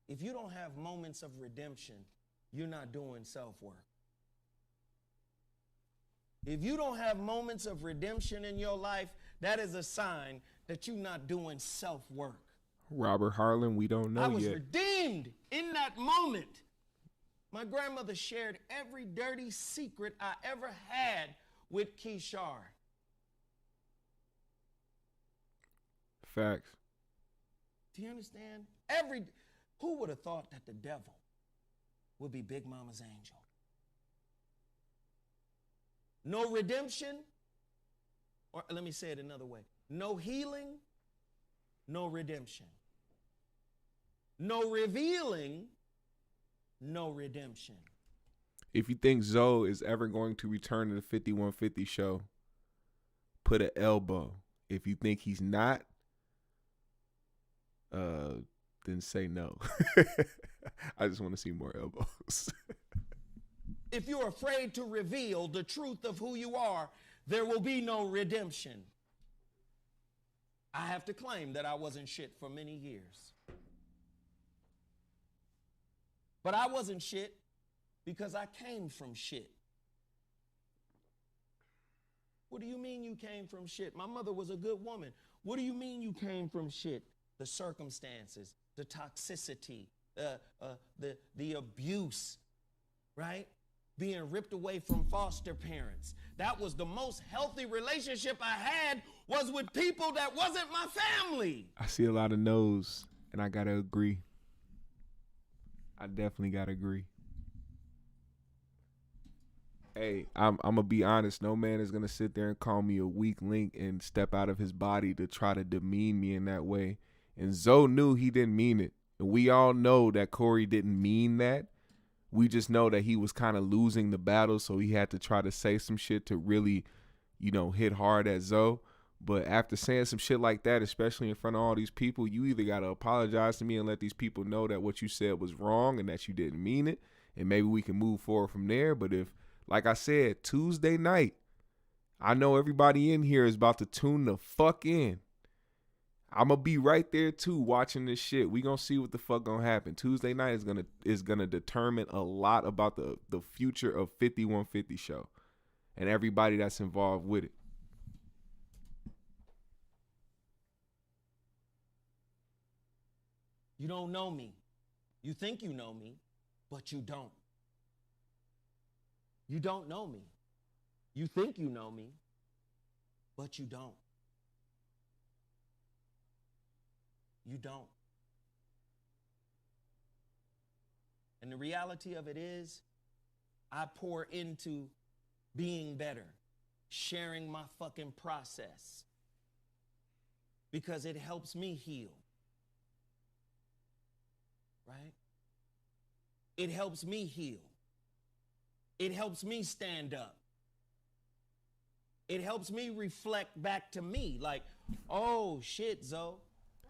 If you don't have moments of redemption, you're not doing self-work. If you don't have moments of redemption in your life, that is a sign that you're not doing self-work. Robert Harlan, we don't know yet. I was redeemed in that moment. My grandmother shared every dirty secret I ever had with Keshar. Facts. Do you understand? Who would have thought that the devil would be Big Mama's angel? No redemption, or let me say it another way. No healing, no redemption. No revealing, no redemption. If you think Zoe is ever going to return to the 5150 show, put an elbow. If you think he's not, then say no. I just want to see more elbows. If you're afraid to reveal the truth of who you are, there will be no redemption. I have to claim that I wasn't shit for many years. But I wasn't shit because I came from shit. What do you mean you came from shit? My mother was a good woman. What do you mean you came from shit? The circumstances, the toxicity, the abuse, right? Being ripped away from foster parents. That was the most healthy relationship I had, was with people that wasn't my family. I see a lot of no's, and I gotta agree. I definitely gotta agree. Hey, I'm gonna be honest. No man is gonna sit there and call me a weak link and step out of his body to try to demean me in that way. And Zoe knew he didn't mean it. And we all know that Corey didn't mean that. We just know that he was kind of losing the battle, so he had to try to say some shit to really, hit hard at Zoe. But after saying some shit like that, especially in front of all these people, you either got to apologize to me and let these people know that what you said was wrong and that you didn't mean it, and maybe we can move forward from there. But if, like I said, Tuesday night, I know everybody in here is about to tune the fuck in. I'm going to be right there too watching this shit. We going to see what the fuck going to happen. Tuesday night is gonna determine a lot about the future of 5150 show and everybody that's involved with it. You don't know me. You think you know me, but you don't. You don't know me. You think you know me, but you don't. You don't. And the reality of it is, I pour into being better, sharing my fucking process, because it helps me heal. Right? It helps me heal. It helps me stand up. It helps me reflect back to me like, oh shit, Zoe.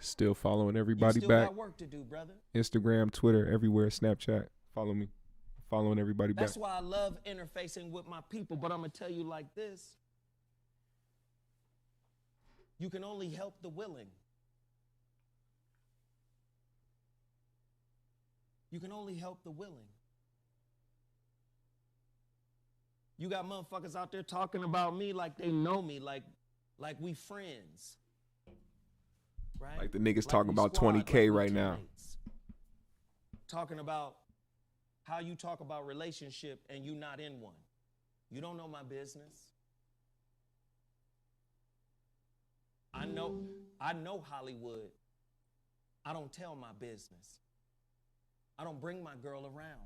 Still following everybody you still back. Got work to do, brother. Instagram, Twitter, everywhere, Snapchat. Follow me. Following everybody back. That's why I love interfacing with my people. But I'm going to tell you like this. You can only help the willing. You can only help the willing. You got motherfuckers out there talking about me like they know me, like we friends. Right? Like the niggas talking about 20K right now. Talking about how you talk about relationship and you not in one. You don't know my business. I know Hollywood. I don't tell my business. I don't bring my girl around.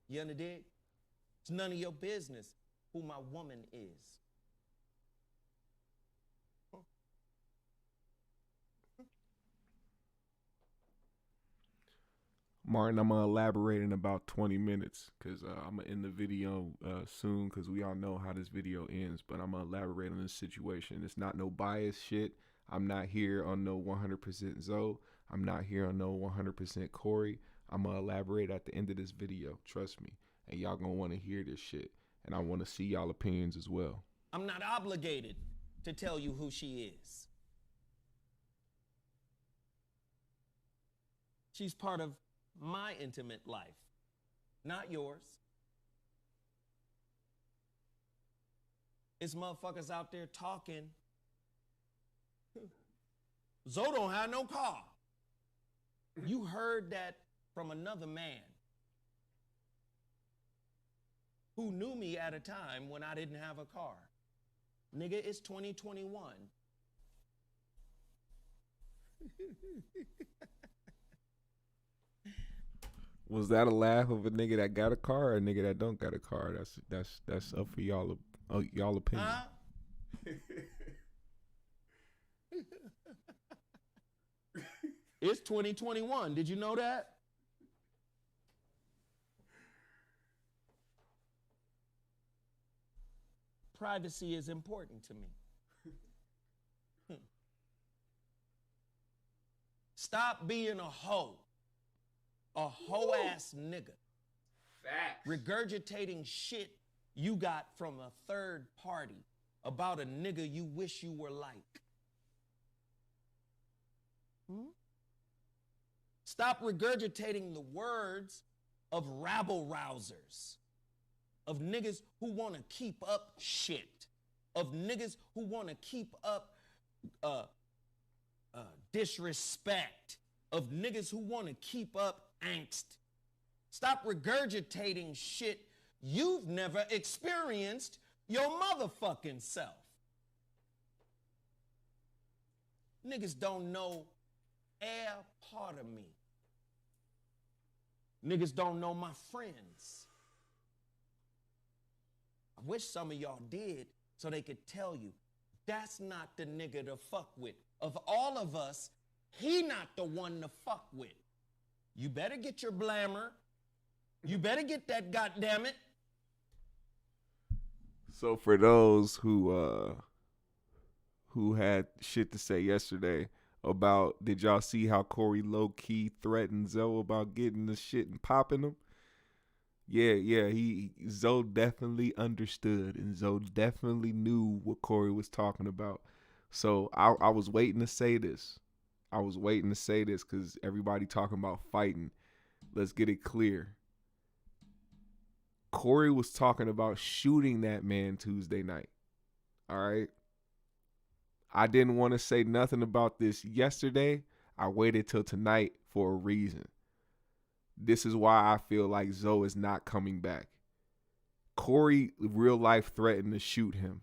You understand? It's none of your business who my woman is. Martin, I'm going to elaborate in about 20 minutes because I'm going to end the video soon because we all know how this video ends, but I'm going to elaborate on this situation. It's not no bias shit. I'm not here on no 100% Zoe. I'm not here on no 100% Corey. I'm going to elaborate at the end of this video. Trust me. And y'all going to want to hear this shit. And I want to see y'all opinions as well. I'm not obligated to tell you who she is. She's part of my intimate life, not yours. It's motherfuckers out there talking. Zoe don't have no car. You heard that from another man who knew me at a time when I didn't have a car. Nigga, it's 2021. Was that a laugh of a nigga that got a car or a nigga that don't got a car? That's up for y'all opinion. Huh? It's 2021. Did you know that? Privacy is important to me. Stop being a hoe ass nigga. Facts. Regurgitating shit you got from a third party about a nigga you wish you were like. Stop regurgitating the words of rabble-rousers, of niggas who want to keep up shit, of niggas who want to keep up disrespect, of niggas who want to keep up angst. Stop regurgitating shit you've never experienced your motherfucking self. Niggas don't know a part of me. Niggas don't know my friends. I wish some of y'all did so they could tell you, that's not the nigga to fuck with. Of all of us, he not the one to fuck with. You better get your blammer. You better get that goddammit. So for those who had shit to say yesterday about, did y'all see how Corey low-key threatened Zoe about getting the shit and popping him? Yeah, Zoe definitely understood, and Zoe definitely knew what Corey was talking about. So I was waiting to say this. I was waiting to say this because everybody talking about fighting. Let's get it clear. Corey was talking about shooting that man Tuesday night. All right. I didn't want to say nothing about this yesterday. I waited till tonight for a reason. This is why I feel like Zoe is not coming back. Corey, real life, threatened to shoot him.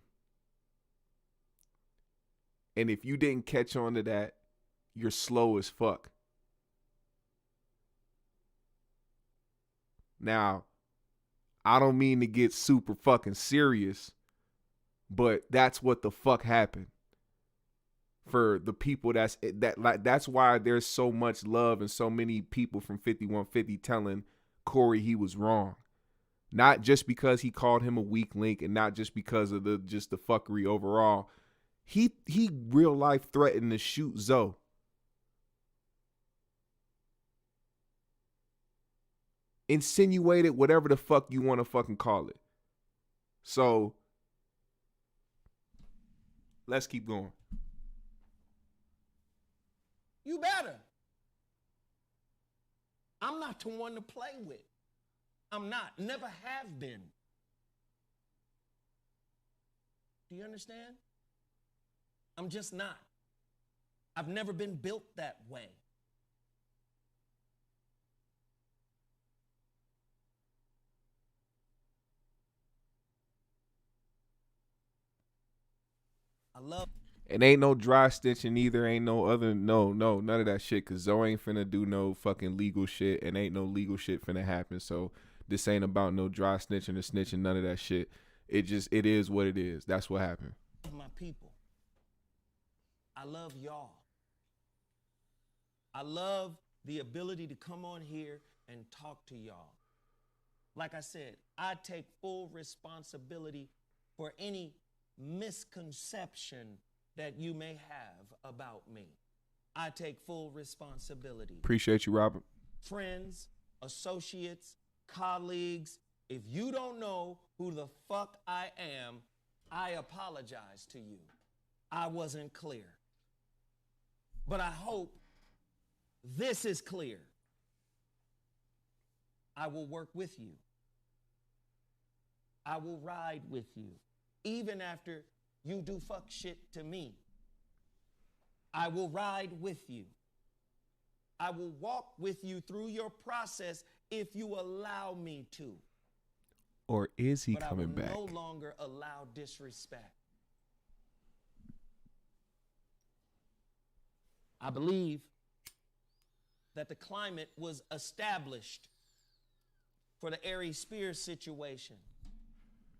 And if you didn't catch on to that, you're slow as fuck. Now, I don't mean to get super fucking serious, but that's what the fuck happened. For the people that's why there's so much love and so many people from 5150 telling Corey he was wrong. Not just because he called him a weak link and not just because of the fuckery overall. He real life threatened to shoot Zoe. Insinuated, whatever the fuck you want to fucking call it. So let's keep going. You better. I'm not the one to play with. I'm not. Never have been. Do you understand? I'm just not. I've never been built that way. I love. It ain't no dry stitching either. Ain't no other, no, none of that shit. Cause Zoe ain't finna do no fucking legal shit, and ain't no legal shit finna happen. So this ain't about no dry snitching or snitching. None of that shit. It is what it is. That's what happened. My people. I love y'all. I love the ability to come on here and talk to y'all. Like I said, I take full responsibility for any misconception that you may have about me. I take full responsibility. Appreciate you, Robert. Friends, associates, colleagues, if you don't know who the fuck I am, I apologize to you. I wasn't clear. But I hope this is clear. I will work with you. I will ride with you. Even after you do fuck shit to me, I will ride with you. I will walk with you through your process if you allow me to. Or is he coming back? I will no longer allow disrespect. I believe that the climate was established for the Aries Spears situation.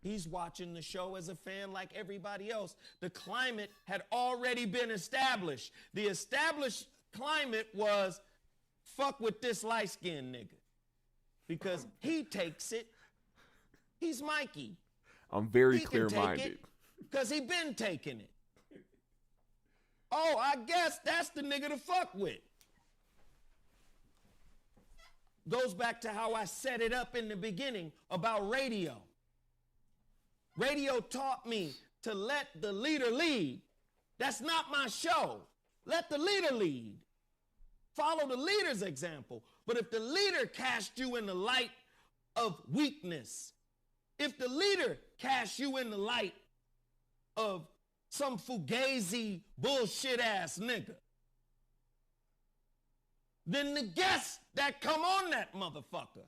He's watching the show as a fan like everybody else. The climate had already been established. The established climate was fuck with this light-skinned nigga. Because he takes it. He's Mikey. I'm very clear-minded. Because he been taking it. Oh, I guess that's the nigga to fuck with. Goes back to how I set it up in the beginning about radio. Radio taught me to let the leader lead. That's not my show. Let the leader lead. Follow the leader's example. But if the leader cast you in the light of weakness, if the leader casts you in the light of some fugazi bullshit ass nigga, then the guests that come on that motherfucker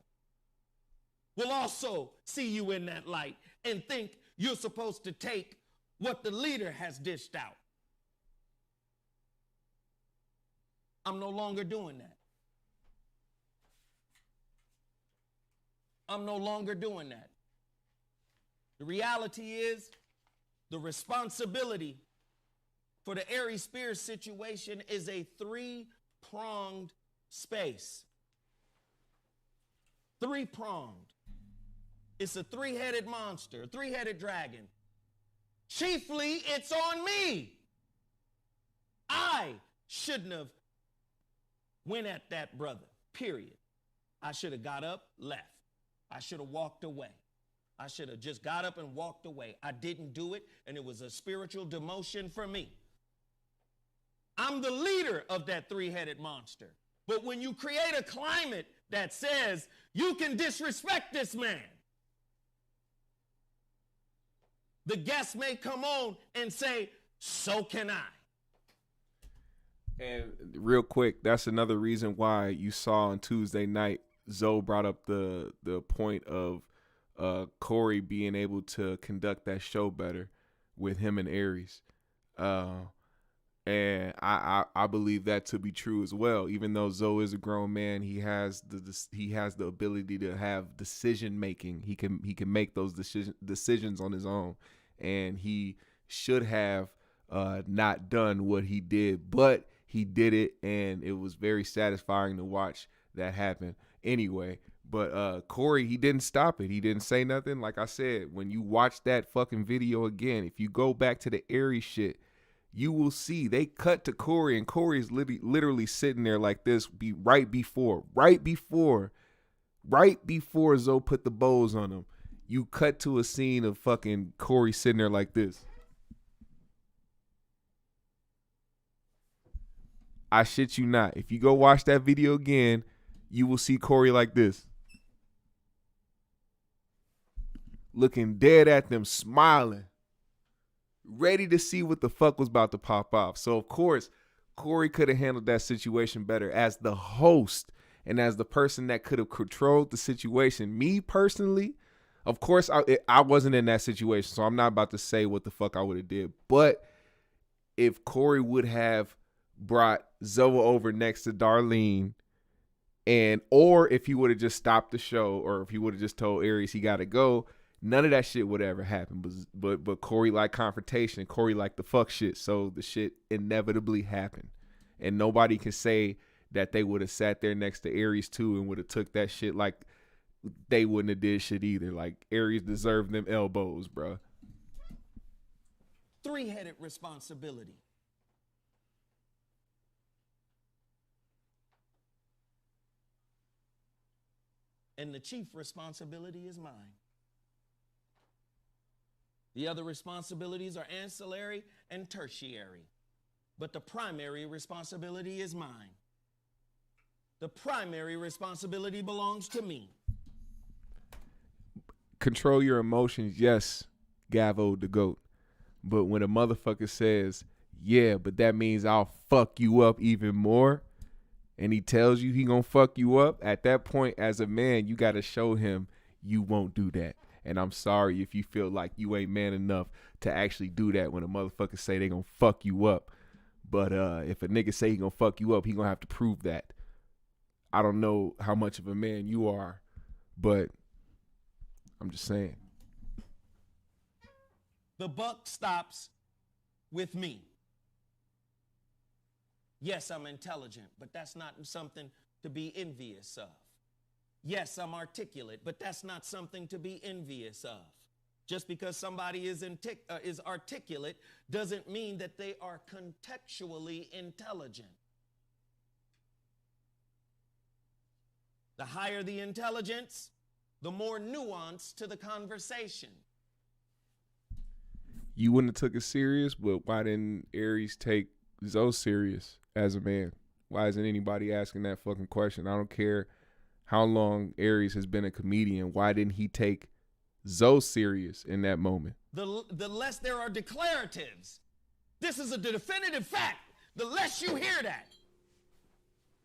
will also see you in that light and think you're supposed to take what the leader has dished out. I'm no longer doing that. I'm no longer doing that. The reality is the responsibility for the Aries Spears situation is a three-pronged space. Three-pronged. It's a three-headed monster, a three-headed dragon. Chiefly, it's on me. I shouldn't have went at that brother, period. I should have got up, left. I should have walked away. I should have just got up and walked away. I didn't do it, and it was a spiritual demotion for me. I'm the leader of that three-headed monster. But when you create a climate that says you can disrespect this man, the guests may come on and say, so can I. And real quick, that's another reason why you saw on Tuesday night, Zoe brought up the point of Corey being able to conduct that show better with him and Aries. And I believe that to be true as well. Even though Zoe is a grown man, he has the ability to have decision making. He can make those decisions on his own, and he should have not done what he did, but he did it, and it was very satisfying to watch that happen. Anyway, but Corey, he didn't stop it. He didn't say nothing. Like I said, when you watch that fucking video again, if you go back to the Aries shit, you will see they cut to Corey, and Corey's literally sitting there like this, right before Zoe put the bows on him. You cut to a scene of fucking Corey sitting there like this. I shit you not. If you go watch that video again, you will see Corey like this. Looking dead at them, smiling. Ready to see what the fuck was about to pop off. So, of course, Corey could have handled that situation better as the host and as the person that could have controlled the situation. Me, personally, of course, I wasn't in that situation, so I'm not about to say what the fuck I would have did. But if Corey would have brought Zoe over next to Darlene, or if he would have just stopped the show, or if he would have just told Aries he got to go, none of that shit would ever happen. But Corey liked confrontation. Corey liked the fuck shit. So the shit inevitably happened. And nobody can say that they would have sat there next to Aries too and would have took that shit like they wouldn't have did shit either. Like, Aries deserved them elbows, bro. Three-headed responsibility. And the chief responsibility is mine. The other responsibilities are ancillary and tertiary. But the primary responsibility is mine. The primary responsibility belongs to me. Control your emotions, yes, Gavo the GOAT. But when a motherfucker says, yeah, but that means I'll fuck you up even more, and he tells you he gonna fuck you up, at that point, as a man, you gotta show him you won't do that. And I'm sorry if you feel like you ain't man enough to actually do that when a motherfucker say they gonna fuck you up. But if a nigga say he gonna fuck you up, he gonna have to prove that. I don't know how much of a man you are, but I'm just saying. The buck stops with me. Yes, I'm intelligent, but that's not something to be envious of. Yes, I'm articulate, but that's not something to be envious of. Just because somebody is articulate doesn't mean that they are contextually intelligent. The higher the intelligence, the more nuance to the conversation. You wouldn't have took it serious, but why didn't Aries take Zoe serious as a man? Why isn't anybody asking that fucking question? I don't care how long Aries has been a comedian. Why didn't he take Zoe serious in that moment? The less there are declaratives. This is a definitive fact. The less you hear that.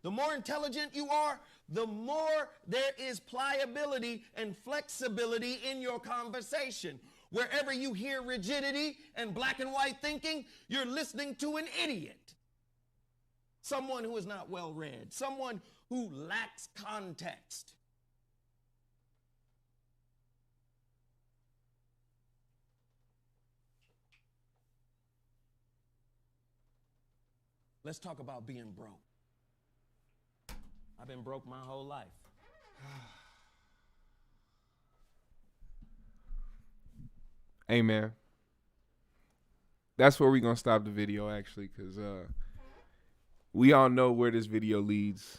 The more intelligent you are, the more there is pliability and flexibility in your conversation. Wherever you hear rigidity and black and white thinking, you're listening to an idiot. Someone who is not well read, someone who lacks context. Let's talk about being broke. I've been broke my whole life. Hey, man. That's where we're going to stop the video, actually, because we all know where this video leads.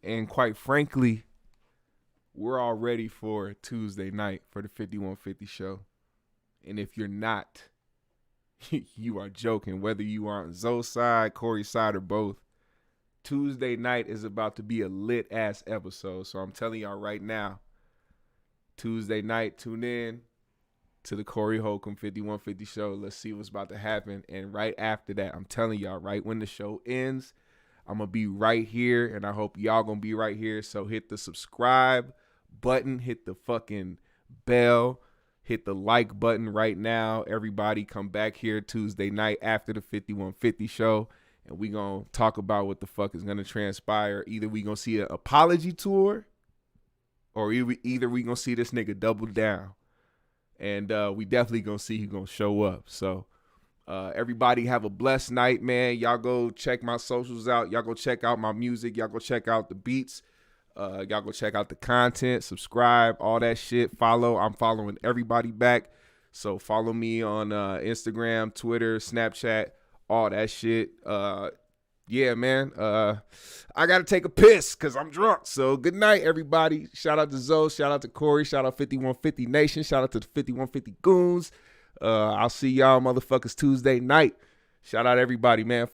And quite frankly, we're all ready for Tuesday night for the 5150 show. And if you're not, you are joking. Whether you are on Zoe's side, Corey's side, or both, Tuesday night is about to be a lit-ass episode. So I'm telling y'all right now, Tuesday night, tune in to the Corey Holcomb 5150 show. Let's see what's about to happen. And right after that, I'm telling y'all, right when the show ends, I'm going to be right here, and I hope y'all going to be right here. So hit the subscribe button, hit the fucking bell, hit the like button right now. Everybody come back here Tuesday night after the 5150 show, and we going to talk about what the fuck is going to transpire. Either we going to see an apology tour, or either we going to see this nigga double down. And we definitely going to see who's going to show up. So everybody have a blessed night, man. Y'all go check my socials out. Y'all go check out my music. Y'all go check out the beats. Y'all go check out the content. Subscribe, all that shit. Follow. I'm following everybody back. So follow me on Instagram, Twitter, Snapchat, all that shit. Yeah, man. I got to take a piss because I'm drunk. So good night, everybody. Shout out to Zoe. Shout out to Corey. Shout out 5150 Nation. Shout out to the 5150 Goons. I'll see y'all motherfuckers Tuesday night. Shout out everybody, man.